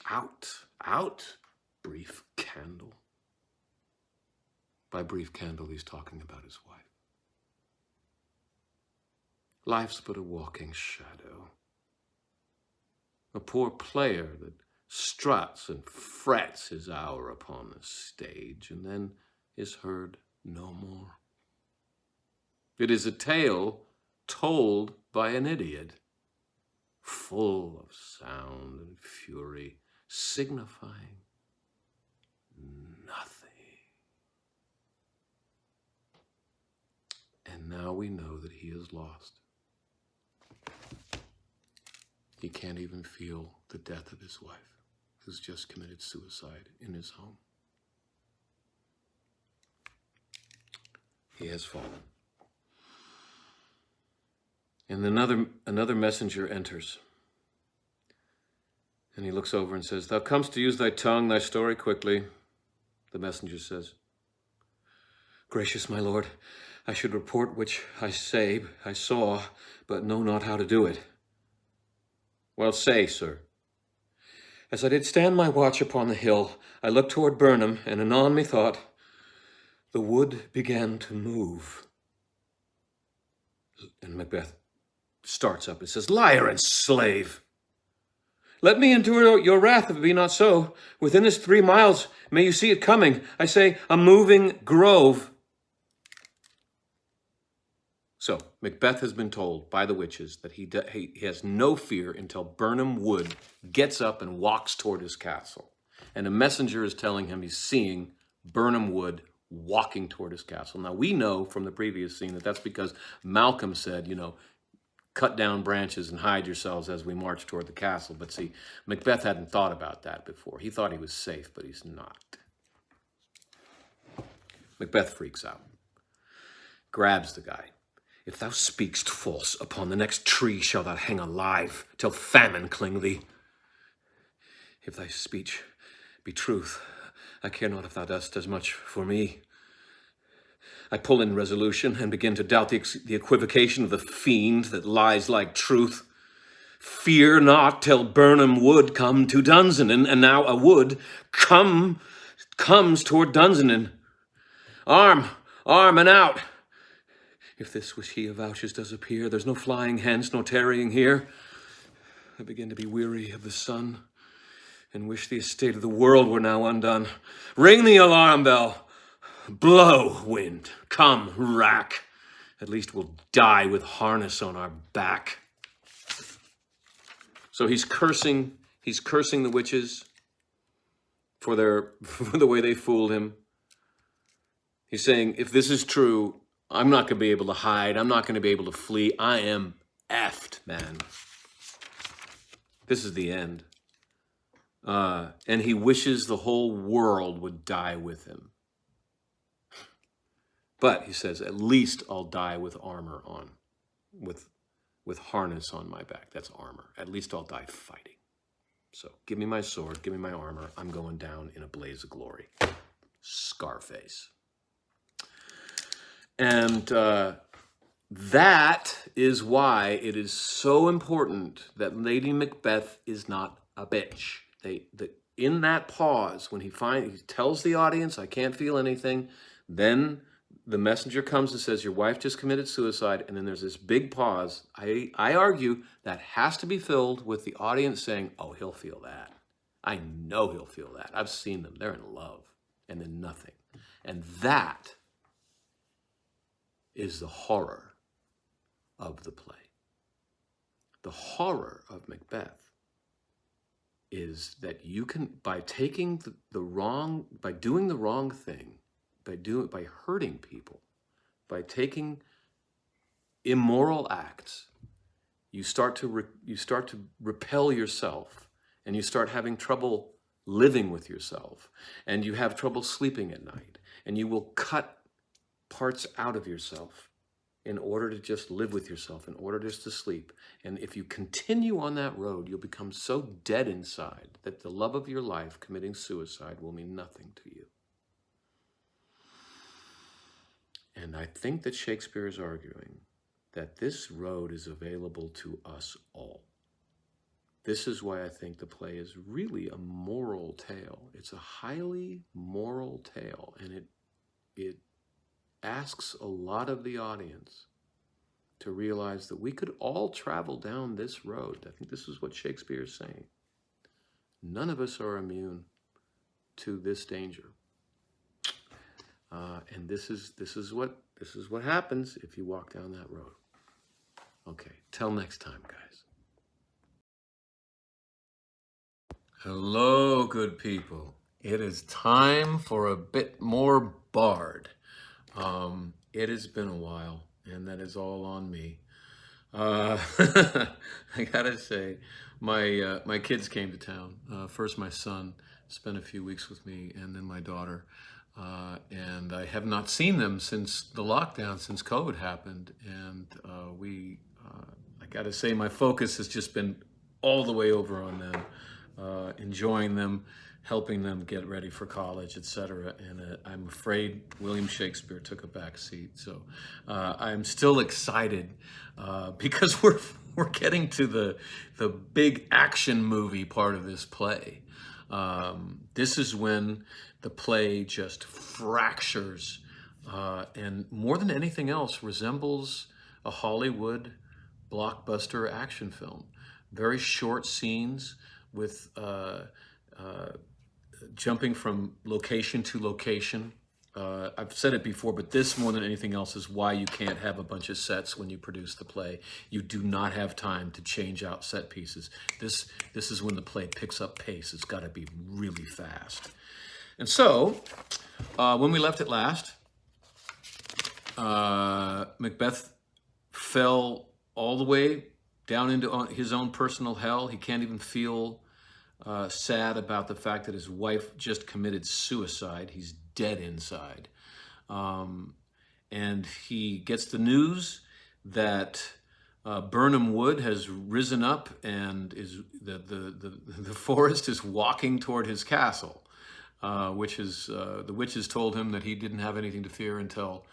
Out, out, brief candle. By brief candle, he's talking about his wife. Life's but a walking shadow. A poor player that struts and frets his hour upon the stage and then is heard no more. It is a tale told by an idiot, full of sound and fury, signifying nothing. And now we know that he is lost. He can't even feel the death of his wife, who's just committed suicide in his home. He has fallen. And another messenger enters. And he looks over and says, "Thou comest to use thy tongue, thy story quickly." The messenger says, "Gracious my lord, I should report which I saw, but know not how to do it." "Well, say, sir." "As I did stand my watch upon the hill, I looked toward Burnham, and anon methought the wood began to move." And Macbeth starts up and says, "Liar and slave! Let me endure your wrath if it be not so. Within this 3 miles may you see it coming. I say, a moving grove." So Macbeth has been told by the witches that he has no fear until Burnham Wood gets up and walks toward his castle. And a messenger is telling him he's seeing Burnham Wood walking toward his castle. Now we know from the previous scene that that's because Malcolm said, cut down branches and hide yourselves as we march toward the castle. But see, Macbeth hadn't thought about that before. He thought he was safe, but he's not. Macbeth freaks out, grabs the guy. "If thou speakst false, upon the next tree shalt thou hang alive, till famine cling thee. If thy speech be truth, I care not if thou dost as much for me." I pull in resolution and begin to doubt the equivocation of the fiend that lies like truth. "Fear not till Burnham Wood come to Dunsinane," and now a wood comes toward Dunsinane. Arm and out. If this which he avouches does appear, there's no flying hence, nor tarrying here. I begin to be weary of the sun, and wish the estate of the world were now undone. Ring the alarm bell. Blow, wind. Come, rack. At least we'll die with harness on our back. So he's cursing the witches for the way they fooled him. He's saying, if this is true, I'm not going to be able to hide. I'm not going to be able to flee. I am effed, man. This is the end. And he wishes the whole world would die with him. But he says, at least I'll die with armor on, with harness on my back. That's armor. At least I'll die fighting. So give me my sword, give me my armor. I'm going down in a blaze of glory. Scarface. And that is why it is so important that Lady Macbeth is not a bitch. In that pause, when he tells the audience, "I can't feel anything," then the messenger comes and says, "Your wife just committed suicide," and then there's this big pause. I argue that has to be filled with the audience saying, "Oh, he'll feel that. I know he'll feel that. I've seen them. They're in love." And then nothing. And that is the horror of the play. The horror of Macbeth is that you can, by taking by doing the wrong thing, by hurting people, by taking immoral acts, you start to repel yourself, and you start having trouble living with yourself, and you have trouble sleeping at night, and you will cut parts out of yourself in order to just live with yourself, in order just to sleep. And if you continue on that road, you'll become so dead inside that the love of your life, committing suicide, will mean nothing to you. And I think that Shakespeare is arguing that this road is available to us all. This is why I think the play is really a moral tale. It's a highly moral tale, and it asks a lot of the audience to realize that we could all travel down this road. I think this is what Shakespeare is saying. None of us are immune to this danger. And this is what happens if you walk down that road. Okay, till next time, guys. Hello, good people. It is time for a bit more Bard. It has been a while, and that is all on me. I gotta say, my kids came to town. First, my son spent a few weeks with me, and then my daughter. And I have not seen them since the lockdown, since COVID happened. And I gotta say, my focus has just been all the way over on them, enjoying them, helping them get ready for college, etc. And I'm afraid William Shakespeare took a back seat. So I'm still excited because we're getting to the big action movie part of this play. This is when the play just fractures and more than anything else resembles a Hollywood blockbuster action film. Very short scenes with jumping from location to location. I've said it before, but this more than anything else is why you can't have a bunch of sets when you produce the play. You do not have time to change out set pieces. This is when the play picks up pace. It's got to be really fast. And so, when we left it last, Macbeth fell all the way down into his own personal hell. He can't even feel sad about the fact that his wife just committed suicide. He's dead inside. And he gets the news that Birnam Wood has risen up and the forest is walking toward his castle. The witches told him that he didn't have anything to fear until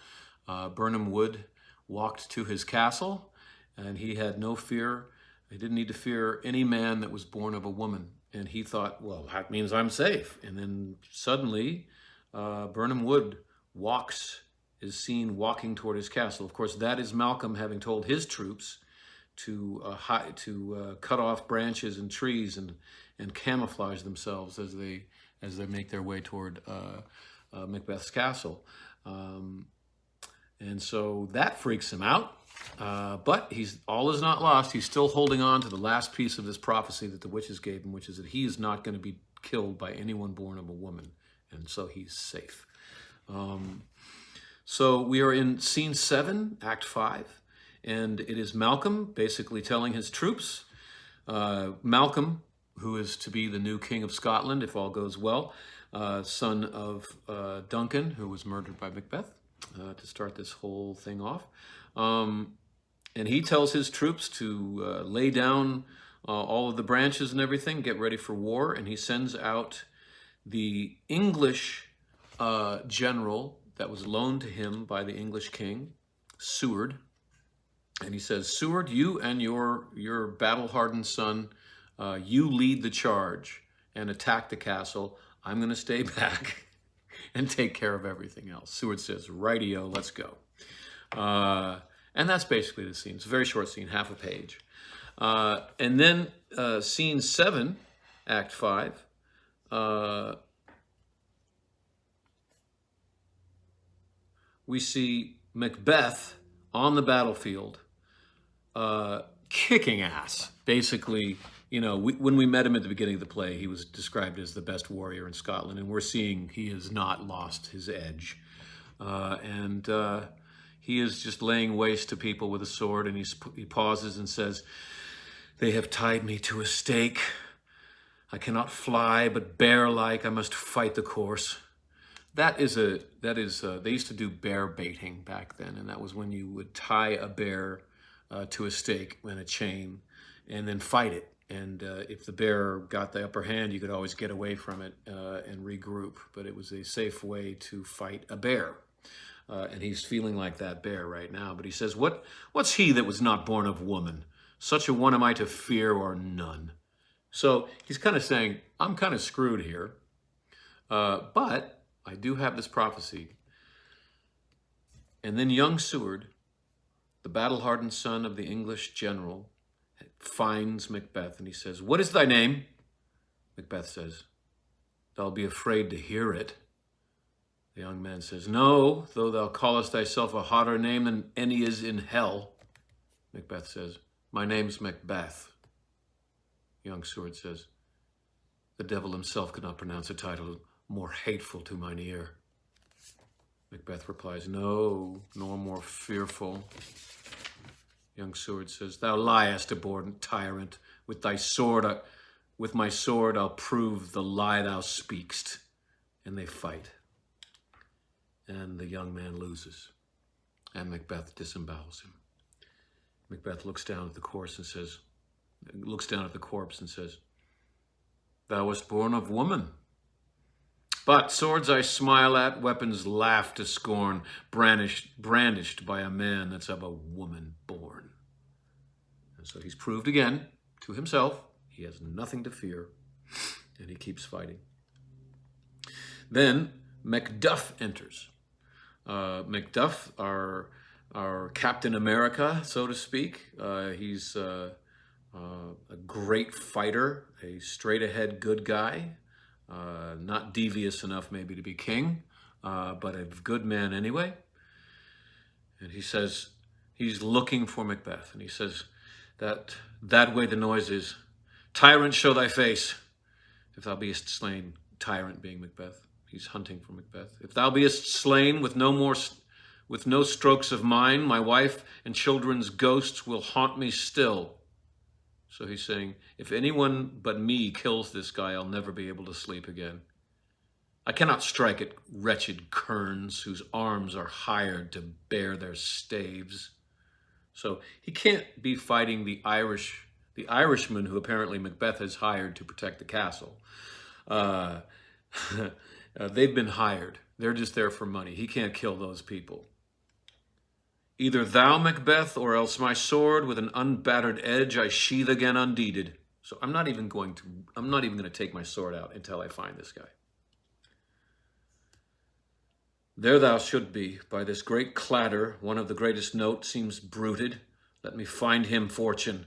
Birnam Wood walked to his castle, and he had no fear. He didn't need to fear any man that was born of a woman. And he thought, well, that means I'm safe. And then suddenly, Birnam Wood is seen walking toward his castle. Of course, that is Malcolm having told his troops to cut off branches and trees and camouflage themselves as they make their way toward Macbeth's castle. And so that freaks him out. But all is not lost. He's still holding on to the last piece of this prophecy that the witches gave him, which is that he is not going to be killed by anyone born of a woman. And so he's safe. So we are in scene 7, act 5. And it is Malcolm basically telling his troops, Malcolm, who is to be the new king of Scotland, if all goes well, son of Duncan, who was murdered by Macbeth, to start this whole thing off. And he tells his troops to lay down all of the branches and everything, get ready for war, and he sends out the English general that was loaned to him by the English king, Seward. And he says, Seward, you and your battle-hardened son, you lead the charge and attack the castle. I'm going to stay back and take care of everything else. Seward says, rightio, let's go. And that's basically the scene. It's a very short scene, half a page. And then scene 7, act 5, we see Macbeth on the battlefield kicking ass. Basically, you know, when we met him at the beginning of the play, he was described as the best warrior in Scotland, and we're seeing he has not lost his edge. He is just laying waste to people with a sword, and he pauses and says, they have tied me to a stake. I cannot fly, but bear-like I must fight the course. That is they used to do bear baiting back then, and that was when you would tie a bear to a stake in a chain and then fight it. And if the bear got the upper hand, you could always get away from it and regroup. But it was a safe way to fight a bear. And he's feeling like that bear right now. But he says, what's he that was not born of woman? Such a one am I to fear or none. So he's kind of saying, I'm kind of screwed here. But I do have this prophecy. And then young Seward, the battle-hardened son of the English general, finds Macbeth and he says, what is thy name? Macbeth says, thou'll be afraid to hear it. The young man says, no, though thou callest thyself a hotter name than any is in hell. Macbeth says, my name's Macbeth. Young Seward says, the devil himself could not pronounce a title more hateful to mine ear. Macbeth replies, no, nor more fearful. Young Seward says, thou liest, abhorrent tyrant. With my sword I'll prove the lie thou speakst. And they fight. And the young man loses. And Macbeth disembowels him. Macbeth looks down at the corpse and says, thou wast born of woman. But swords I smile at, weapons laugh to scorn, brandished by a man that's of a woman born. And so he's proved again to himself, he has nothing to fear, and he keeps fighting. Then Macduff enters. Macduff, our Captain America, so to speak. He's a great fighter, a straight-ahead good guy. Not devious enough maybe to be king, but a good man anyway. And he says, he's looking for Macbeth. And he says, that way the noise is, tyrant, show thy face. If thou beest slain, tyrant being Macbeth. He's hunting for Macbeth. If thou beest slain with no strokes of mine, my wife and children's ghosts will haunt me still. So he's saying, if anyone but me kills this guy, I'll never be able to sleep again. I cannot strike at wretched kerns whose arms are hired to bear their staves. So he can't be fighting the Irishman who apparently Macbeth has hired to protect the castle. They've been hired. They're just there for money. He can't kill those people. Either thou, Macbeth, or else my sword with an unbattered edge I sheathe again undeeded. So I'm not even going to take my sword out until I find this guy. There thou should be, by this great clatter, one of the greatest note seems bruited. Let me find him, fortune,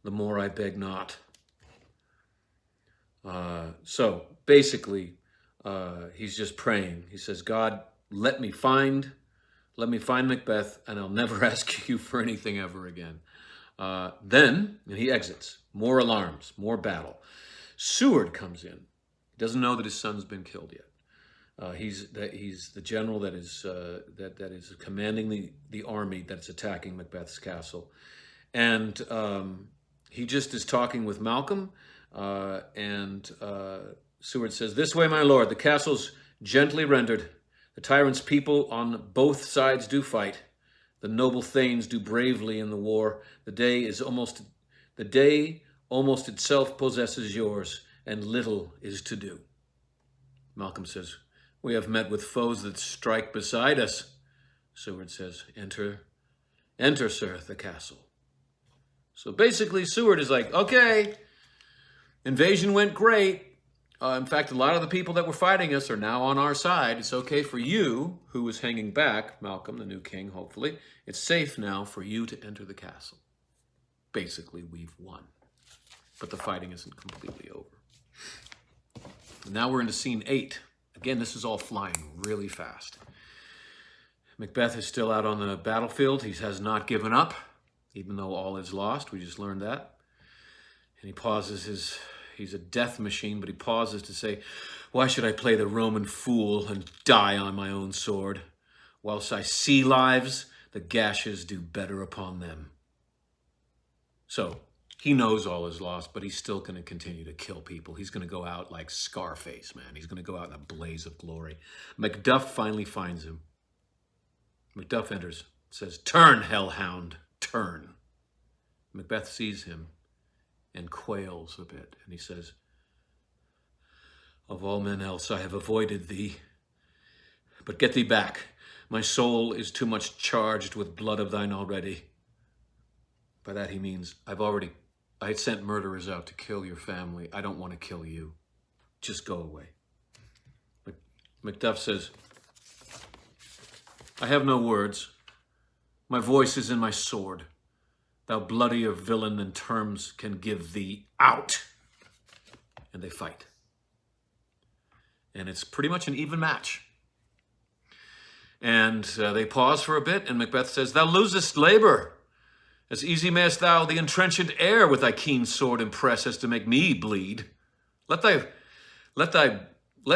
the more I beg not. So basically, he's just praying. He says, God, let me find Macbeth, and I'll never ask you for anything ever again. Then he exits. More alarms, more battle. Seward comes in. He doesn't know that his son's been killed yet. He's the general that is commanding the army that's attacking Macbeth's castle, and he just is talking with Malcolm. And Seward says, "This way, my lord. The castle's gently rendered. The tyrant's people on both sides do fight. The noble thanes do bravely in the war. The day almost itself possesses yours, and little is to do." Malcolm says, "We have met with foes that strike beside us." Seward says, enter, sir, the castle. So basically, Seward is like, okay, invasion went great. In fact, a lot of the people that were fighting us are now on our side. It's okay for you, who was hanging back, Malcolm, the new king, hopefully. It's safe now for you to enter the castle. Basically, we've won. But the fighting isn't completely over. And now we're into scene 8. Again, this is all flying really fast. Macbeth is still out on the battlefield. He has not given up, even though all is lost. We just learned that. And he pauses he's a death machine, but he pauses to say, "Why should I play the Roman fool and die on my own sword? Whilst I see lives, the gashes do better upon them." So He knows all is lost, but he's still going to continue to kill people. He's going to go out like Scarface, man. He's going to go out in a blaze of glory. Macduff finally finds him. Macduff enters, says, "Turn, hellhound, turn." Macbeth sees him and quails a bit, and he says, "Of all men else I have avoided thee, but get thee back. My soul is too much charged with blood of thine already." By that he means, I had sent murderers out to kill your family. I don't want to kill you. Just go away. Macduff says, "I have no words. My voice is in my sword. Thou bloodier villain than terms can give thee, out." And they fight. And it's pretty much an even match. And they pause for a bit, and Macbeth says, "Thou losest labor. As easy mayest thou the entrenchant air with thy keen sword impress as to make me bleed. Let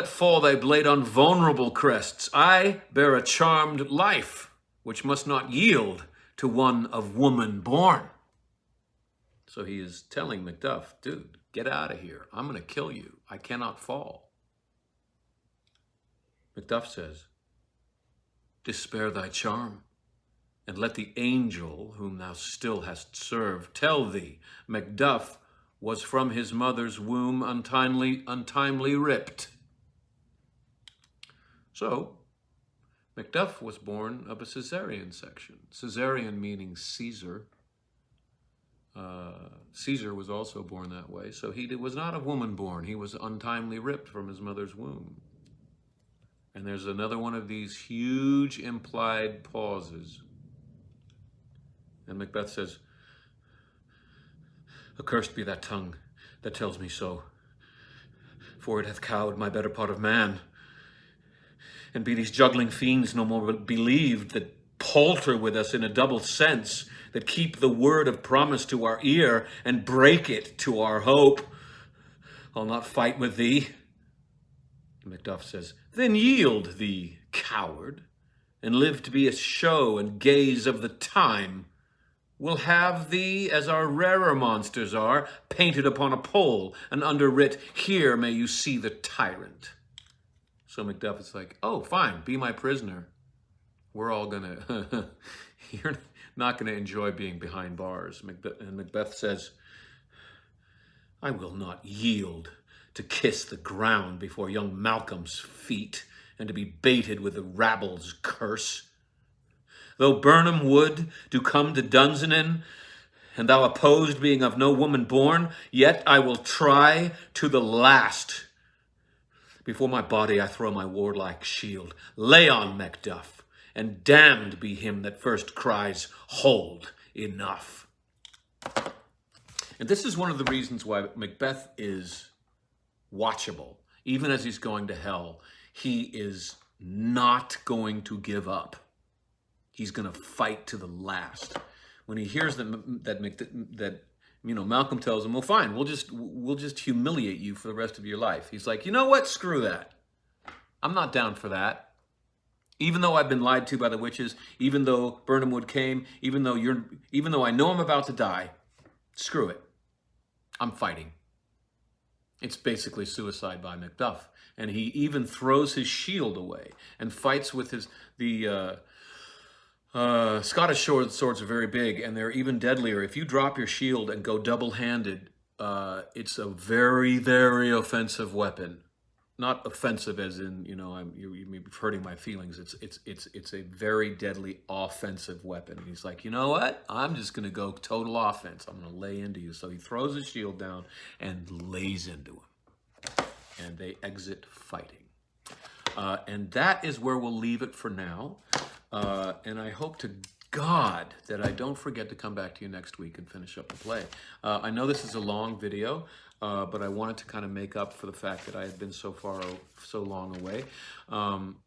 fall thy blade on vulnerable crests. I bear a charmed life, which must not yield to one of woman born." So he is telling Macduff, dude, get out of here. I'm going to kill you. I cannot fall. Macduff says, "Despair thy charm, and let the angel whom thou still hast served tell thee, Macduff was from his mother's womb untimely ripped." So, Macduff was born of a cesarean section. Cesarean meaning Caesar. Caesar was also born that way. So he was not a woman born. He was untimely ripped from his mother's womb. And there's another one of these huge implied pauses. And Macbeth says, "Accursed be that tongue that tells me so, for it hath cowed my better part of man. And be these juggling fiends no more believed, that palter with us in a double sense, that keep the word of promise to our ear and break it to our hope. I'll not fight with thee." Macduff says, "Then yield thee, coward, and live to be a show and gaze of the time. We'll have thee, as our rarer monsters are, painted upon a pole and underwrit, 'Here may you see the tyrant.'" So Macduff is like, "Oh, fine, be my prisoner. We're all gonna, you're not gonna enjoy being behind bars." And Macbeth says, "I will not yield to kiss the ground before young Malcolm's feet and to be baited with the rabble's curse. Though Burnham wood do come to Dunsinane, and thou opposed being of no woman born, yet I will try to the last. Before my body I throw my warlike shield. Lay on, Macduff, and damned be him that first cries, 'Hold, enough.'" And this is one of the reasons why Macbeth is watchable. Even as he's going to hell, he is not going to give up. He's going to fight to the last. When he hears that Malcolm tells him, "Well, fine, we'll just humiliate you for the rest of your life," he's like, "You know what? Screw that. I'm not down for that. Even though I've been lied to by the witches, even though Burnham Wood came, even though I know I'm about to die, screw it. I'm fighting." It's basically suicide by Macduff, and he even throws his shield away and fights with the Scottish swords are very big, and they're even deadlier. If you drop your shield and go double-handed, it's a very, very offensive weapon. Not offensive as in, you may be hurting my feelings. It's a very deadly offensive weapon. And he's like, "You know what? I'm just going to go total offense. I'm going to lay into you." So he throws his shield down and lays into him. And they exit fighting. And that is where we'll leave it for now. And I hope to God that I don't forget to come back to you next week and finish up the play. I know this is a long video, but I wanted to kind of make up for the fact that I had been so long away.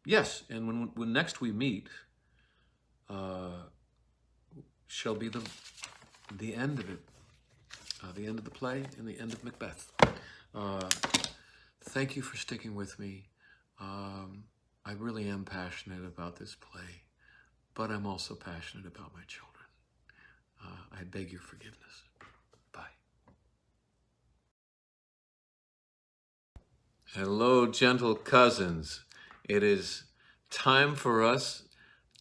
Yes, and when next we meet, shall be the end of it, the end of the play and the end of Macbeth. Thank you for sticking with me. I really am passionate about this play, but I'm also passionate about my children. I beg your forgiveness. Bye. Hello, gentle cousins. It is time for us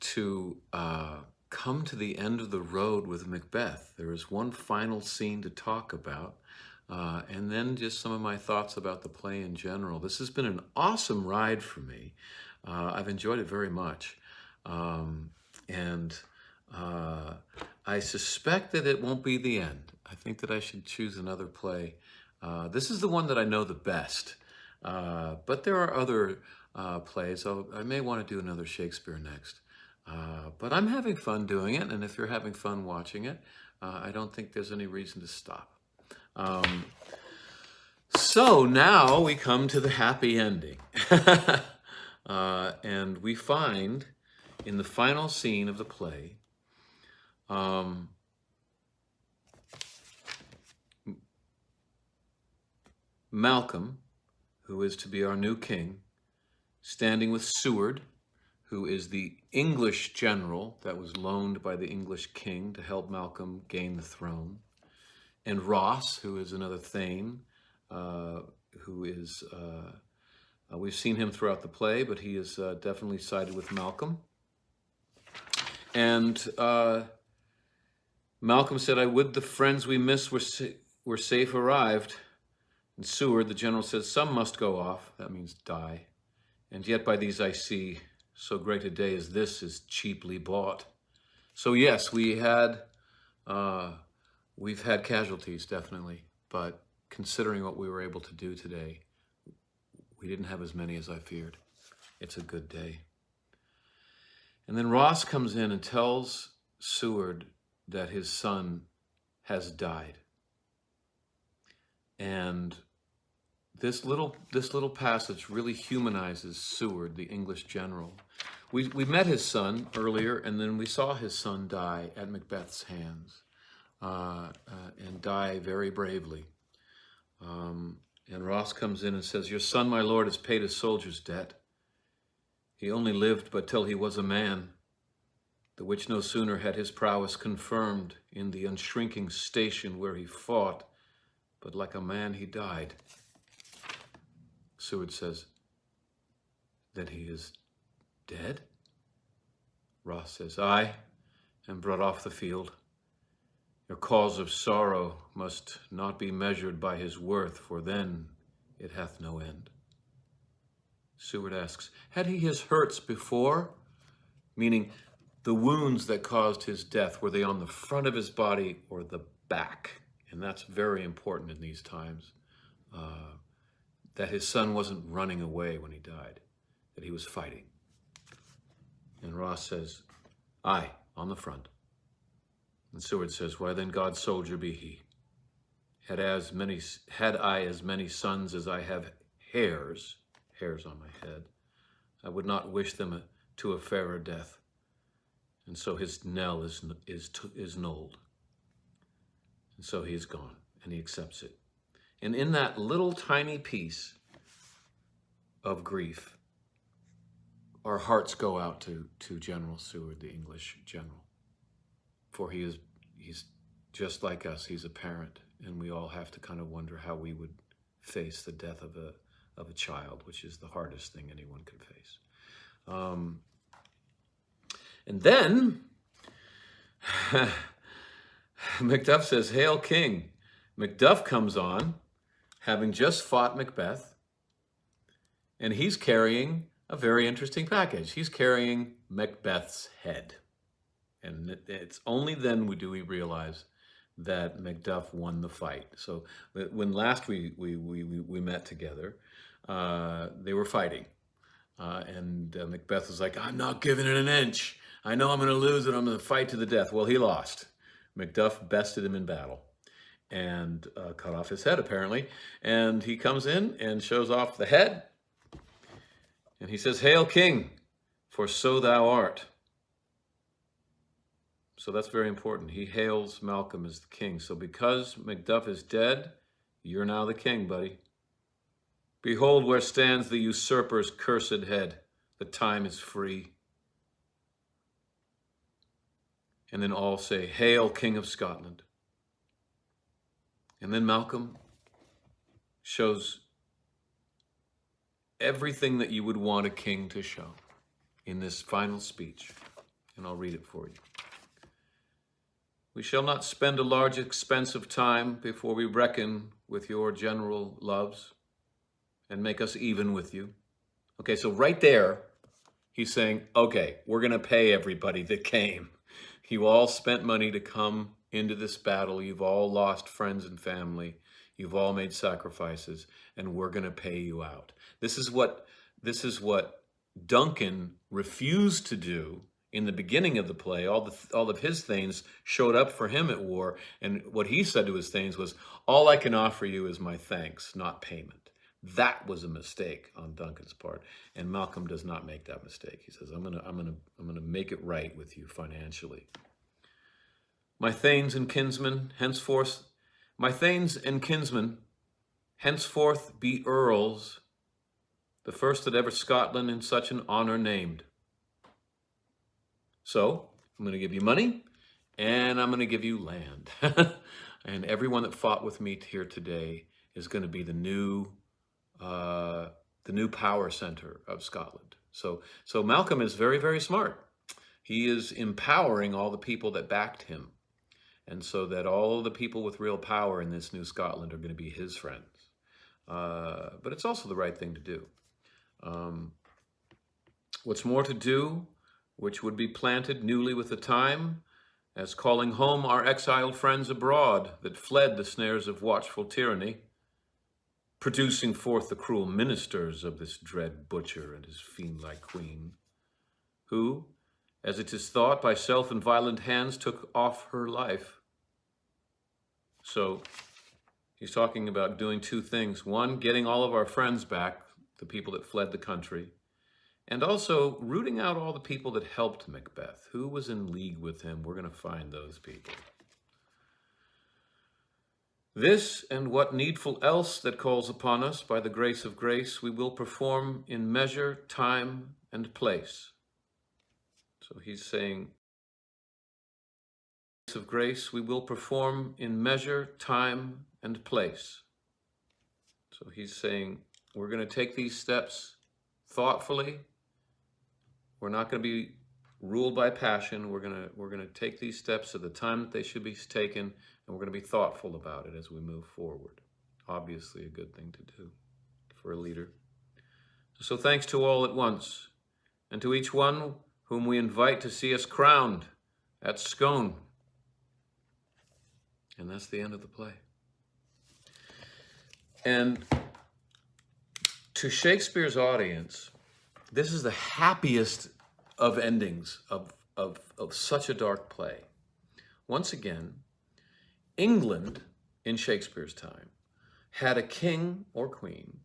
to come to the end of the road with Macbeth. There is one final scene to talk about, and then just some of my thoughts about the play in general. This has been an awesome ride for me. I've enjoyed it very much. And I suspect that it won't be the end. I think that I should choose another play. This is the one that I know the best. But there are other plays. I may want to do another Shakespeare next. But I'm having fun doing it, and if you're having fun watching it, I don't think there's any reason to stop. So now we come to the happy ending. And we find in the final scene of the play, Malcolm, who is to be our new king, standing with Seward, who is the English general that was loaned by the English king to help Malcolm gain the throne, and Ross, who is another Thane, who is, we've seen him throughout the play, but he is definitely sided with Malcolm. And Malcolm said, "I would the friends we miss were safe arrived." And Seward, the general, says, "Some must go off," that means die. "And yet by these I see, so great a day as this is cheaply bought." So yes, we've had casualties, definitely. But considering what we were able to do today, we didn't have as many as I feared. It's a good day. And then Ross comes in and tells Seward that his son has died. And this little passage really humanizes Seward, the English general. We met his son earlier, and then we saw his son die at Macbeth's hands, and die very bravely. And Ross comes in and says, "Your son, my lord, has paid his soldier's debt. He only lived but till he was a man, the which no sooner had his prowess confirmed in the unshrinking station where he fought, but like a man he died." Seward says, "That he is dead?" Ross says, "Aye, and brought off the field. Your cause of sorrow must not be measured by his worth, for then it hath no end." Seward asks, "Had he his hurts before?" Meaning, the wounds that caused his death, were they on the front of his body or the back? And that's very important in these times. That his son wasn't running away when he died, that he was fighting. And Ross says, "Aye, on the front." And Seward says, "Why then God's soldier be he. Had I as many sons as I have hairs on my head, I would not wish them to a fairer death." And so his knell is nulled. And so he is gone, and he accepts it. And in that little tiny piece of grief, our hearts go out to General Seward, the English general. For he's just like us, he's a parent, and we all have to kind of wonder how we would face the death of a child, which is the hardest thing anyone can face. And then Macduff says, "Hail, King." Macduff comes on, having just fought Macbeth, and he's carrying a very interesting package. He's carrying Macbeth's head. And it's only then do we realize that Macduff won the fight. So when last we met together, they were fighting. And Macbeth was like, "I'm not giving it an inch. I know I'm going to lose and I'm going to fight to the death." Well, he lost. Macduff bested him in battle and cut off his head, apparently. And he comes in and shows off the head. And he says, "Hail, King, for so thou art." So that's very important. He hails Malcolm as the king. So because Macduff is dead, you're now the king, buddy. "Behold where stands the usurper's cursed head. The time is free." And then all say, "Hail, King of Scotland." And then Malcolm shows everything that you would want a king to show in this final speech. And I'll read it for you. We shall not spend a large expense of time before we reckon with your general loves and make us even with you. Okay, so right there, he's saying, okay, we're going to pay everybody that came. You all spent money to come into this battle. You've all lost friends and family. You've all made sacrifices, and we're going to pay you out. This is what Duncan refused to do in the beginning of the play. All of his thanes showed up for him at war, and what he said to his thanes was, all I can offer you is my thanks, not payment. That was a mistake on Duncan's part, and Malcolm does not make that mistake. He says, I'm gonna make it right with you financially. My thanes and kinsmen, henceforth be earls, the first that ever Scotland in such an honor named. So I'm going to give you money, and I'm going to give you land. And everyone that fought with me here today is going to be the new power center of Scotland. So Malcolm is very, very smart. He is empowering all the people that backed him. And so that all the people with real power in this new Scotland are going to be his friends. But it's also the right thing to do. What's more to do, which would be planted newly with the time, as calling home our exiled friends abroad that fled the snares of watchful tyranny, producing forth the cruel ministers of this dread butcher and his fiend-like queen, who, as it is thought, by self and violent hands took off her life. So he's talking about doing two things. One, getting all of our friends back, the people that fled the country, and also rooting out all the people that helped Macbeth. Who was in league with him? We're going to find those people. This and what needful else that calls upon us by the grace of grace, we will perform in measure, time, and place. So he's saying, of grace, we will perform in measure, time, and place. So he's saying, we're going to take these steps thoughtfully. We're not going to be ruled by passion. We're going to take these steps at the time that they should be taken, and we're going to be thoughtful about it as we move forward. Obviously a good thing to do for a leader. So thanks to all at once, and to each one whom we invite to see us crowned at Scone. And that's the end of the play. And to Shakespeare's audience, this is the happiest of endings of such a dark play. Once again, England in Shakespeare's time had a king or queen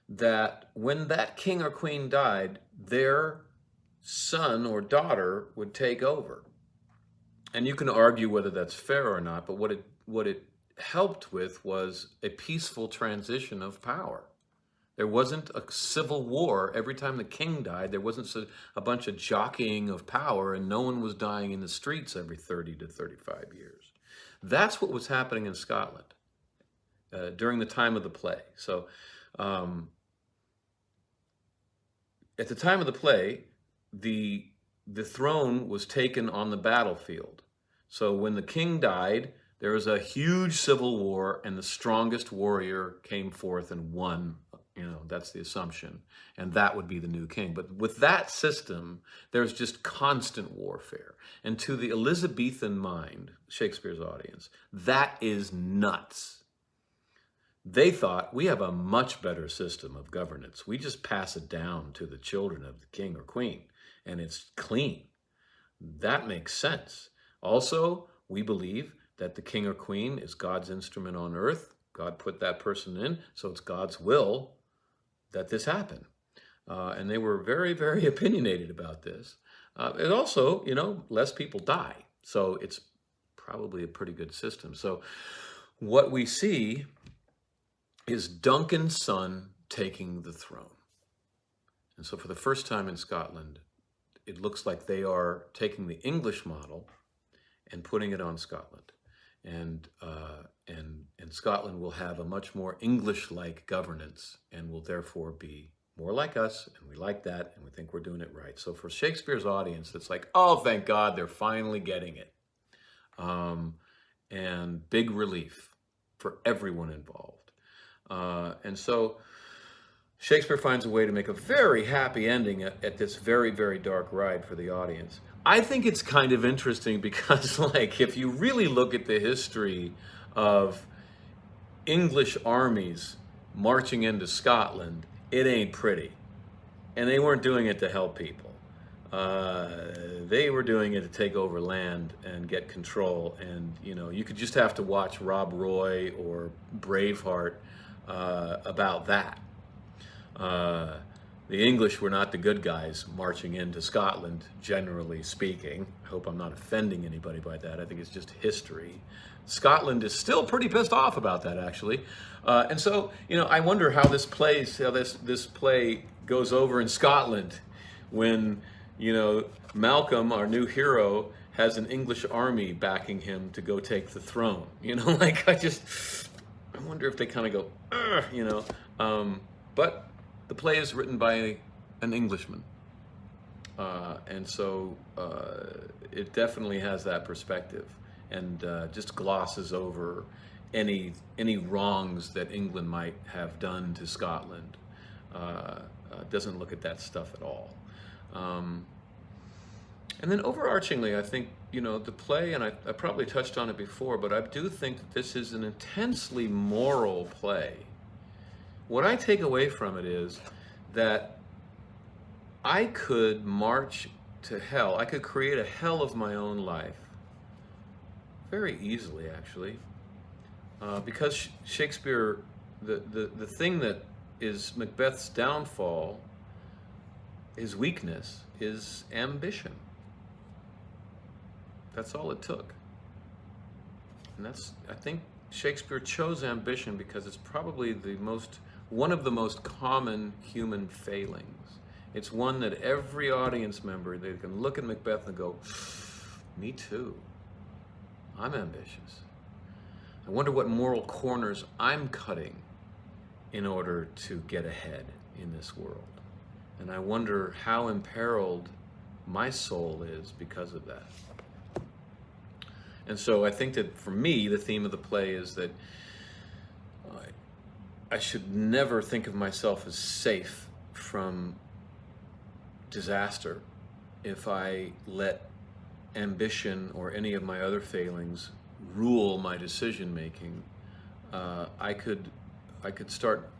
that when that king or queen died, their son or daughter would take over. And you can argue whether that's fair or not, but what it helped with was a peaceful transition of power. There wasn't a civil war. Every time the king died, there wasn't a bunch of jockeying of power, and no one was dying in the streets every 30 to 35 years. That's what was happening in Scotland during the time of the play. So at the time of the play, the throne was taken on the battlefield. So when the king died, there was a huge civil war, and the strongest warrior came forth and won. You know, that's the assumption. And that would be the new king. But with that system, there's just constant warfare. And to the Elizabethan mind, Shakespeare's audience, that is nuts. They thought, we have a much better system of governance. We just pass it down to the children of the king or queen, and it's clean. That makes sense. Also, we believe that the king or queen is God's instrument on earth. God put that person in, so it's God's will that this happen. And they were very, very opinionated about this. And also, you know, less people die. So it's probably a pretty good system. So what we see is Duncan's son taking the throne. And so for the first time in Scotland, it looks like they are taking the English model and putting it on Scotland. And Scotland will have a much more English-like governance and will therefore be more like us, and we like that, and we think we're doing it right. So for Shakespeare's audience, it's like, oh, thank God, they're finally getting it. And big relief for everyone involved. And so Shakespeare finds a way to make a very happy ending at this very, very dark ride for the audience. I think it's kind of interesting because, like, if you really look at the history of English armies marching into Scotland, it ain't pretty. And they weren't doing it to help people. They were doing it to take over land and get control. And, you know, you could just have to watch Rob Roy or Braveheart about that. The English were not the good guys marching into Scotland, generally speaking. I hope I'm not offending anybody by that. I think it's just history. Scotland is still pretty pissed off about that, actually. And so, you know, I wonder how this plays, how this play goes over in Scotland when, you know, Malcolm, our new hero, has an English army backing him to go take the throne. You know, like, I wonder if they kind of go, ugh, you know. But the play is written by an Englishman. And so it definitely has that perspective and just glosses over any wrongs that England might have done to Scotland. Doesn't look at that stuff at all. And then overarchingly, I think, you know, the play, and I probably touched on it before, but I do think that this is an intensely moral play. What I take away from it is that I could march to hell. I could create a hell of my own life very easily, actually, because Shakespeare, the thing that is Macbeth's downfall, his weakness, is ambition. That's all it took. And I think Shakespeare chose ambition because it's probably one of the most common human failings. It's one that every audience member, they can look at Macbeth and go, me too. I'm ambitious. I wonder what moral corners I'm cutting in order to get ahead in this world. And I wonder how imperiled my soul is because of that. And so I think that for me, the theme of the play is that I should never think of myself as safe from disaster if I let ambition or any of my other failings rule my decision making. I could start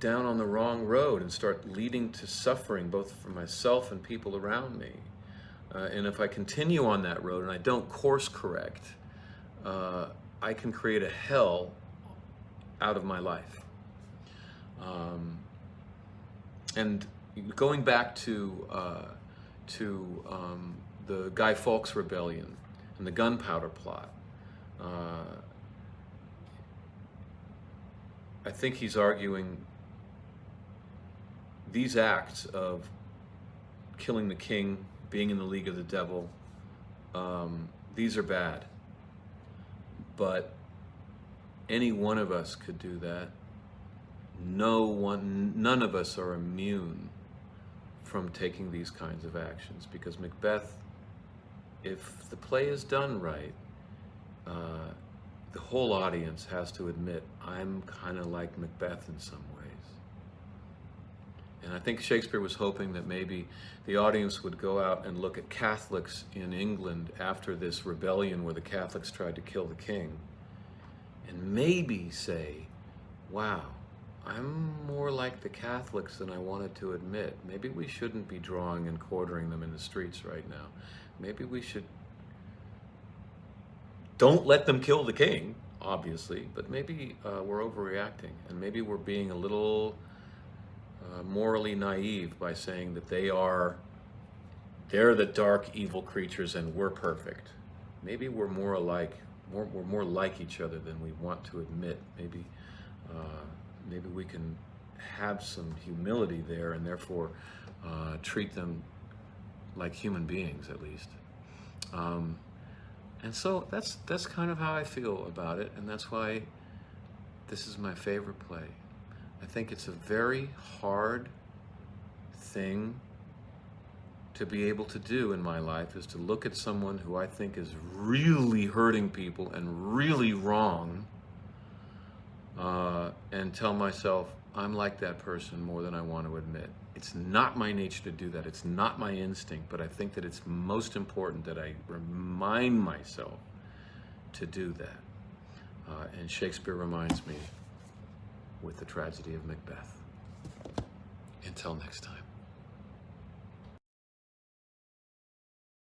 down on the wrong road and start leading to suffering both for myself and people around me. And if I continue on that road and I don't course correct, I can create a hell out of my life. And going back to the Guy Fawkes Rebellion and the gunpowder plot, I think he's arguing these acts of killing the king, being in the league of the devil, these are bad. But any one of us could do that. None of us are immune from taking these kinds of actions, because Macbeth, if the play is done right, the whole audience has to admit, I'm kind of like Macbeth in some ways. And I think Shakespeare was hoping that maybe the audience would go out and look at Catholics in England after this rebellion where the Catholics tried to kill the king, and maybe say, wow, I'm more like the Catholics than I wanted to admit. Maybe we shouldn't be drawing and quartering them in the streets right now. Maybe we should, don't let them kill the king, obviously, but maybe we're overreacting, and maybe we're being a little morally naive by saying that they're the dark, evil creatures and we're perfect. Maybe we're more alike, we're more like each other than we want to admit. Maybe we can have some humility there and therefore treat them like human beings, at least. And so that's kind of how I feel about it, and that's why this is my favorite play. I think it's a very hard thing to be able to do in my life, is to look at someone who I think is really hurting people and really wrong, and tell myself, I'm like that person more than I want to admit. It's not my nature to do that. It's not my instinct, but I think that it's most important that I remind myself to do that. And Shakespeare reminds me with the tragedy of Macbeth. Until next time.